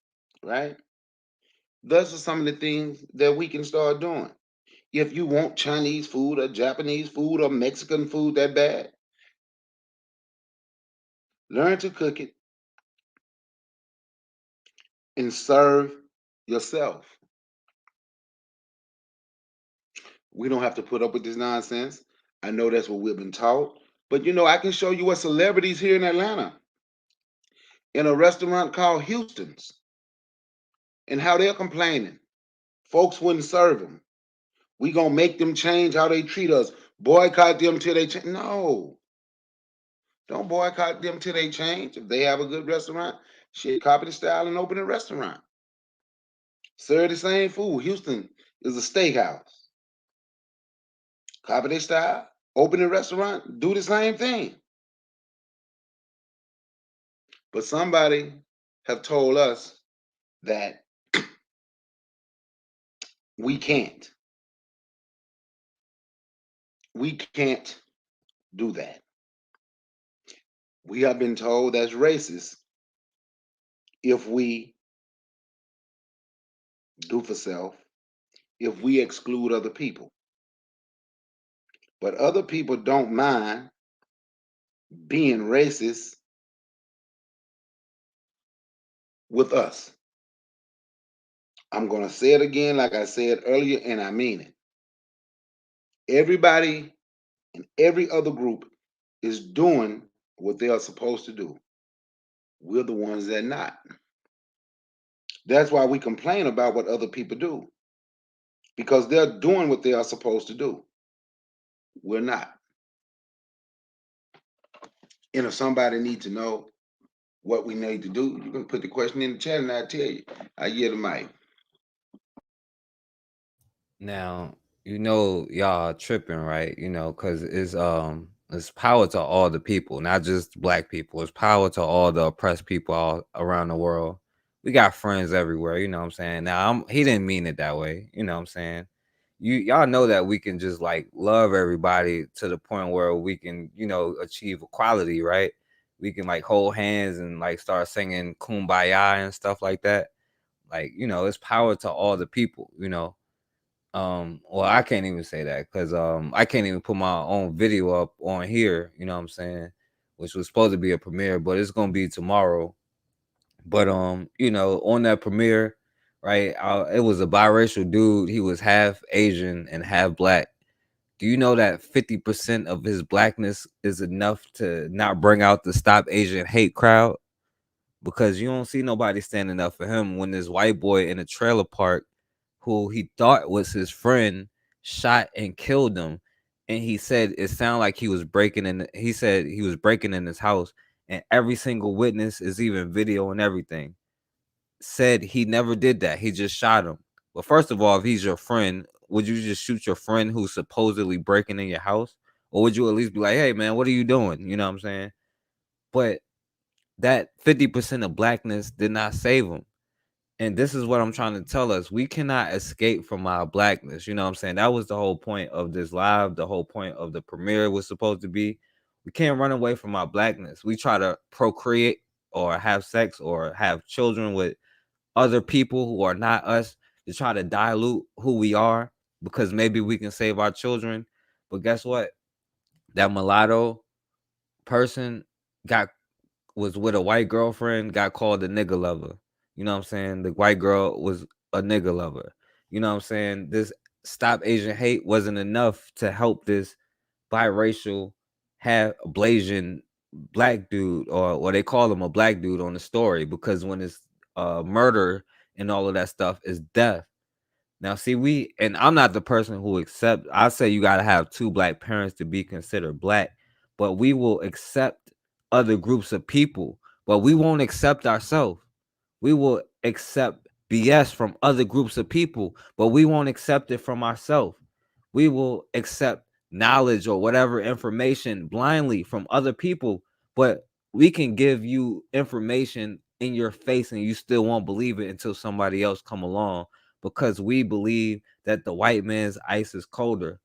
right? Those are some of the things that we can start doing. If you want Chinese food or Japanese food or Mexican food that bad, Learn to cook it and serve yourself. We don't have to put up with this nonsense. I know that's what we've been taught. But I can show you what celebrities here in Atlanta in a restaurant called Houston's and how they're complaining. Folks wouldn't serve them. We gonna make them change how they treat us. Boycott them till they change. No, don't boycott them till they change. If they have a good restaurant, shit, copy the style and open a restaurant. Serve the same food. Houston is a steakhouse. Copy their style, open a restaurant, do the same thing. But somebody have told us that we can't. We can't do that. We have been told that's racist if we do for self, if we exclude other people. But other people don't mind being racist with us. I'm going to say it again, like I said earlier, and I mean it. Everybody in every other group is doing what they are supposed to do. We're the ones that not. That's why we complain about what other people do, because they're doing what they are supposed to do. We're not. And if somebody needs to know what we need to do, you can put the question in the chat and I'll tell you. I yield the mic. Now, y'all tripping, right? Because it's power to all the people, not just black people. It's power to all the oppressed people all around the world. We got friends everywhere, you know what I'm saying? Now, he didn't mean it that way, you know what I'm saying? Y'all know that we can just like love everybody to the point where we can, achieve equality, right? We can like hold hands and like start singing Kumbaya and stuff like that. Like, it's power to all the people, well, I can't even say that because I can't even put my own video up on here, you know what I'm saying, which was supposed to be a premiere, but it's gonna be tomorrow. But on that premiere, right, it was a biracial dude. He was half Asian and half black. Do you know that 50% of his blackness is enough to not bring out the Stop Asian Hate crowd? Because you don't see nobody standing up for him when this white boy in a trailer park who he thought was his friend shot and killed him. And he said it sounded like he was breaking in. He said he was breaking in his house, and every single witness is even video and everything. Said he never did that. He just shot him. But first of all, if he's your friend, would you just shoot your friend who's supposedly breaking in your house? Or would you at least be like, hey man, what are you doing? You know what I'm saying? But that 50% of blackness did not save him. And this is what I'm trying to tell us. We cannot escape from our blackness. You know what I'm saying? That was the whole point of this live. The whole point of the premiere was supposed to be. We can't run away from our blackness. We try to procreate or have sex or have children with other people who are not us to try to dilute who we are because maybe we can save our children. But guess what? That mulatto person was with a white girlfriend, got called a nigga lover. You know what I'm saying? The white girl was a nigga lover. You know what I'm saying? This Stop Asian Hate wasn't enough to help this biracial, half Blasian black dude, or they call him a black dude on the story, because when it's murder and all of that stuff is death. Now, see, and I'm not the person who I say you got to have two black parents to be considered black, but we will accept other groups of people, but we won't accept ourselves. We will accept BS from other groups of people, but we won't accept it from ourselves. We will accept knowledge or whatever information blindly from other people, but we can give you information in your face and you still won't believe it until somebody else come along, because we believe that the white man's ice is colder.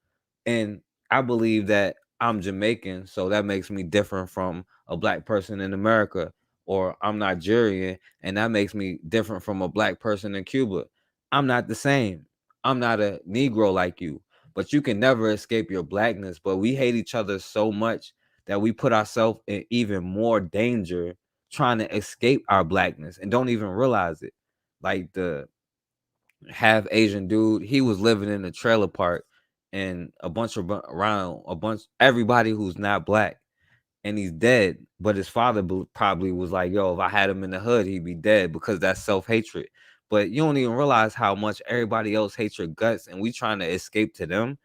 And I believe that I'm Jamaican, so that makes me different from a black person in America. Or I'm Nigerian, and that makes me different from a black person in Cuba. I'm not the same. I'm not a Negro like you, but you can never escape your blackness. But we hate each other so much that we put ourselves in even more danger trying to escape our blackness and don't even realize it. Like the half Asian dude, he was living in a trailer park and everybody who's not black, and he's dead. But his father probably was like, yo, if I had him in the hood, he'd be dead, because that's self-hatred. But you don't even realize how much everybody else hates your guts, and we trying to escape to them,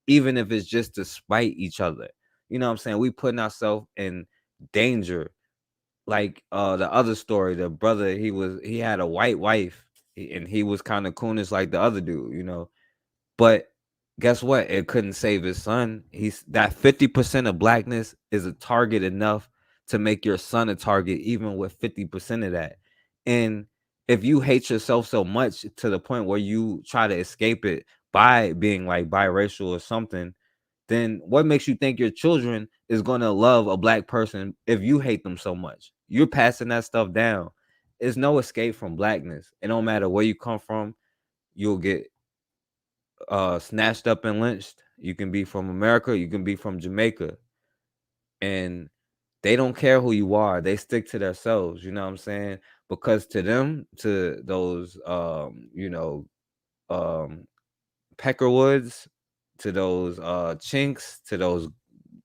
even if it's just to spite each other. You know what I'm saying? We putting ourselves in danger. Like the other story, the brother, he had a white wife, and he was kind of coonish like the other dude, you know. But guess what? It couldn't save his son. He's that 50% of blackness is a target enough to make your son a target, even with 50% of that. And if you hate yourself so much to the point where you try to escape it by being like biracial or something, then what makes you think your children is going to love a black person if you hate them so much? You're passing that stuff down. There's no escape from blackness. It don't matter where you come from, you'll get snatched up and lynched. You can be from America, you can be from Jamaica, and they don't care who you are. They stick to themselves, you know what I'm saying? Because to them, to those um peckerwoods, to those chinks, to those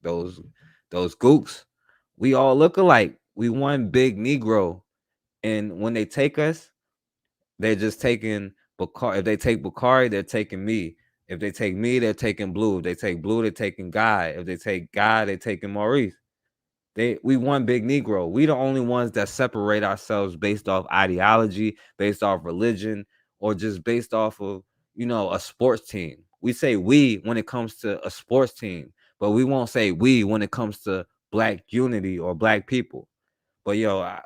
those gooks, we all look alike. We one big Negro. And when they take us, they're just taking Bakari. If they take Bakari, they're taking me. If they take me, they're taking Blue. If they take Blue, they're taking Guy. If they take Guy, they're taking Maurice. We one big Negro. We the only ones that separate ourselves based off ideology, based off religion, or just based off of, a sports team. We say we when it comes to a sports team, but we won't say we when it comes to black unity or black people. But yo, I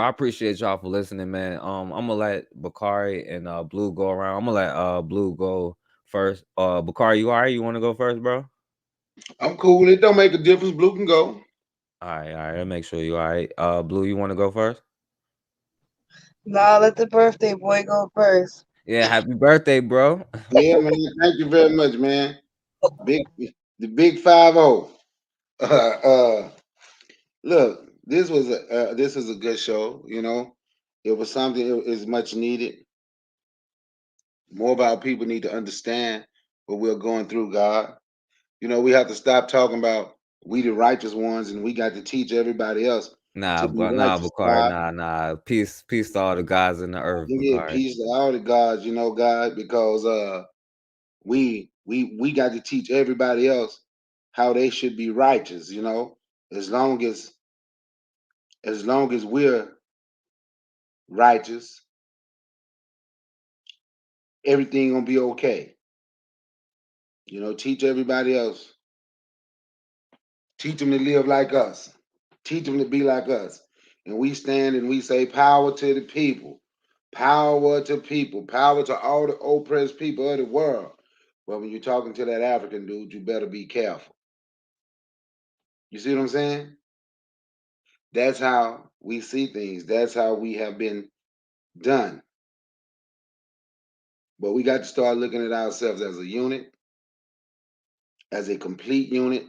appreciate y'all for listening, man. I'm gonna let Bakari and Blue go around. I'm gonna let Blue go first. Bakari, you all right? You want to go first, bro? I'm cool. It don't make a difference. Blue can go. All right. I'll make sure you all right. Blue, you want to go first? No, let the birthday boy go first. Yeah, happy birthday, bro. Yeah, man. Thank you very much, man. Big, the big 5-0. Look, this was a good show. It was something. It is much needed. More of our people need to understand what we're going through, God. We have to stop talking about we the righteous ones and we got to teach everybody else to be righteous, Bakari, God. nah. Peace to all the guys in the earth, Give me a Bakari. peace to all the gods, God, because we got to teach everybody else how they should be righteous, as long as we're righteous, everything gonna be okay. Teach everybody else. Teach them to live like us. Teach them to be like us. And we stand and we say, power to the people. Power to people. Power to all the oppressed people of the world. But when you're talking to that African dude, you better be careful. You see what I'm saying? That's how we see things. That's how we have been done. But we got to start looking at ourselves as a unit, as a complete unit,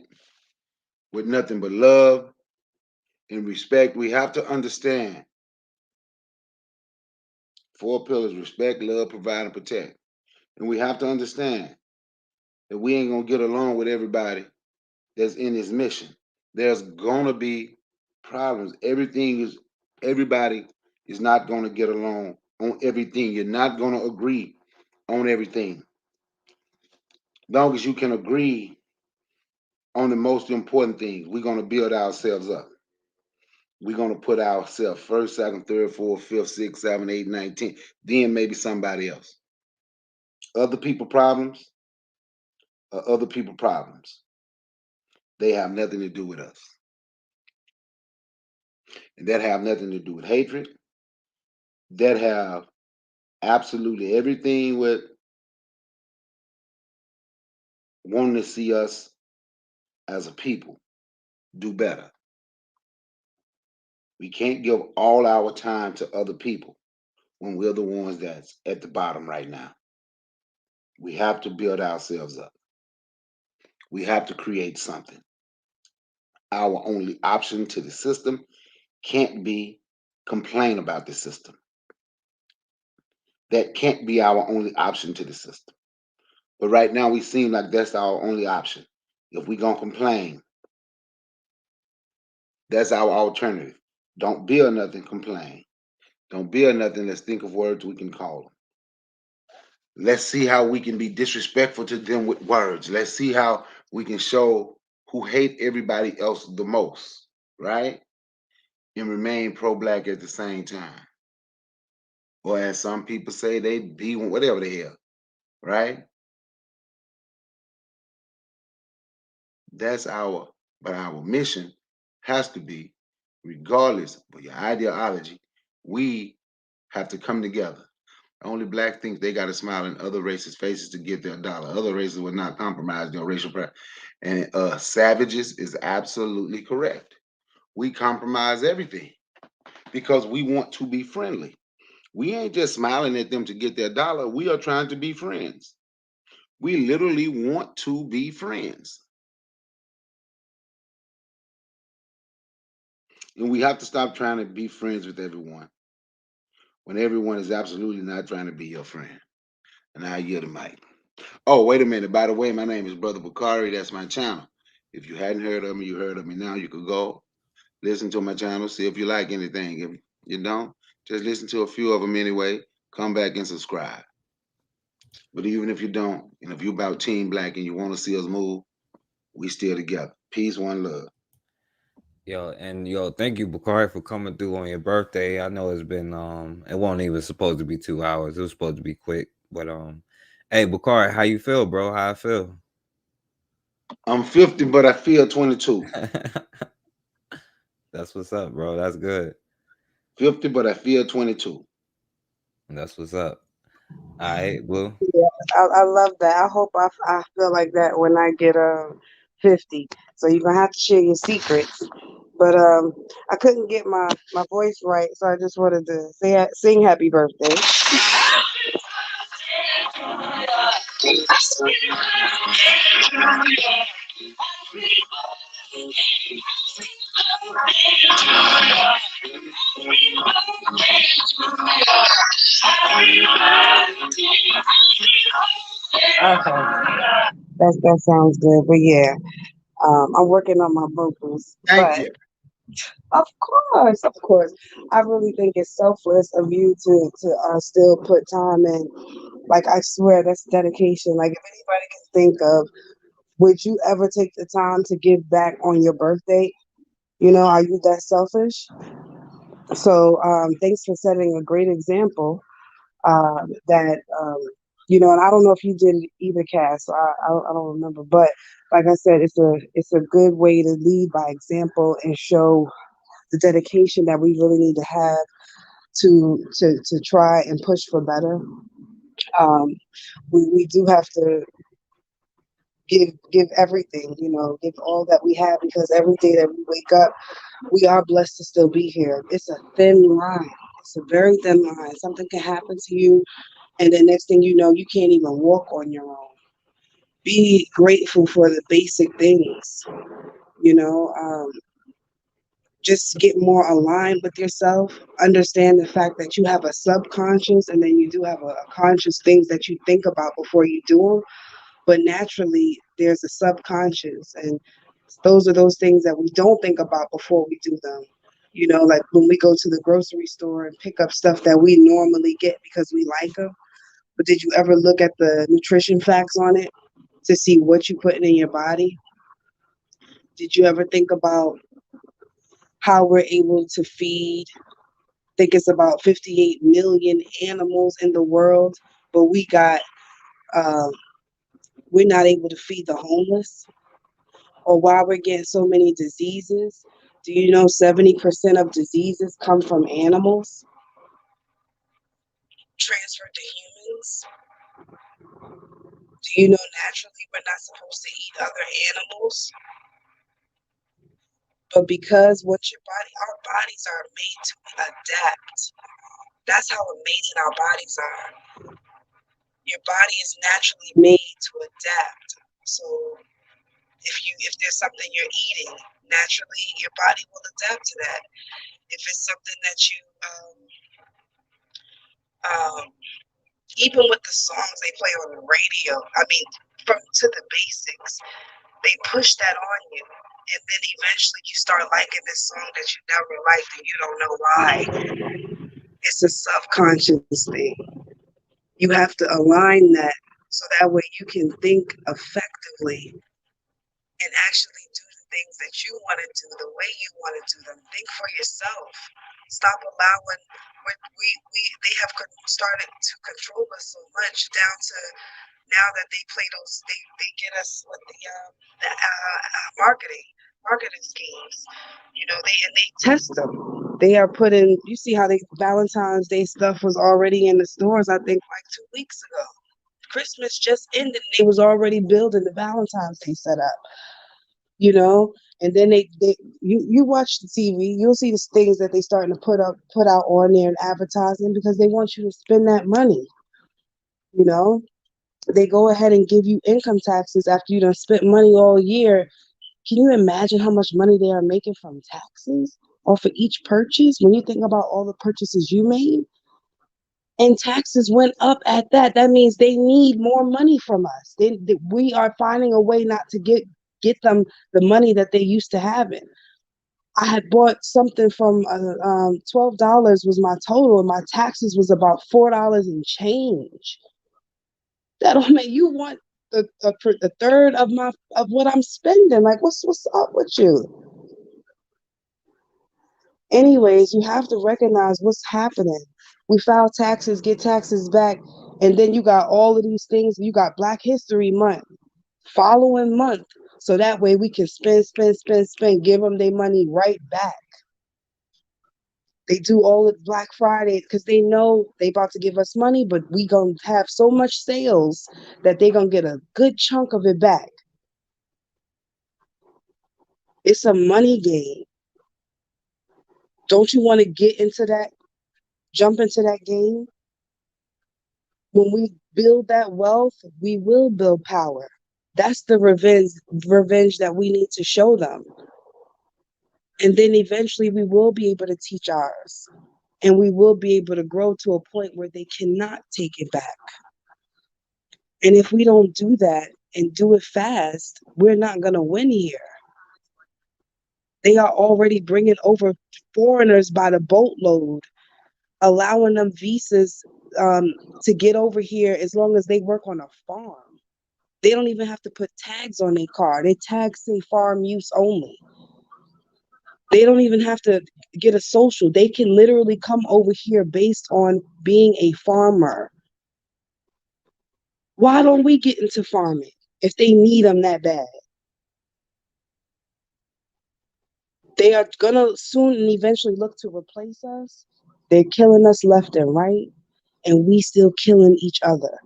with nothing but love and respect. We have to understand 4 pillars: respect, love, provide, and protect. And we have to understand that we ain't gonna get along with everybody that's in this mission. There's gonna be problems. Everybody is not gonna get along on everything. You're not gonna agree on everything. Long as you can agree on the most important things, we're gonna build ourselves up. We're gonna put ourselves first, second, third, fourth, fifth, sixth, seven, eight, 9, 10. Then maybe somebody else. Other people problems are other people problems. They have nothing to do with us. And that have nothing to do with hatred. That have absolutely everything with wanting to see us as a people do better. We can't give all our time to other people when we're the ones that's at the bottom right now. We have to build ourselves up. We have to create something. our only option to the system can't be complain about the system. That can't be our only option to the system. But right now we seem like that's our only option. If we gonna complain, that's our alternative. Don't build nothing, complain. Don't build nothing, let's think of words we can call them. Let's see how we can be disrespectful to them with words. Let's see how we can show who hate everybody else the most, right? And remain pro-black at the same time. Or as some people say, they be whatever the hell, right? That's but our mission has to be, regardless of your ideology, we have to come together. Only black think they got to smile in other races' faces to get their dollar. Other races will not compromise their racial pride. And savages is absolutely correct. We compromise everything because we want to be friendly. We ain't just smiling at them to get their dollar. We are trying to be friends. We literally want to be friends. And we have to stop trying to be friends with everyone when everyone is absolutely not trying to be your friend. And I yield the mic. Oh, wait a minute. By the way, my name is Brother Bakari. That's my channel. If you hadn't heard of me, you heard of me now. You could go listen to my channel, see if you like anything. If you don't, just listen to a few of them anyway. Come back and subscribe. But even if you don't, and if you're about Team Black and you want to see us move, we still together. Peace, one love. Yo, thank you, Bakari, for coming through on your birthday. I know it's been it wasn't even supposed to be 2 hours. It was supposed to be quick. But hey, Bakari, how you feel, bro? How I feel? I'm 50, but I feel 22. That's what's up, bro. That's good. 50, but I feel 22. That's what's up. All right, Blue. Yeah, I love that. I hope I feel like that when I get 50. So you're gonna have to share your secrets. But I couldn't get my voice right, so I just wanted to sing happy birthday. Okay, that sounds good. But yeah, I'm working on my vocals. Thank you. Of course. I really think it's selfless of you to still put time in. Like, I swear that's dedication. Like, if anybody can think of, would you ever take the time to give back on your birthday? You know, are you that selfish? So thanks for setting a great example. That and I don't know if you did either, Cass. So I don't remember, but like I said, it's a good way to lead by example and show the dedication that we really need to have to try and push for better. We do have to give everything, give all that we have, because every day that we wake up, we are blessed to still be here. It's a thin line. It's a very thin line. Something can happen to you, and the next thing you know, you can't even walk on your own. Be grateful for the basic things, just get more aligned with yourself. Understand the fact that you have a subconscious and then you do have a conscious things that you think about before you do them. But naturally, there's a subconscious, and those are those things that we don't think about before we do them. Like when we go to the grocery store and pick up stuff that we normally get because we like them. But did you ever look at the nutrition facts on it to see what you're putting in your body? Did you ever think about how we're able to feed? I think it's about 58 million animals in the world, but we're not able to feed the homeless. Or why we're getting so many diseases. Do you know 70% of diseases come from animals transferred to humans? Do you know naturally we're not supposed to eat other animals? But because our bodies are made to adapt. That's how amazing our bodies are. Your body is naturally made to adapt. So if there's something you're eating, naturally your body will adapt to that. If it's something that you even with the songs they play on the radio, I mean, from to the basics, they push that on you. And then eventually you start liking this song that you never liked and you don't know why. It's a subconscious thing. You have to align that so that way you can think effectively and actually do the things that you want to do the way you want to do them. Think for yourself. Stop allowing they have started to control us so much down to now that they play those they get us with the marketing schemes. You know, they test them. They are putting. You see how they Valentine's Day stuff was already in the stores. I think like 2 weeks ago. Christmas just ended. They was already building the Valentine's Day setup. You know, and then you watch the TV, you'll see the things that they starting to put out on there and advertising because they want you to spend that money. You know, they go ahead and give you income taxes after you done spent money all year. Can you imagine how much money they are making from taxes off of each purchase when you think about all the purchases you made? And taxes went up at that. That means they need more money from us. We are finding a way not to get them the money that they used to having. I had bought something from $12 was my total, and my taxes was about $4 and change. That don't make you want the third of what I'm spending. Like, what's up with you? Anyways, you have to recognize what's happening. We file taxes, get taxes back, and then you got all of these things. You got Black History Month, following month, so that way we can spend, give them their money right back. They do all of Black Friday because they know they about to give us money, but we gonna have so much sales that they gonna get a good chunk of it back. It's a money game. Don't you want to get into that, jump into that game? When we build that wealth, we will build power. That's the revenge that we need to show them. And then eventually we will be able to teach ours. And we will be able to grow to a point where they cannot take it back. And if we don't do that and do it fast, we're not going to win here. They are already bringing over foreigners by the boatload, allowing them visas to get over here as long as they work on a farm. They don't even have to put tags on their car. They tags say farm use only. They don't even have to get a social. They can literally come over here based on being a farmer. Why don't we get into farming if they need them that bad? They are going to soon and eventually look to replace us. They're killing us left and right, and we still killing each other.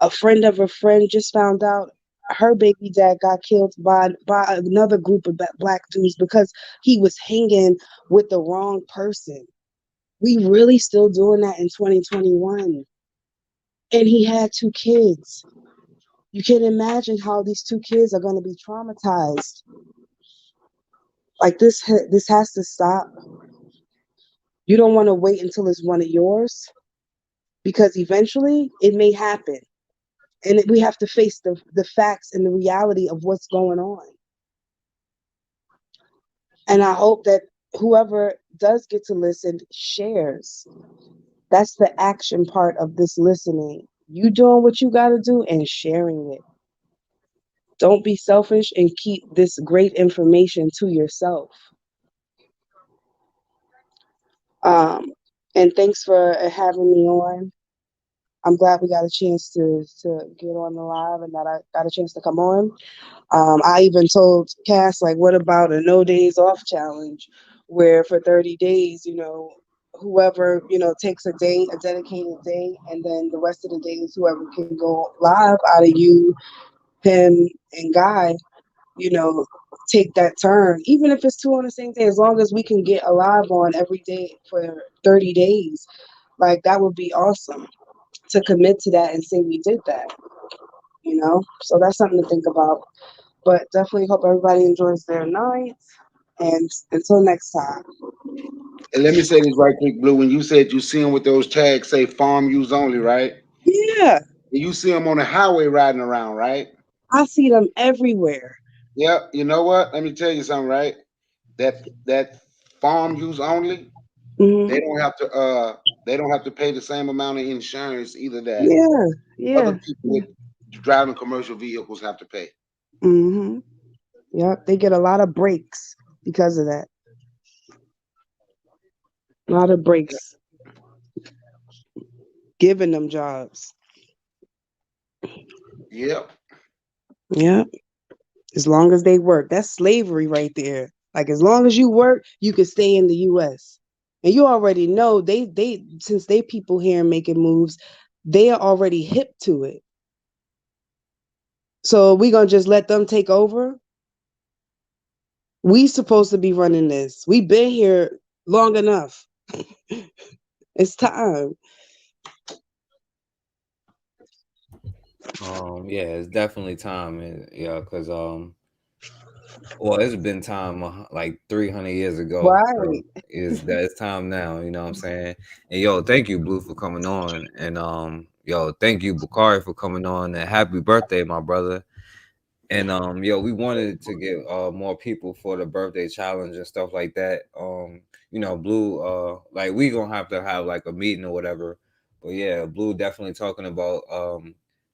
A friend of a friend just found out her baby dad got killed by another group of Black dudes because he was hanging with the wrong person. We really still doing that in 2021. And he had 2 kids. You can imagine how these 2 kids are going to be traumatized. Like this has to stop. You don't want to wait until it's one of yours, because eventually it may happen. And we have to face the facts and the reality of what's going on. And I hope that whoever does get to listen shares. That's the action part of this listening. You doing what you got to do and sharing it. Don't be selfish and keep this great information to yourself. And thanks for having me on. I'm glad we got a chance to get on the live and that I got a chance to come on. I even told Cass, like, what about a no days off challenge where for 30 days, whoever, takes a day, a dedicated day, and then the rest of the days, whoever can go live out of you, him, and Guy, take that turn. Even if it's 2 on the same day, as long as we can get a live on every day for 30 days, like, that would be awesome to commit to that and say we did that, So that's something to think about. But definitely hope everybody enjoys their night. And until next time. And let me say this right quick, Blue. When you said you see them with those tags say farm use only, right? Yeah, You see them on the highway riding around, right? I see them everywhere. Yep. You know what? Let me tell you something, right? That farm use only, Hmm. they don't have to pay the same amount of insurance either that Yeah, other yeah. people with driving commercial vehicles have to pay. Hmm. Yep, they get a lot of breaks because of that. A lot of breaks giving them jobs. Yep. Yep. As long as they work. That's slavery right there. Like as long as you work, you can stay in the US. And you already know they since they people here making moves, they are already hip to it. So we gonna just let them take over? We supposed to be running this. We've been here long enough. It's time. Yeah, it's definitely time, and yeah, because well, it's been time like 300 years ago. So Right. it's time now, you know what I'm saying? And yo, thank you, Blue, for coming on. And yo, thank you, Bakari, for coming on. And happy birthday, my brother. And yo, we wanted to get more people for the birthday challenge and stuff like that. Blue, like we gonna have to have like a meeting or whatever. But yeah, Blue definitely talking about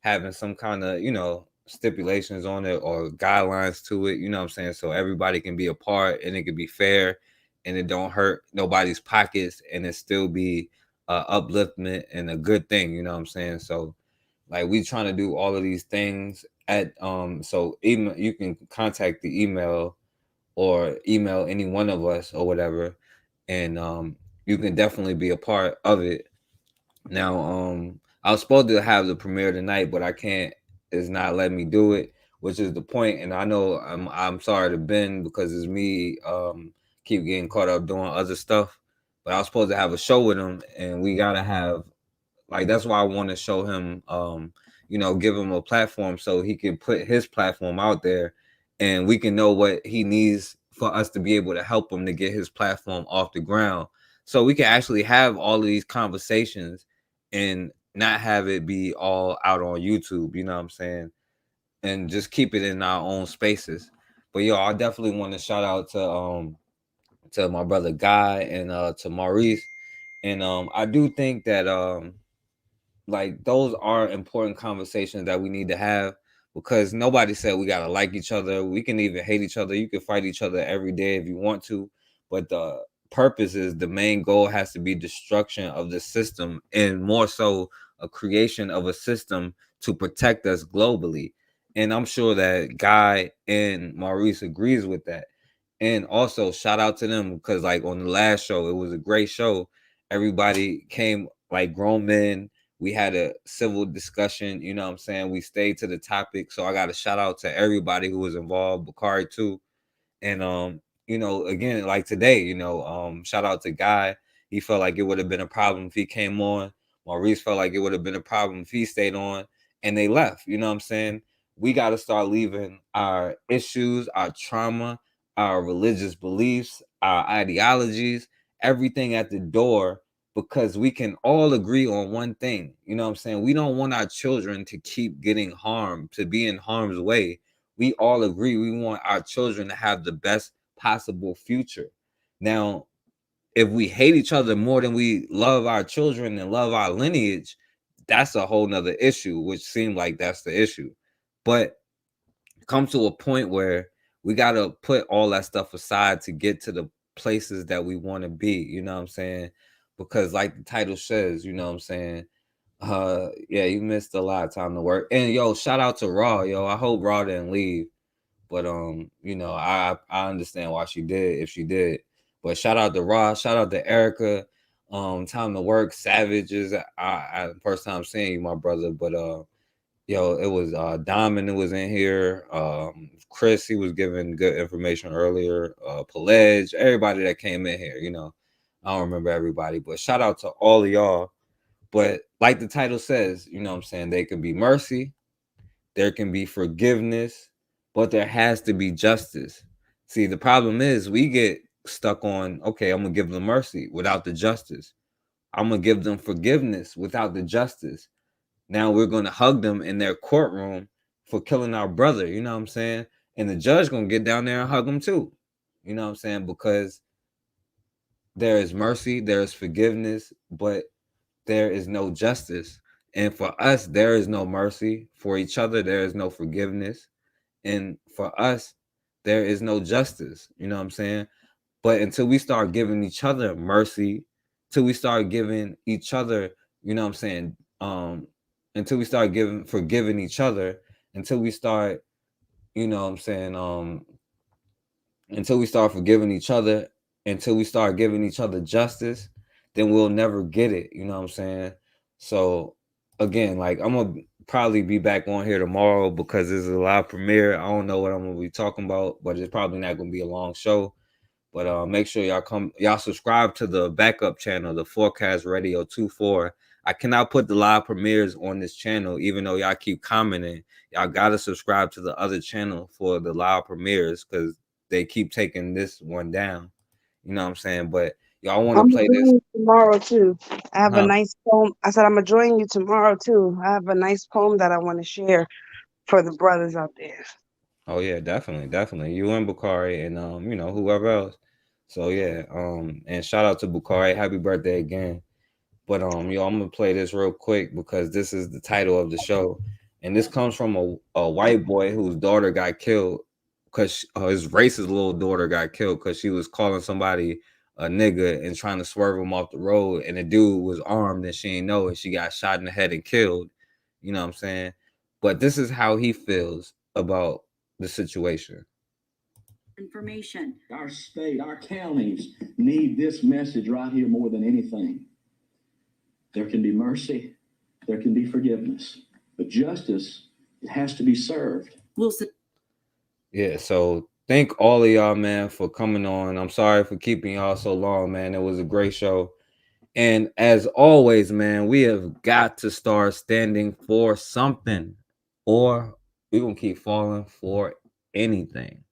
having some kind of, stipulations on it or guidelines to it, you know what I'm saying? So everybody can be a part and it can be fair and it don't hurt nobody's pockets and it still be upliftment and a good thing, you know what I'm saying? So like we trying to do all of these things at so even you can contact the email or email any one of us or whatever, and you can definitely be a part of it. Now I was supposed to have the premiere tonight, but I can't. It's not letting me do it, which is the point. And I know I'm sorry to Ben because it's me keep getting caught up doing other stuff. But I was supposed to have a show with him, and we gotta have like that's why I want to show him give him a platform so he can put his platform out there and we can know what he needs for us to be able to help him to get his platform off the ground so we can actually have all of these conversations and not have it be all out on YouTube, you know what I'm saying, and just keep it in our own spaces. But yo, I definitely want to shout out to my brother Guy and to Maurice. And I do think that like those are important conversations that we need to have because nobody said we gotta like each other. We can even hate each other. You can fight each other every day if you want to, but the purpose is the main goal has to be destruction of the system and more so a creation of a system to protect us globally. And I'm sure that Guy and Maurice agrees with that. And also shout out to them because like on the last show, it was a great show. Everybody came like grown men. We had a civil discussion, you know what I'm saying? We stayed to the topic. So I got a shout out to everybody who was involved, Bakari too. And again, like today, shout out to Guy. He felt like it would have been a problem if he came on. Maurice felt like it would have been a problem if he stayed on and they left. You know what I'm saying? We got to start leaving our issues, our trauma, our religious beliefs, our ideologies, everything at the door because we can all agree on one thing. You know what I'm saying? We don't want our children to keep getting harmed, to be in harm's way. We all agree we want our children to have the best possible future. Now, if we hate each other more than we love our children and love our lineage, that's a whole nother issue, which seemed like that's the issue. But come to a point where we got to put all that stuff aside to get to the places that we want to be, you know what I'm saying? Because like the title says, you know what I'm saying? Yeah, you missed a lot of time to work. And yo, shout out to Raw, yo. I hope Raw didn't leave. But I understand why she did if she did. But shout out to Raw, shout out to Erica. Time to work, Savage is I first time seeing you, my brother. But yo, it was Diamond who was in here. Chris, he was giving good information earlier. Pelage, everybody that came in here, I don't remember everybody, but shout out to all of y'all. But like the title says, you know what I'm saying, there can be mercy, there can be forgiveness, but there has to be justice. See, the problem is we get stuck on, okay, I'm gonna give them mercy without the justice. I'm gonna give them forgiveness without the justice. Now we're gonna hug them in their courtroom for killing our brother, you know what I'm saying? And the judge gonna get down there and hug them too. You know what I'm saying? Because there is mercy, there is forgiveness, but there is no justice. And for us, there is no mercy. For each other, there is no forgiveness. And for us, there is no justice. You know what I'm saying? But until we start giving each other mercy, till we start giving each other, you know what I'm saying? Until we start forgiving each other, until we start, you know what I'm saying? Until we start forgiving each other, until we start giving each other justice, then we'll never get it. You know what I'm saying? So again, like I'm gonna probably be back on here tomorrow because there's a live premiere. I don't know what I'm gonna be talking about, but it's probably not gonna be a long show. But make sure y'all subscribe to the backup channel, the Forecast Radio 24. I cannot put the live premieres on this channel, even though y'all keep commenting. Y'all gotta subscribe to the other channel for the live premieres because they keep taking this one down. You know what I'm saying? But y'all want I'm to gonna play join this? you tomorrow too. I have a Huh? nice poem. I said I'm gonna join you tomorrow too. I have a nice poem that I want to share for the brothers out there. Oh yeah, definitely. You and Bakari and whoever else. So yeah, and shout out to Bakari. Happy birthday again. But I'm gonna play this real quick because this is the title of the show, and this comes from a white boy whose daughter got killed because his racist little daughter got killed because she was calling somebody a nigga and trying to swerve him off the road, and the dude was armed and she didn't know it. She got shot in the head and killed. You know what I'm saying? But this is how he feels about the situation. Information. Our state, our counties need this message right here more than anything. There can be mercy, there can be forgiveness, but justice, it has to be served. Wilson. Yeah, so thank all of y'all, man, for coming on. I'm sorry for keeping y'all so long, man. It was a great show. And as always, man, we have got to start standing for something, or we're going to keep falling for anything.